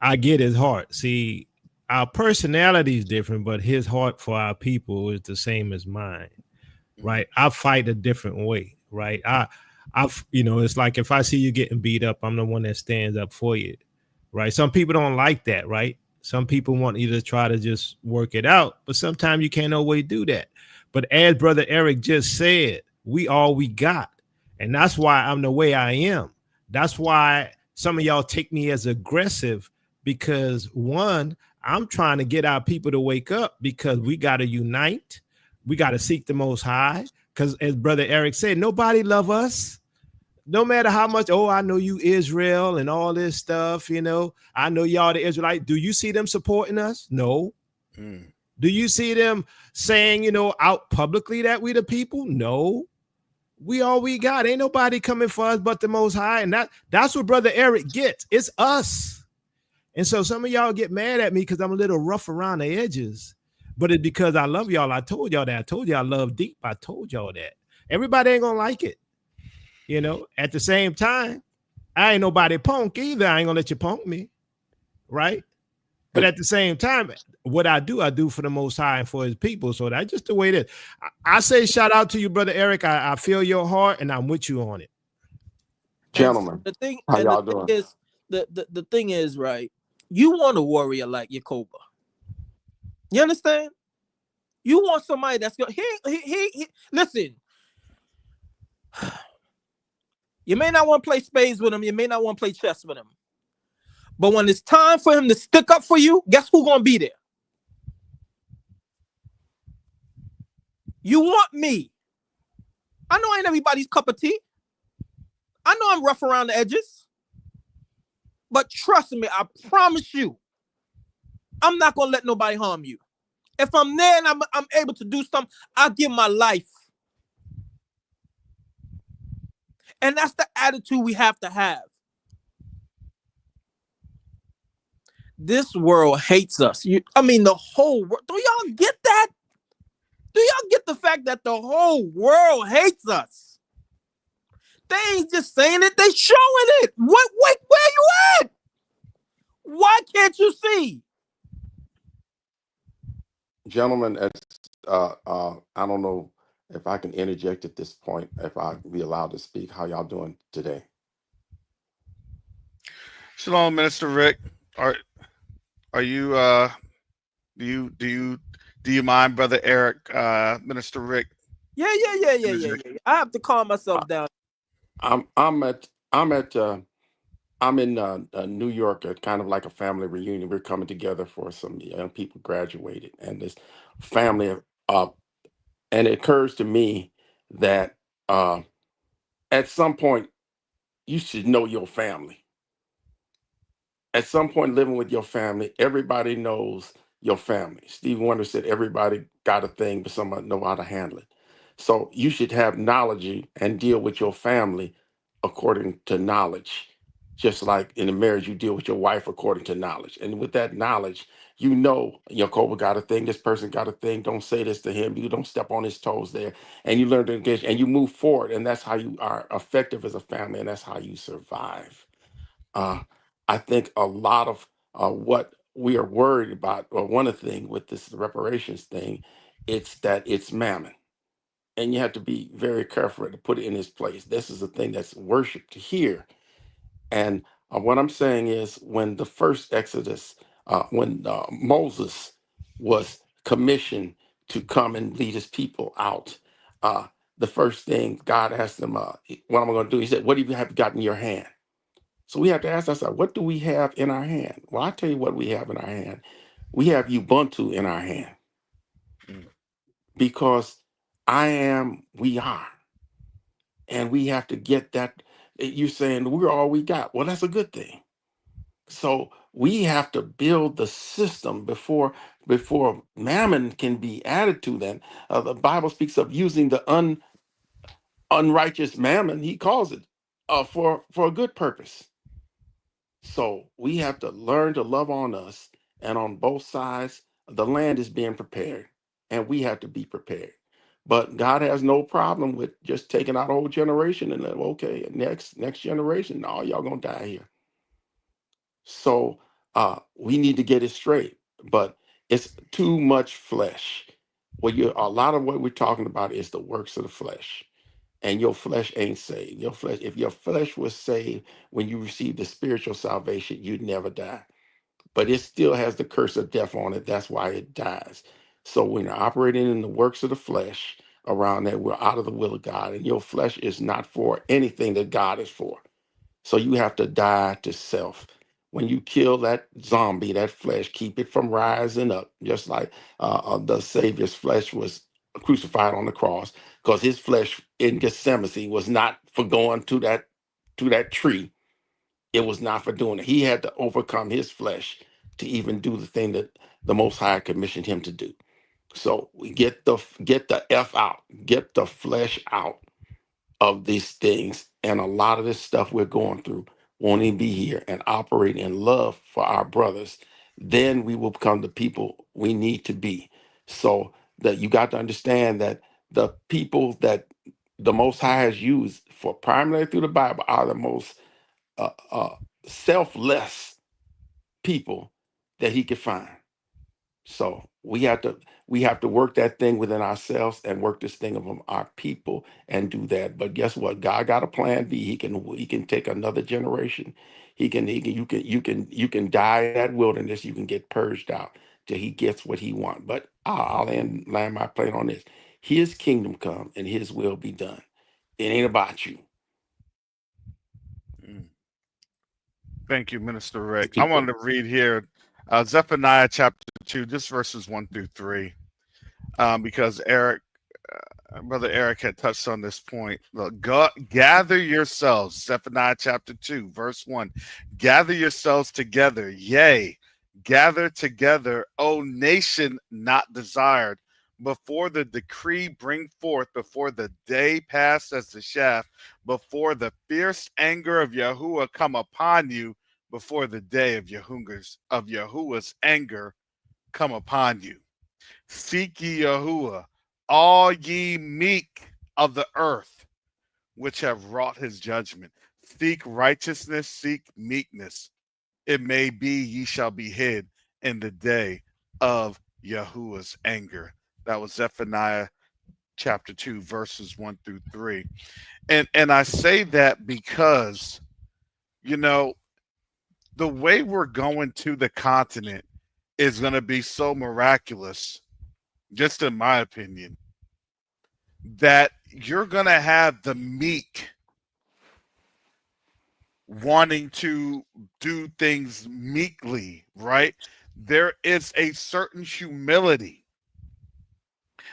I get his heart. See, our personality is different, but his heart for our people is the same as mine, right? I fight a different way, right? It's like if I see you getting beat up, I'm the one that stands up for you, right? Some people don't like that, right? Some people want you to try to just work it out, but sometimes you can't always do that. But as Brother Eric just said, we all we got. And that's why I'm the way I am. That's why some of y'all take me as aggressive, because one, I'm trying to get our people to wake up, because we got to unite. We got to seek the Most High, because as Brother Eric said, nobody love us. No matter how much, I know you Israel and all this stuff, I know y'all the Israelite. Do you see them supporting us? No. Do you see them saying, out publicly that we the people? No. We all we got. Ain't nobody coming for us but the Most High. And that's what Brother Eric gets. It's us. And so some of y'all get mad at me because I'm a little rough around the edges. But it's because I love y'all. I told y'all that. I told y'all I love deep. I told y'all that. Everybody ain't gonna like it. At the same time, I ain't nobody punk either. I ain't gonna let you punk me. Right? But at the same time, what I do for the Most High and for his people. So that's just the way it is. I say shout out to you, Brother Eric. I feel your heart and I'm with you on it. Gentlemen, how y'all doing? The thing is, right? You want a warrior like Yakoba. You understand? You want somebody that's going he listen. You may not want to play spades with him. You may not want to play chess with him. But when it's time for him to stick up for you, guess who's going to be there? You want me. I know I ain't everybody's cup of tea. I know I'm rough around the edges. But trust me, I promise you, I'm not going to let nobody harm you. If I'm there and I'm able to do something, I'll give my life. And that's the attitude we have to have. This world hates us. The whole world. Do y'all get that? Do y'all get the fact that the whole world hates us? They ain't just saying it, they showing it. Where you at? Why can't you see? Gentlemen, I don't know if I can interject at this point, if I be allowed to speak, how y'all doing today? Shalom, Minister Rick. Are you do you mind, Brother Eric, Minister Rick? Yeah. I have to calm myself down. I'm in New York at kind of like a family reunion. We're coming together for some young people graduated, and this family. And it occurs to me that at some point you should know your family. At some point, living with your family, everybody knows your family. Steve Wonder said everybody got a thing, but somebody know how to handle it. So you should have knowledge and deal with your family according to knowledge. Just like in a marriage, you deal with your wife according to knowledge. And with that knowledge, you know, your Cobra got a thing, this person got a thing, don't say this to him, you don't step on his toes there. And you learn to engage and you move forward. And that's how you are effective as a family, and that's how you survive. I think a lot of what we are worried about, or one of the things with this reparations thing, it's that it's mammon. And you have to be very careful to put it in its place. This is a thing that's worshiped here. And what I'm saying is when the first Exodus, when Moses was commissioned to come and lead his people out, the first thing God asked him, what am I going to do? He said, what do you have got in your hand? So we have to ask ourselves, what do we have in our hand? Well, I'll tell you what we have in our hand. We have Ubuntu in our hand because I am, we are. And we have to get that. You're saying we're all we got. Well, that's a good thing. So we have to build the system before mammon can be added to that. The Bible speaks of using the unrighteous mammon, he calls it, for a good purpose. So we have to learn to love on us, and on both sides, the land is being prepared, and we have to be prepared. But God has no problem with just taking out a whole generation and then, okay, next generation, no, y'all gonna die here. So we need to get it straight, but it's too much flesh. A lot of what we're talking about is the works of the flesh. And your flesh ain't saved. Your flesh, if your flesh was saved when you received the spiritual salvation, you'd never die. But it still has the curse of death on it. That's why it dies. So when you're operating in the works of the flesh around that, we're out of the will of God. And your flesh is not for anything that God is for. So you have to die to self. When you kill that zombie, that flesh, keep it from rising up, just like the Savior's flesh was crucified on the cross, because his flesh in Gethsemane was not for going to that tree. It was not for doing it. He had to overcome his flesh to even do the thing that the Most High commissioned him to do. So we get the F out, get the flesh out of these things, and a lot of this stuff we're going through won't even be here, and operate in love for our brothers. Then we will become the people we need to be. So that you got to understand that the people that the Most High has used for primarily through the Bible are the most selfless people that he could find. So we have to work that thing within ourselves and work this thing of our people and do that. But guess what? God got a plan B. He can take another generation. You can die in that wilderness. You can get purged out till he gets what he wants. But I'll land my plane on this. His kingdom come and his will be done. It ain't about you. Thank you, Minister Rick. I wanted to read here Zephaniah chapter 2, just verses 1 through 3, because Brother Eric had touched on this point. Look, gather yourselves, Zephaniah chapter 2, verse 1. Gather yourselves together, yea, gather together, O nation not desired, before the decree bring forth, before the day pass as the shaft, before the fierce anger of Yahuwah come upon you, before the day of Yahuwah's anger come upon you. Seek ye Yahuwah, all ye meek of the earth, which have wrought his judgment. Seek righteousness, seek meekness. It may be ye shall be hid in the day of Yahuwah's anger. That was Zephaniah chapter 2, verses 1 through 3. And I say that because, you know, the way we're going to the continent is going to be so miraculous, just in my opinion, that you're going to have the meek wanting to do things meekly, right? There is a certain humility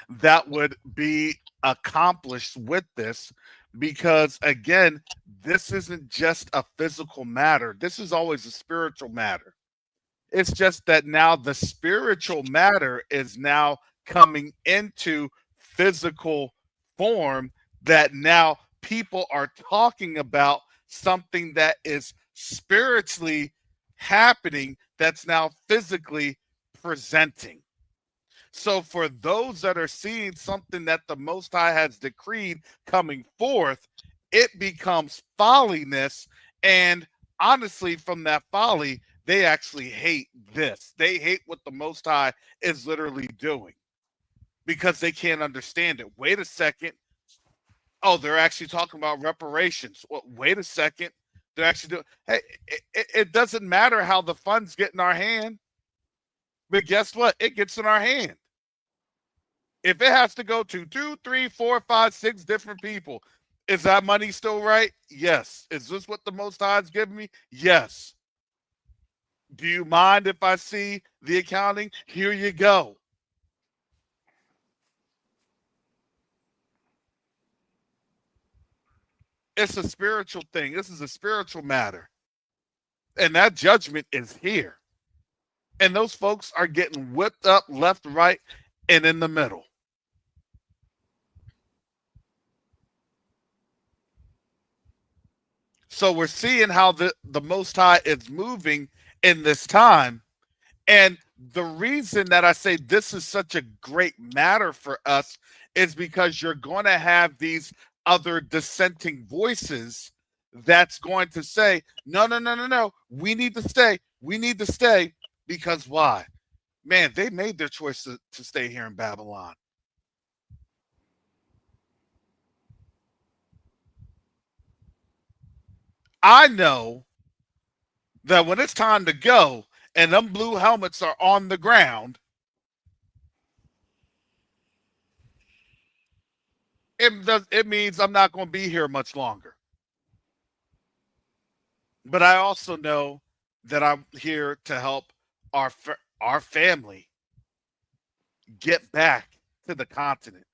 that would be accomplished with this because, again, this isn't just a physical matter. This is always a spiritual matter. It's just that now the spiritual matter is now coming into physical form, that now people are talking about something that is spiritually happening that's now physically presenting. So for those that are seeing something that the Most High has decreed coming forth, it becomes folliness. And honestly, from that folly, they actually hate this. They hate what the Most High is literally doing because they can't understand it. Wait a second. Oh, they're actually talking about reparations. Well, wait a second. They're actually doing. Hey, it doesn't matter how the funds get in our hand, but guess what? It gets in our hand. If it has to go to 2, 3, 4, 5, 6 different people, is that money still right? Yes. Is this what the Most High is giving me? Yes. Do you mind if I see the accounting? Here you go. It's a spiritual thing. This is a spiritual matter. And that judgment is here. And those folks are getting whipped up left, right, and in the middle. So we're seeing how the Most High is moving in this time. And the reason that I say this is such a great matter for us is because you're going to have these other dissenting voices that's going to say, no, no, no, no, no. We need to stay. We need to stay. Because why? Man, they made their choice to stay here in Babylon. I know that when it's time to go and them blue helmets are on the ground, it means I'm not going to be here much longer. But I also know that I'm here to help our family get back to the continent.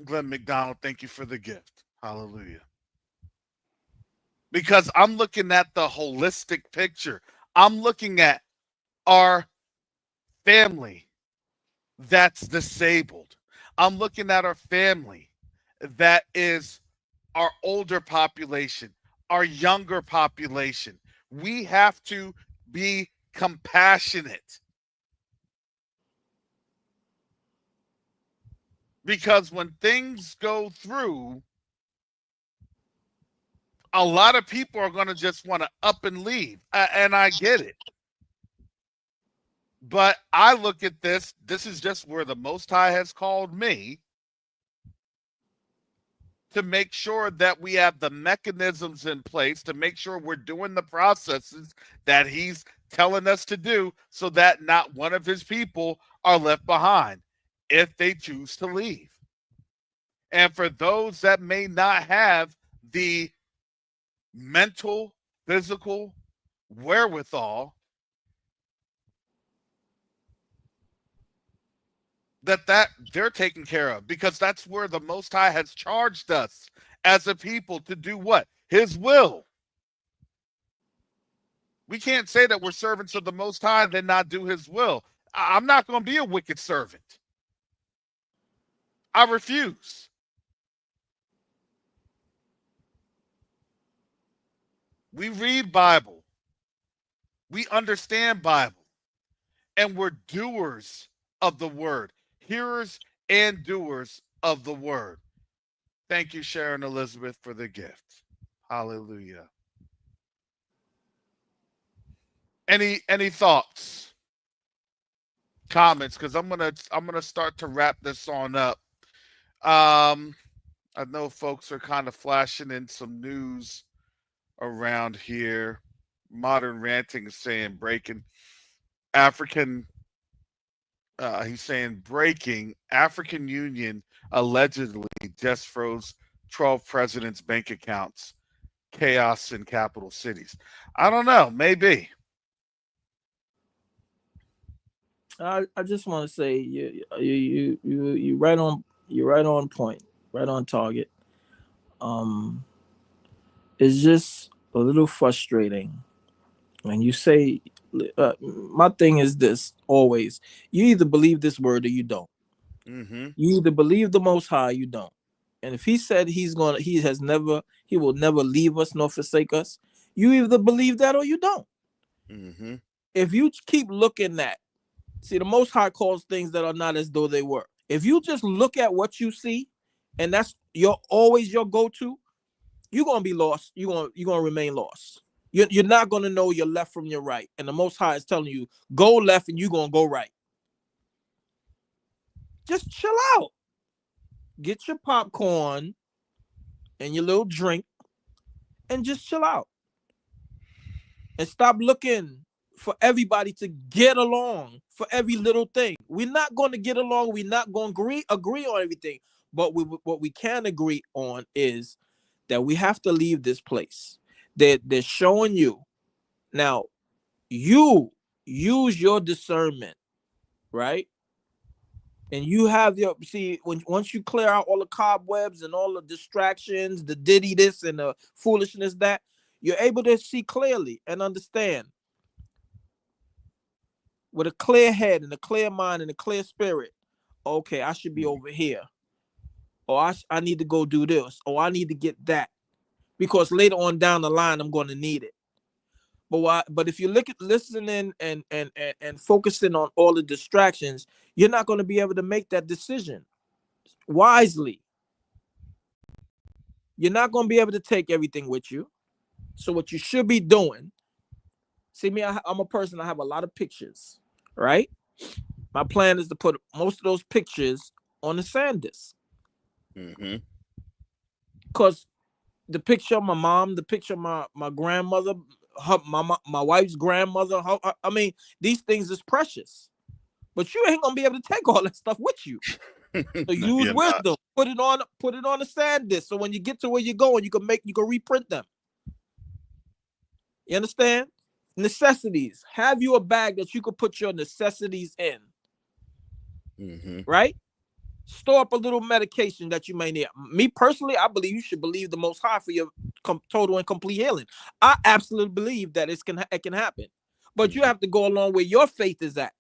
Glenn McDonald, thank you for the gift. Hallelujah. Because I'm looking at the holistic picture. I'm looking at our family that's disabled. I'm looking at our family that is our older population, our younger population. We have to be compassionate. Because when things go through, a lot of people are going to just want to up and leave. And I get it. But I look at this is just where the Most High has called me to make sure that we have the mechanisms in place to make sure we're doing the processes that he's telling us to do so that not one of his people are left behind if they choose to leave. And for those that may not have the mental, physical wherewithal, that they're taken care of, because that's where the Most High has charged us as a people to do what? His will. We can't say that we're servants of the Most High and then not do his will. I'm not going to be a wicked servant. I refuse. We read Bible. We understand Bible. And we're doers of the word. Hearers and doers of the word. Thank you, Sharon Elizabeth, for the gift. Hallelujah. Any thoughts? comments because I'm gonna start to wrap this on up. I know folks are kind of flashing in some news around here. Modern Ranting is saying breaking African. He's saying breaking African Union allegedly just froze 12 presidents' bank accounts. Chaos in capital cities. I don't know. Maybe. I just want to say you right on, you're right on point, right on target. It's just a little frustrating when you say, my thing is this always: you either believe this word or you don't. Mm-hmm. You either believe the Most High, or you don't. And if He said he will never leave us nor forsake us, you either believe that or you don't. Mm-hmm. If you keep looking at, see, the Most High calls things that are not as though they were. If you just look at what you see, and that's always your go-to, you're gonna be lost. You're gonna remain lost. You're not gonna know your left from your right. And the Most High is telling you, go left and you're gonna go right. Just chill out. Get your popcorn and your little drink and just chill out. And stop looking for everybody to get along for every little thing. We're not going to get along. We're not going to agree on everything. But what we can agree on is that we have to leave this place. They're showing you. Now, you use your discernment, right? And you have once you clear out all the cobwebs and all the distractions, the diddy this and the foolishness that, you're able to see clearly and understand with a clear head and a clear mind and a clear spirit. Okay, I should be over here. Or I need to go do this. Or I need to get that. Because later on down the line, I'm going to need it. But if you listening and focusing on all the distractions, you're not going to be able to make that decision wisely. You're not going to be able to take everything with you. So what you should be doing, see me, I'm a person, I have a lot of pictures, right? My plan is to put most of those pictures on the SanDisk. Mm-hmm. Because the picture of my mom, the picture of my grandmother, my wife's grandmother, I mean, these things is precious. But you ain't gonna be able to take all that stuff with you. So use wisdom. Put it on the SanDisk. So when you get to where you're going, you can reprint them. You understand? Necessities. Have you a bag that you could put your necessities in? Mm-hmm. Right? Store up a little medication that you may need. Me personally, I believe you should believe the Most High for your total and complete healing. I absolutely believe that it can happen. But you have to go along where your faith is at.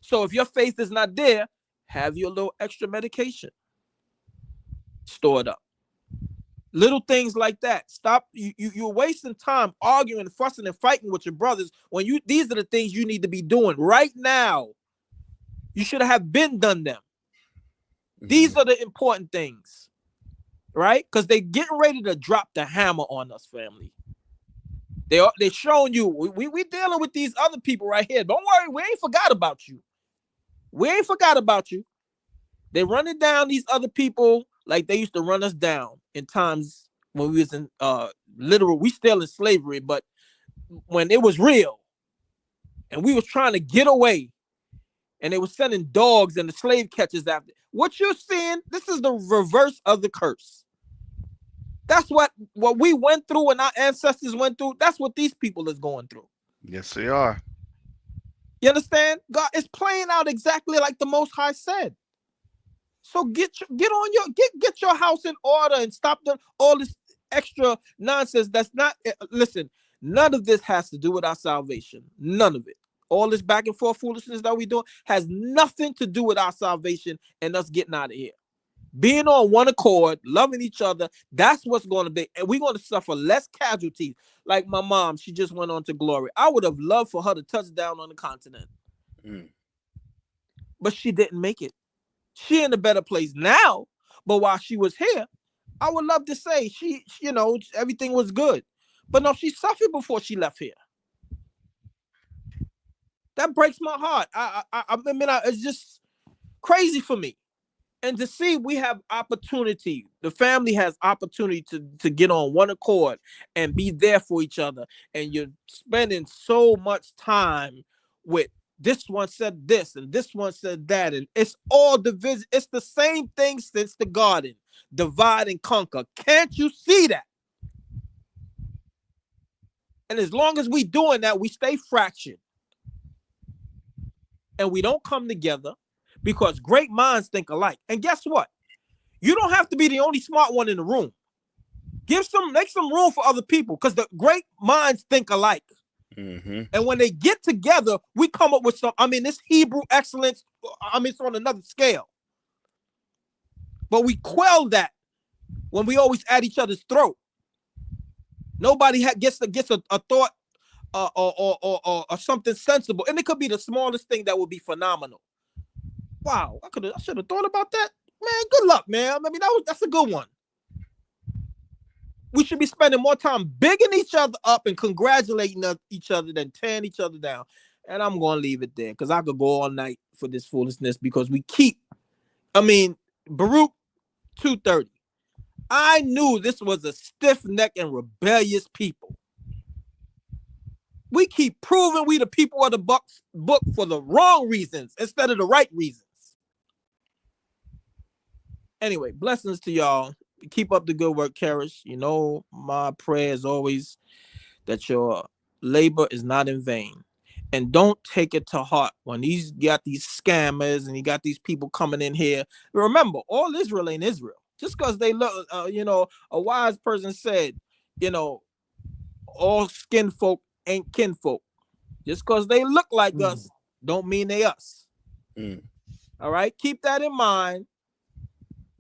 So if your faith is not there, have your little extra medication. Store it up. Little things like that. Stop. You're wasting time arguing, fussing, and fighting with your brothers when these are the things you need to be doing right now. You should have been done them. These are the important things, right? Because they're getting ready to drop the hammer on us, family. They're showing you we dealing with these other people right here. Don't worry, we ain't forgot about you. We ain't forgot about you. They're running down these other people like they used to run us down in times when we was in literal. We still in slavery, but when it was real, and we was trying to get away. And they were sending dogs and the slave catchers after. What you're seeing, this is the reverse of the curse. That's what we went through and our ancestors went through. That's what these people is going through. Yes, they are. You understand? God is playing out exactly like the Most High said. So get your house in order and stop all this extra nonsense. That's not. Listen, none of this has to do with our salvation. None of it. All this back and forth foolishness that we doing has nothing to do with our salvation and us getting out of here. Being on one accord, loving each other, that's what's going to be. And we're going to suffer less casualties. Like my mom, she just went on to glory. I would have loved for her to touch down on the continent. But she didn't make it. She in a better place now. But while she was here, I would love to say she everything was good. But no, she suffered before she left here. That breaks my heart. I mean, it's just crazy for me. And to see we have opportunity, the family has opportunity to get on one accord and be there for each other. And you're spending so much time with this one said this and this one said that. And it's all division. It's the same thing since the garden. Divide and conquer. Can't you see that? And as long as we doing that, we stay fractured. And we don't come together. Because great minds think alike. And guess what? You don't have to be the only smart one in the room. Make some room for other people, because the great minds think alike. Mm-hmm. And when they get together, we come up with some, I mean, this Hebrew excellence, I mean, it's on another scale. But we quell that when we always at each other's throat. Nobody gets a thought or something sensible. And it could be the smallest thing that would be phenomenal. Wow, I should have thought about that. Man, good luck, man. I mean, that's a good one. We should be spending more time bigging each other up and congratulating each other than tearing each other down. And I'm going to leave it there because I could go all night for this foolishness because Baruch 230. I knew this was a stiff-necked and rebellious people. We keep proving we the people of the book for the wrong reasons instead of the right reasons. Anyway, blessings to y'all. Keep up the good work, Karish. You know, my prayer is always that your labor is not in vain. And don't take it to heart when he's got these scammers and he got these people coming in here. Remember, all Israel ain't Israel. Just because they look, a wise person said, all skin folk ain't kinfolk. Just because they look like us don't mean they us. All right? Keep that in mind.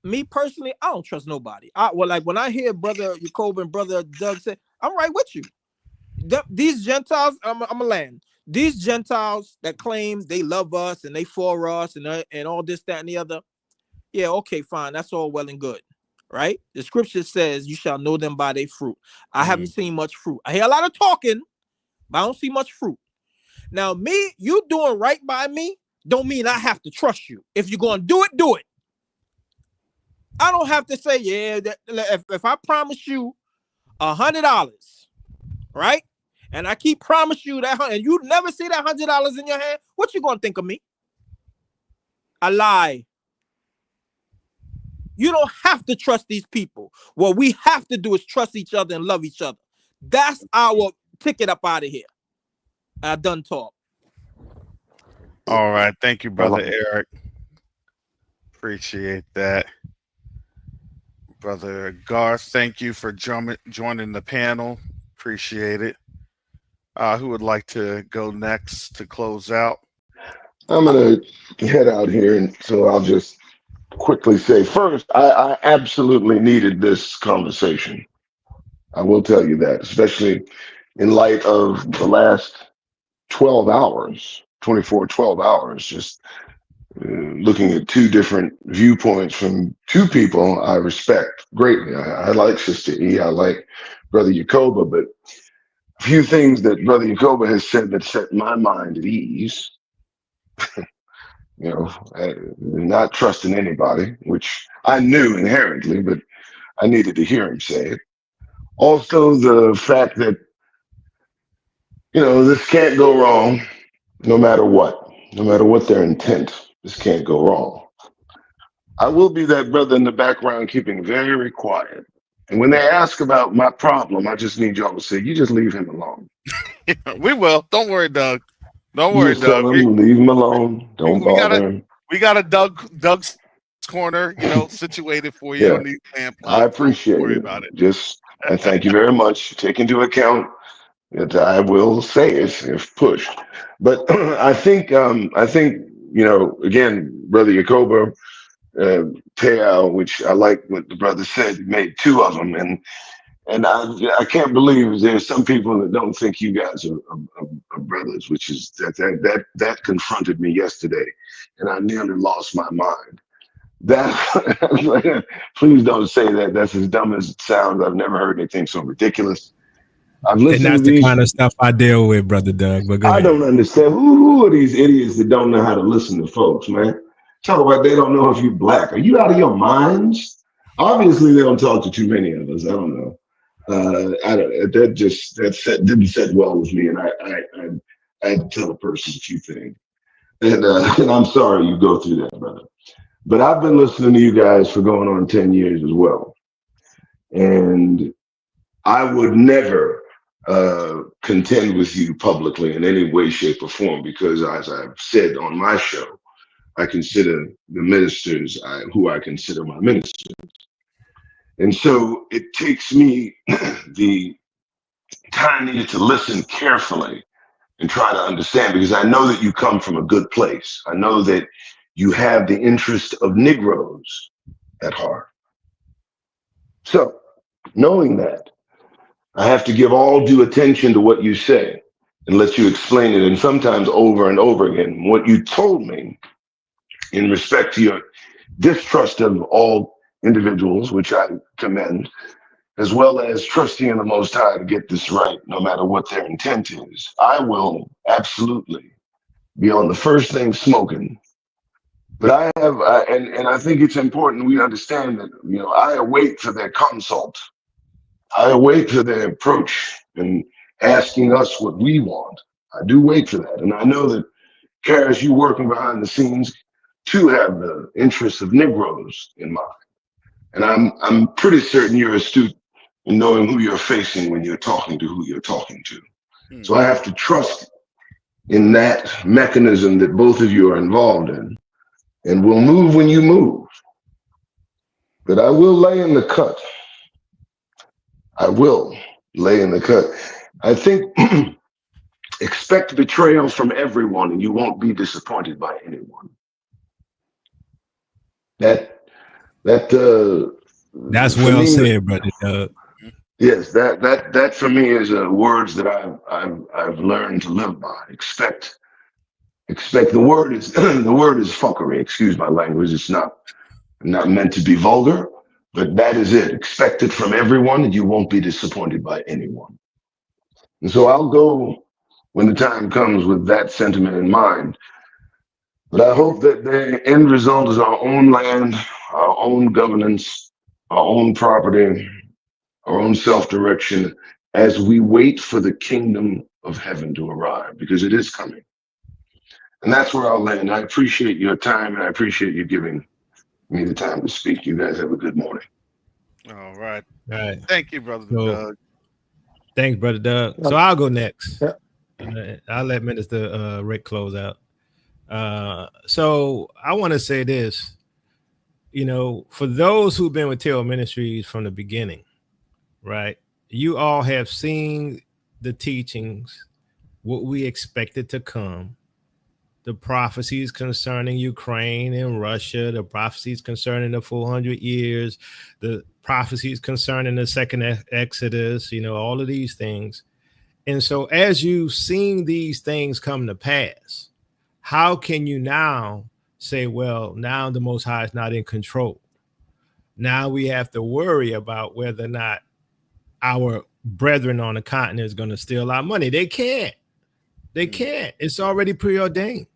Me personally, I don't trust nobody. When I hear Brother Jacob and Brother Doug say, I'm right with you. These Gentiles, I'm a land. These Gentiles that claim they love us and they for us and all this, that, and the other. Yeah, okay, fine. That's all well and good. Right? The scripture says you shall know them by their fruit. I haven't seen much fruit. I hear a lot of talking, but I don't see much fruit. Now, you doing right by me don't mean I have to trust you. If you're going to do it, do it. I don't have to say, if I promise you $100, right? And I keep promise you that, and you never see that $100 in your hand, what you gonna think of me? A lie. You don't have to trust these people. What we have to do is trust each other and love each other. That's our ticket up out of here. I done talk. All right. Thank you, Brother Eric. Appreciate that. Brother Garth, thank you for joining the panel. Appreciate it. Who would like to go next to close out? I'm going to head out here, and so I'll just quickly say first, I absolutely needed this conversation. I will tell you that, especially in light of the last 12 hours, just looking at two different viewpoints from two people I respect greatly. I like Sister E, I like Brother Yacoba, but a few things that Brother Yacoba has said that set my mind at ease. Not trusting anybody, which I knew inherently, but I needed to hear him say it. Also, the fact that, this can't go wrong no matter what their intent. This can't go wrong. I will be that brother in the background, keeping very quiet. And when they ask about my problem, I just need y'all to say, you just leave him alone. We will. Don't worry, Doug. Don't worry, just Doug. Tell him, leave him alone. Don't bother him. We got a Doug's corner, situated for you on these plan plots. I appreciate Don't worry it. about it. And thank you very much. Take into account that I will say it if pushed. But I think, again, Brother Yacoba, Teal, which I like what the brother said, made two of them. And I can't believe there's some people that don't think you guys are brothers, which is that confronted me yesterday, and I nearly lost my mind. Please don't say that. That's as dumb as it sounds. I've never heard anything so ridiculous. I've And listened that's to the these. kind of stuff I deal with, Brother Doug. But go I ahead. don't understand. Who are these idiots that don't know how to listen to folks, man? Talk about they don't know if you're black. Are you out of your minds? Obviously, they don't talk to too many of us. I don't know. I don't. Didn't set well with me, and I had to tell a person a few things, and I'm sorry you go through that, brother. But I've been listening to you guys for going on 10 years as well, and I would never contend with you publicly in any way, shape, or form because, as I've said on my show, I consider the ministers who I consider my ministers. And so it takes me the time needed to listen carefully and try to understand because I know that you come from a good place. I know that you have the interest of Negroes at heart. So, knowing that, I have to give all due attention to what you say and let you explain it, and sometimes over and over again. What you told me in respect to your distrust of all individuals, which I commend, as well as trusting in the Most High to get this right, no matter what their intent is. I will absolutely be on the first thing smoking. But and I think it's important we understand that, I await for their consult. I await for their approach and asking us what we want. I do wait for that. And I know that, Karis, you working behind the scenes to have the interests of Negroes in mind. And I'm pretty certain you're astute in knowing who you're facing when you're talking to who you're talking to. So I have to trust in that mechanism that both of you are involved in. And we'll move when you move. But I will lay in the cut. I will lay in the cut. I think expect betrayal from everyone and you won't be disappointed by anyone. That's well said, Brother Doug. Yes, that for me is words that I've learned to live by. Expect the word is the word is fuckery. Excuse my language. It's not meant to be vulgar, but that is it. Expect it from everyone, and you won't be disappointed by anyone. And so I'll go when the time comes with that sentiment in mind. But I hope that the end result is our own land, our own governance, our own property, our own self-direction as we wait for the kingdom of heaven to arrive, because it is coming. And that's where I'll land. I appreciate your time, and I appreciate you giving me the time to speak. You guys have a good morning. All right. All right. Thank you, Brother Doug. Thanks, Brother Doug. So I'll go next. I'll let Minister Rick close out. So I want to say this, for those who've been with Tail Ministries from the beginning, right? You all have seen the teachings, what we expected to come, the prophecies concerning Ukraine and Russia, the prophecies concerning the 400 years, the prophecies concerning the second Exodus, all of these things. And so as you've seen these things come to pass, how can you now say, well, now the Most High is not in control? Now we have to worry about whether or not our brethren on the continent is going to steal our money. They can't. It's already preordained.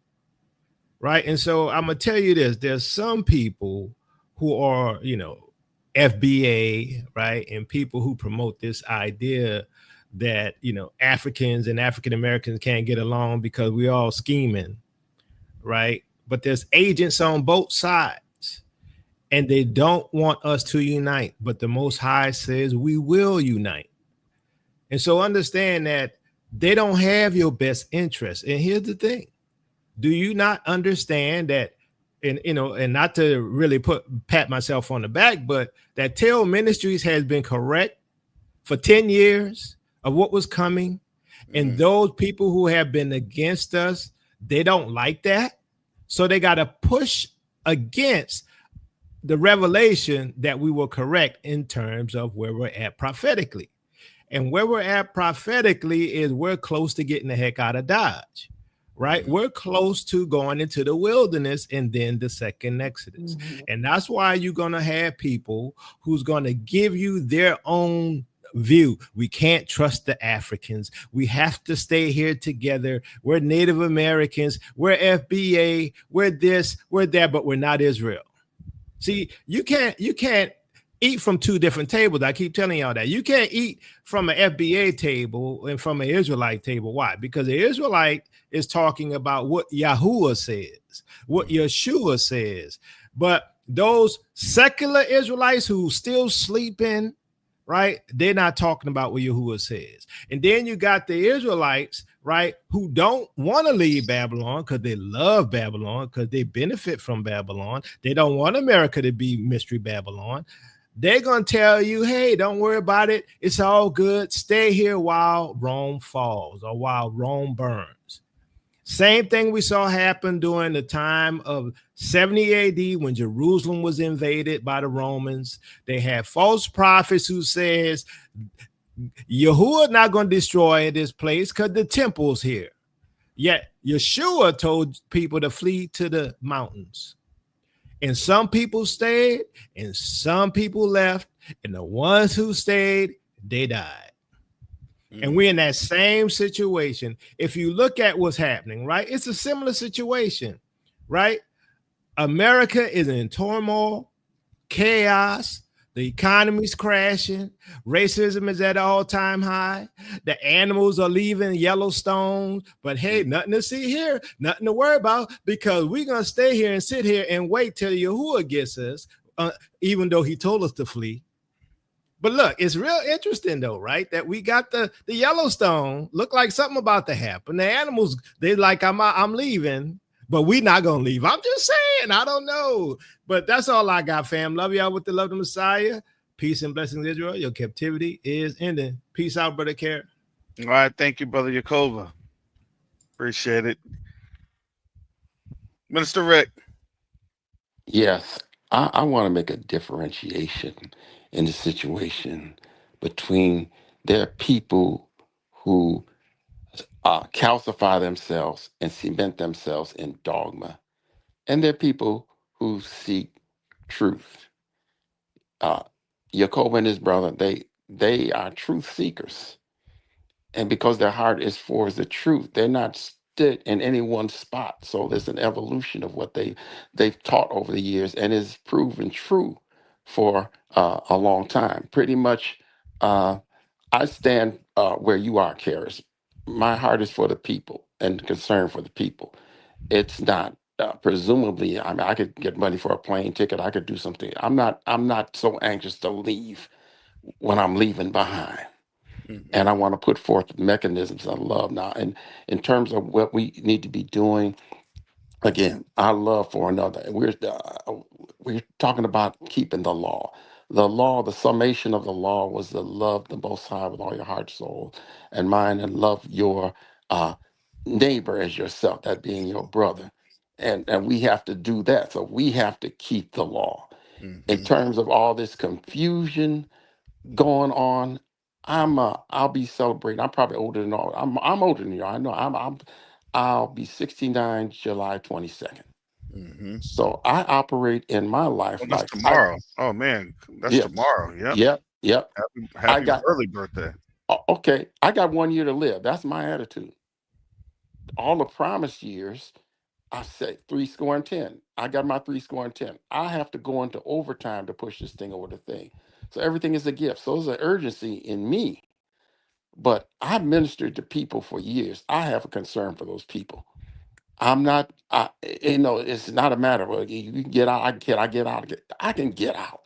Right. And so I'm going to tell you this. There's some people who are, FBA, right, and people who promote this idea that, Africans and African Americans can't get along because we all scheming. Right. But there's agents on both sides and they don't want us to unite. But the Most High says we will unite. And so understand that they don't have your best interest. And here's the thing. Do you not understand that, and not to really pat myself on the back, but that Tail Ministries has been correct for 10 years of what was coming. And those people who have been against us, they don't like that. So they got to push against the revelation that we were correct in terms of where we're at prophetically. And where we're at prophetically is we're close to getting the heck out of Dodge. Right? We're close to going into the wilderness and then the second Exodus. And that's why you're going to have people who's going to give you their own view. We can't trust the Africans. We have to stay here together. We're Native Americans. We're FBA. We're this, we're that, but we're not Israel. See, you can't eat from two different tables. I keep telling y'all that. You can't eat from an FBA table and from an Israelite table. Why? Because the Israelite is talking about what Yahuwah says, what Yeshua says. But those secular Israelites who still sleeping, right? They're not talking about what Yahuwah says. And then you got the Israelites, right, who don't want to leave Babylon because they love Babylon, because they benefit from Babylon. They don't want America to be Mystery Babylon. They're going to tell you, hey, don't worry about it. It's all good. Stay here while Rome falls or while Rome burns. Same thing we saw happen during the time of 70 AD when Jerusalem was invaded by the Romans. They had false prophets who says, Yahuwah not going to destroy this place because the temple's here. Yet Yeshua told people to flee to the mountains. And some people stayed and some people left. And the ones who stayed, they died. And we're in that same situation. If you look at what's happening, right? It's a similar situation, right? America is in turmoil, chaos. The economy's crashing. Racism is at an all-time high. The animals are leaving Yellowstone. But hey, nothing to see here, nothing to worry about, because we're going to stay here and sit here and wait till Yahuwah gets us, even though he told us to flee. But look, it's real interesting though, right? That we got the Yellowstone, look like something about to happen. The animals, they like, I'm leaving, but we not gonna leave. I'm just saying, I don't know. But that's all I got, fam. Love y'all with the love of the Messiah. Peace and blessings, Israel. Your captivity is ending. Peace out, Brother Care. All right, thank you, Brother Yakova. Appreciate it. Minister Rick. Yes, I want to make a differentiation in the situation between there are people who calcify themselves and cement themselves in dogma, and there are people who seek truth. Jacob and his brother, they are truth seekers, and because their heart is for the truth, they're not stood in any one spot. So there's an evolution of what they've taught over the years, and is proven true for a long time. Pretty much, I stand where you are, Karis. My heart is for the people and concern for the people. It's not presumably. I mean, I could get money for a plane ticket. I could do something. I'm not so anxious to leave when I'm leaving behind. And I want to put forth mechanisms of love now. And in terms of what we need to be doing, again, our love for another. We're talking about keeping the law. The law, the summation of the law was to love the Most High with all your heart, soul, and mind, and love your neighbor as yourself, that being your brother. And we have to do that. So we have to keep the law. In terms of all this confusion going on, I'll be celebrating. I'm probably older than all. I'm older than you. I know. I'll be 69 July 22nd. So I operate in my life That's like tomorrow. Oh man, that's tomorrow. Yep. Yep. Happy early birthday. Okay, I got 1 year to live. That's my attitude. All the promised years, I say 10. I got my 10. I have to go into overtime to push this thing over the thing. So everything is a gift. So there's an urgency in me. But I've ministered to people for years. I have a concern for those people. I'm not, it's not a matter of you can get out, I get out. I can get out.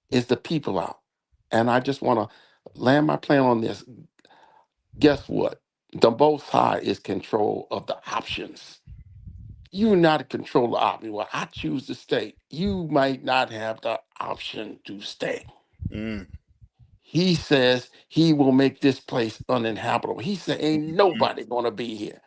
It's the people out. And I just want to land my plane on this. Guess what? The Most High is control of the options. You're not in control of the option. Well, I choose to stay. You might not have the option to stay. He says he will make this place uninhabitable. He said, ain't nobody going to be here.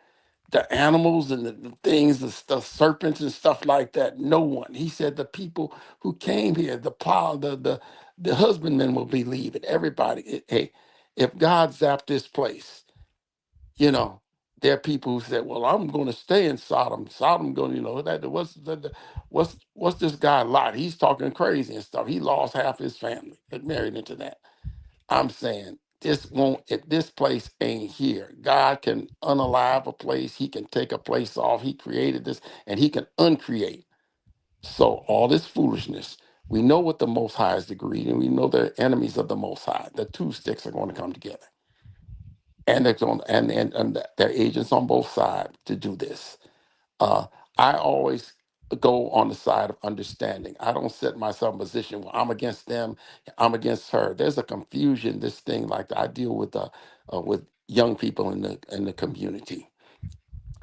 The animals and the things, the serpents and stuff like that, no one. He said the people who came here, the plow, the husbandmen will be leaving. Everybody. Hey, if God zapped this place, there are people who said, "Well, I'm going to stay in Sodom. Sodom going, what's this guy Lot? He's talking crazy and stuff. He lost half his family, but married into that." I'm saying this won't, if this place ain't here, God can unalive a place. He can take a place off. He created this and he can uncreate. So all this foolishness, we know what the Most High is agreed, and we know they're enemies of the Most High. The two sticks are going to come together. And they're going, and they're agents on both sides to do this. Uh, I always go on the side of understanding. I don't set myself in a position where I'm against them, I'm against her. There's a confusion. This thing like I deal with young people in the community,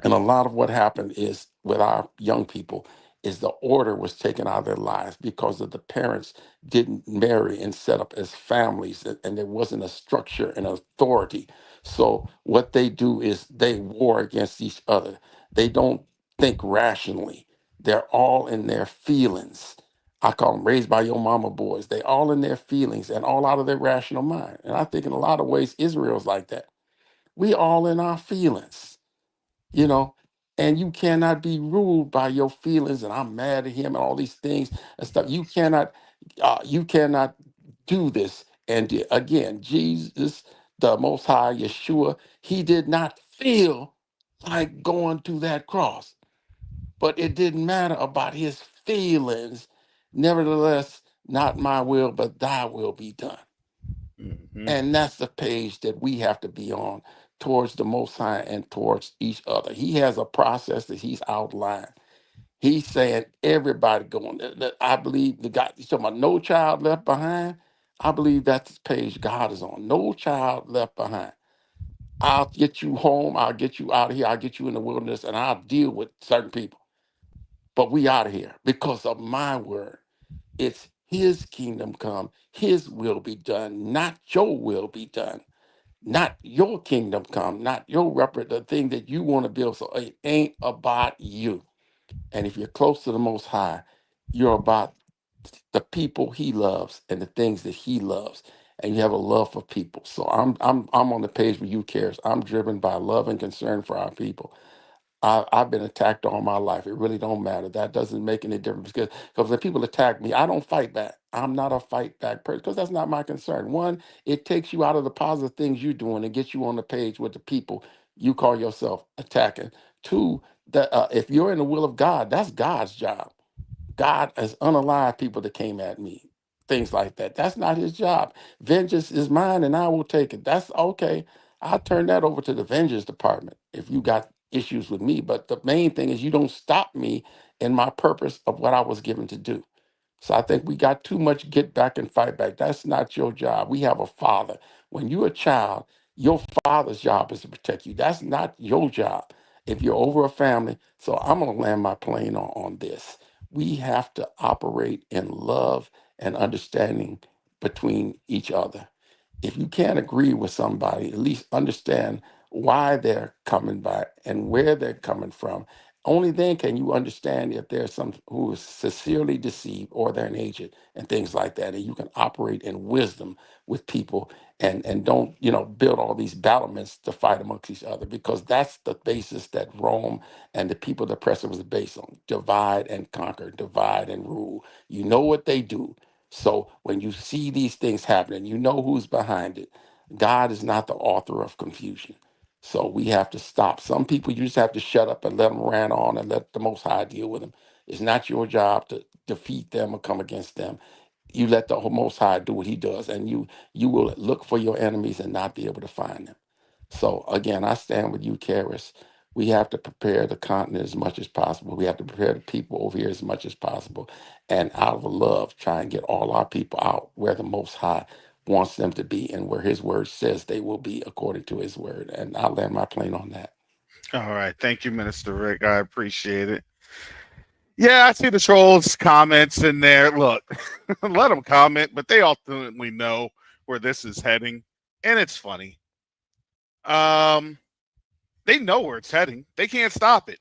and a lot of what happened is with our young people is the order was taken out of their lives because of the parents didn't marry and set up as families, and there wasn't a structure and authority. So what they do is they war against each other. They don't think rationally. They're all in their feelings. I call them raised by your mama boys. They all in their feelings and all out of their rational mind. And I think in a lot of ways Israel's like that. We all in our feelings, you know, and you cannot be ruled by your feelings and I'm mad at him and all these things and stuff. You cannot do this. And again, Jesus, the Most High, Yeshua, he did not feel like going to that cross, but it didn't matter about his feelings. Nevertheless, not my will, but thy will be done. And that's the page that we have to be on towards the Most High and towards each other. He has a process that he's outlined. He's saying everybody going. I believe the God, he's talking about no child left behind. I believe that's the page God is on. No child left behind. I'll get you home. I'll get you out of here. I'll get you in the wilderness and I'll deal with certain people. But we out of here because of my word. It's his kingdom come, his will be done, not your will be done. Not your kingdom come, not your the thing that you want to build. So it ain't about you. And if you're close to the Most High, you're about the people He loves and the things that He loves, and you have a love for people. So I'm on the page where you cares. I'm driven by love and concern for our people. I've been attacked all my life. It really don't matter. That doesn't make any difference because when people attack me, I don't fight back. I'm not a fight back person because that's not my concern. One, it takes you out of the positive things you're doing and gets you on the page with the people you call yourself attacking. Two, that if you're in the will of God, that's God's job. God has unalive people that came at me, things like that. That's not his job. Vengeance is mine and I will take it. That's okay. I'll turn that over to the vengeance department if you got issues with me. But the main thing is you don't stop me in my purpose of what I was given to do. So I think we got too much get back and fight back. That's not your job. We have a father. When you're a child, your father's job is to protect you. That's not your job if you're over a family. So I'm going to land my plane on this. We have to operate in love and understanding between each other. If you can't agree with somebody, at least understand why they're coming by and where they're coming from. Only then can you understand if there's some who is sincerely deceived or they're an agent and things like that. And you can operate in wisdom with people and don't, build all these battlements to fight amongst each other because that's the basis that Rome and the people of the oppressor was based on. Divide and conquer, divide and rule. You know what they do. So when you see these things happening, you know who's behind it. God is not the author of confusion. So we have to stop. Some people you just have to shut up and let them rant on and let the Most High deal with them. It's not your job to defeat them or come against them. You let the Most High do what He does, and you will look for your enemies and not be able to find them. So again, I stand with you, Karis. We have to prepare the continent as much as possible. We have to prepare the people over here as much as possible. And out of love, try and get all our people out where the Most High wants them to be and where His word says they will be according to His word. And I'll land my plane on that. All right. Thank you, Minister Rick. I appreciate it. Yeah, I see the trolls comments in there. Look, let them comment, but they ultimately know where this is heading. And it's funny. They know where it's heading. They can't stop it.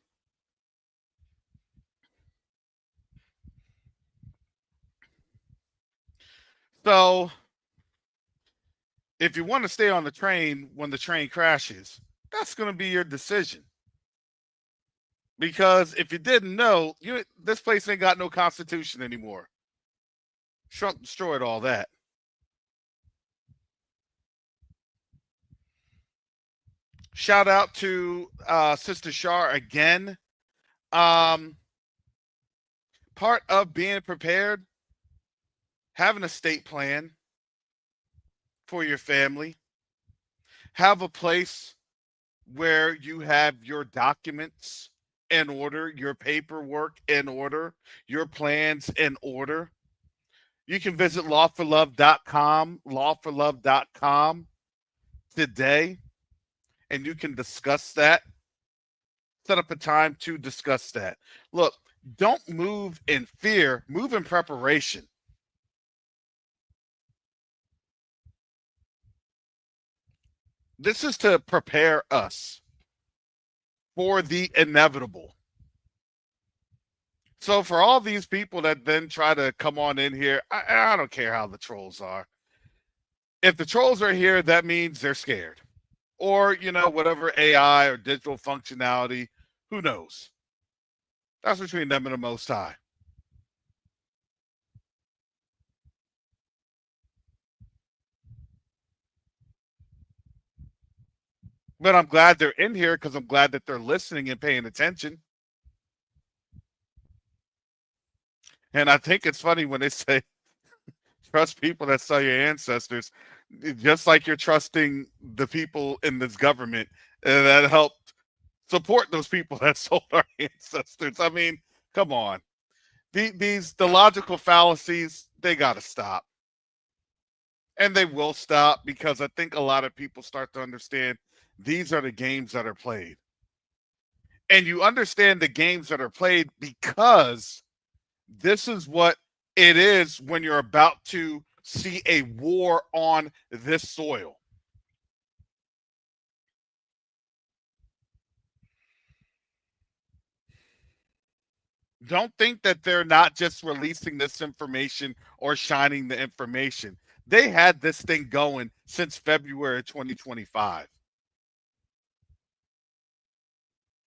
So if you want to stay on the train when the train crashes, that's going to be your decision. Because if you didn't know, this place ain't got no constitution anymore. Trump destroyed all that. Shout out to Sister Shar again. Part of being prepared, have an estate plan for your family. Have a place where you have your documents in order, your paperwork in order, your plans in order. You can visit lawforlove.com today, and you can discuss that. Set up a time to discuss that. Look, don't move in fear, move in preparation. This is to prepare us for the inevitable. So for all these people that then try to come on in here, I don't care how the trolls are. If the trolls are here, that means they're scared. Or, whatever AI or digital functionality, who knows? That's between them and the Most High. But I'm glad they're in here because I'm glad that they're listening and paying attention. And I think it's funny when they say, trust people that saw your ancestors, just like you're trusting the people in this government that helped support those people that sold our ancestors. I mean, come on. The logical fallacies, they got to stop. And they will stop because I think a lot of people start to understand these are the games that are played. And you understand the games that are played because this is what it is when you're about to see a war on this soil. Don't think that they're not just releasing this information or shining the information. They had this thing going since February 2025.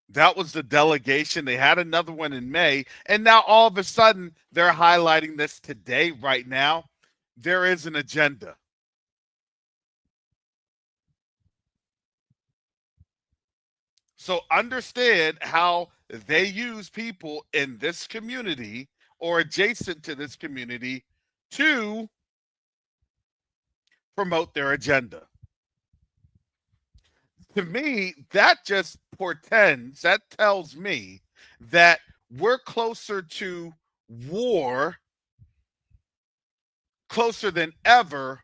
That was the delegation. They had another one in May. And now all of a sudden, they're highlighting this today, right now. There is an agenda. So understand how they use people in this community or adjacent to this community to promote their agenda. To me, that just portends, that tells me that we're closer to war, closer than ever,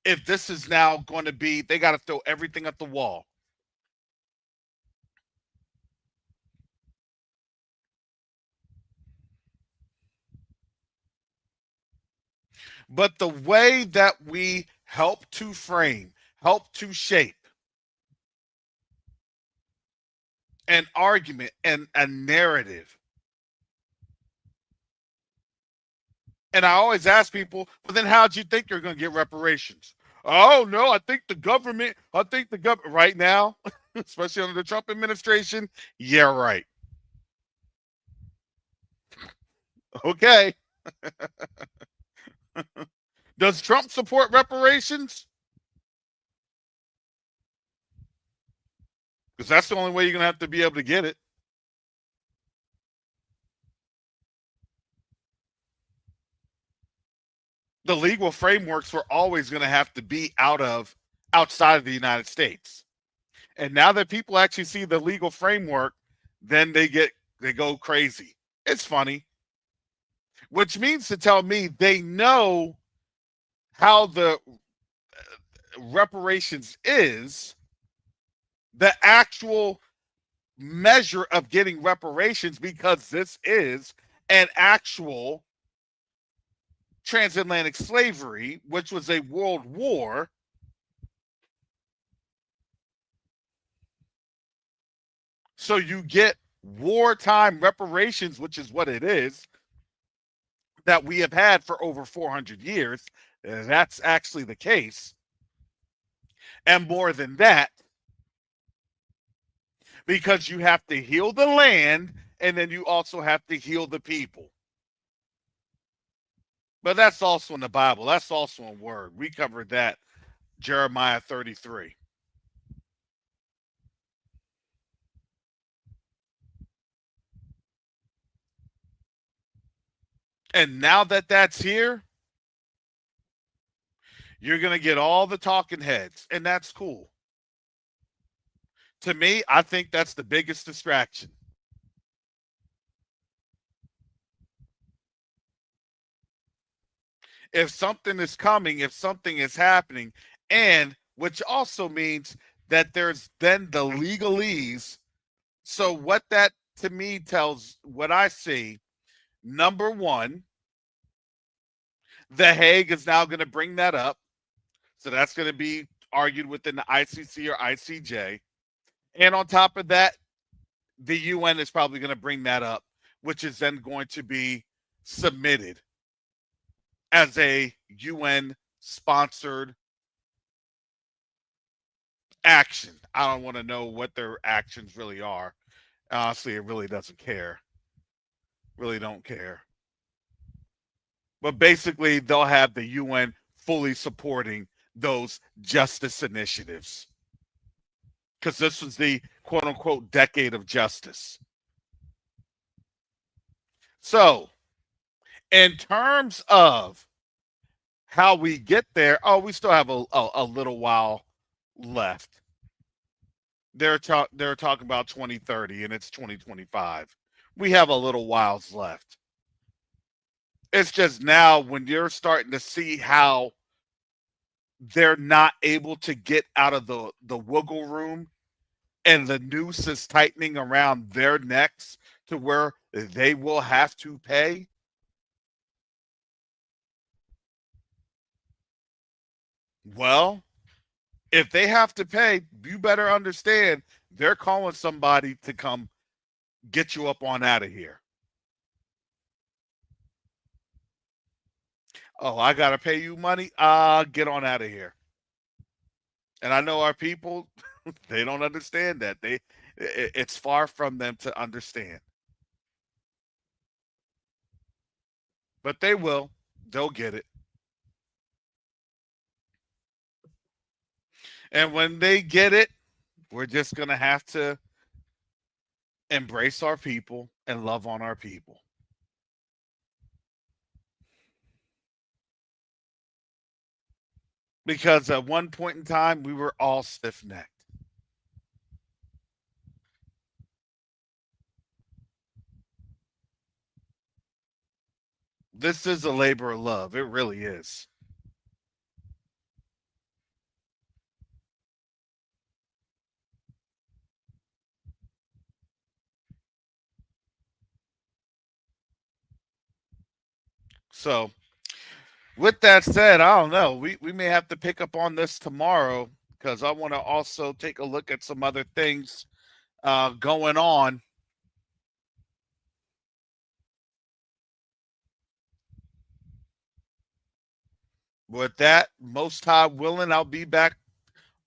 if this is now going to be, they got to throw everything at the wall. But the way that we help to frame, help to shape an argument and a narrative. And I always ask people, well, then how'd you think you're going to get reparations? Oh, no, I think the government right now, especially under the Trump administration, yeah, right. Okay. Does Trump support reparations? Because that's the only way you're going to have to be able to get it. The legal frameworks were always going to have to be outside of the United States. And now that people actually see the legal framework, then they go crazy. It's funny. Which means to tell me they know how the reparations is, the actual measure of getting reparations, because this is an actual transatlantic slavery, which was a world war. So you get wartime reparations, which is what it is, that we have had for over 400 years. That's actually the case. And more than that, because you have to heal the land and then you also have to heal the people. But that's also in the Bible. That's also a word. We covered that, Jeremiah 33. And now that that's here, you're going to get all the talking heads, and that's cool. To me, I think that's the biggest distraction. If something is coming, if something is happening, and which also means that there's then the legalese. So, what that to me tells what I see, number one, The Hague is now going to bring that up. So, that's going to be argued within the ICC or ICJ. And on top of that, the UN is probably going to bring that up, which is then going to be submitted as a UN sponsored action. I don't want to know what their actions really are. Honestly, it really doesn't care. Really don't care. But basically, they'll have the UN fully supporting those justice initiatives. Because this was the quote unquote decade of justice. So, in terms of how we get there, we still have a little while left. They're talking about 2030 and it's 2025. We have a little whiles left. It's just now when you're starting to see how they're not able to get out of the wiggle room and the noose is tightening around their necks to where they will have to pay. Well, if they have to pay, you better understand they're calling somebody to come get you up on out of here. Oh, I got to pay you money? Get on out of here. And I know our people, they don't understand that. It's far from them to understand. But they will. They'll get it. And when they get it, we're just going to have to embrace our people and love on our people. Because at one point in time, we were all stiff-necked. This is a labor of love. It really is. So, with that said, I don't know. We may have to pick up on this tomorrow because I want to also take a look at some other things going on. With that, most high willing, I'll be back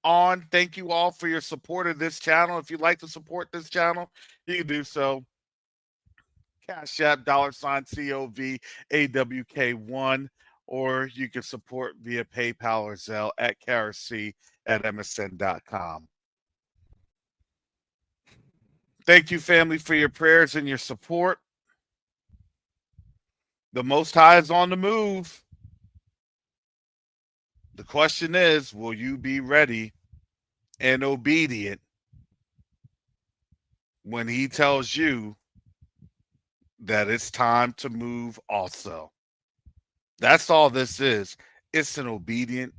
on. Thank you all for your support of this channel. If you'd like to support this channel, you can do so. Cash App, $COVAWK1, or you can support via PayPal or Zelle at KRC@MSN.com. Thank you, family, for your prayers and your support. The Most High is on the move. The question is, will you be ready and obedient when he tells you that it's time to move also? That's all this is. It's an obedient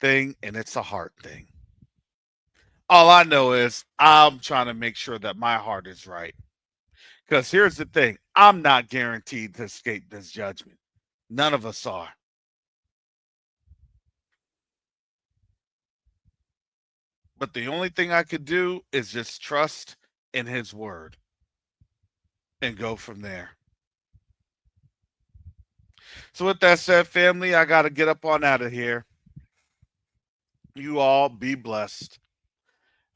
thing and it's a heart thing. All I know is I'm trying to make sure that my heart is right. Because here's the thing. I'm not guaranteed to escape this judgment. None of us are. But the only thing I could do is just trust in his word and go from there. So with that said, family, I got to get up on out of here. You all be blessed.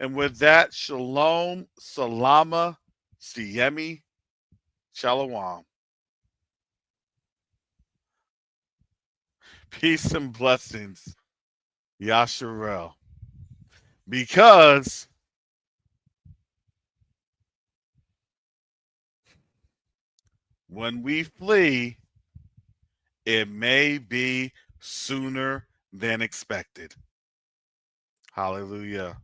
And with that, shalom, salama, siyemi, shalom. Peace and blessings, Yasharel. Because when we flee, it may be sooner than expected. Hallelujah.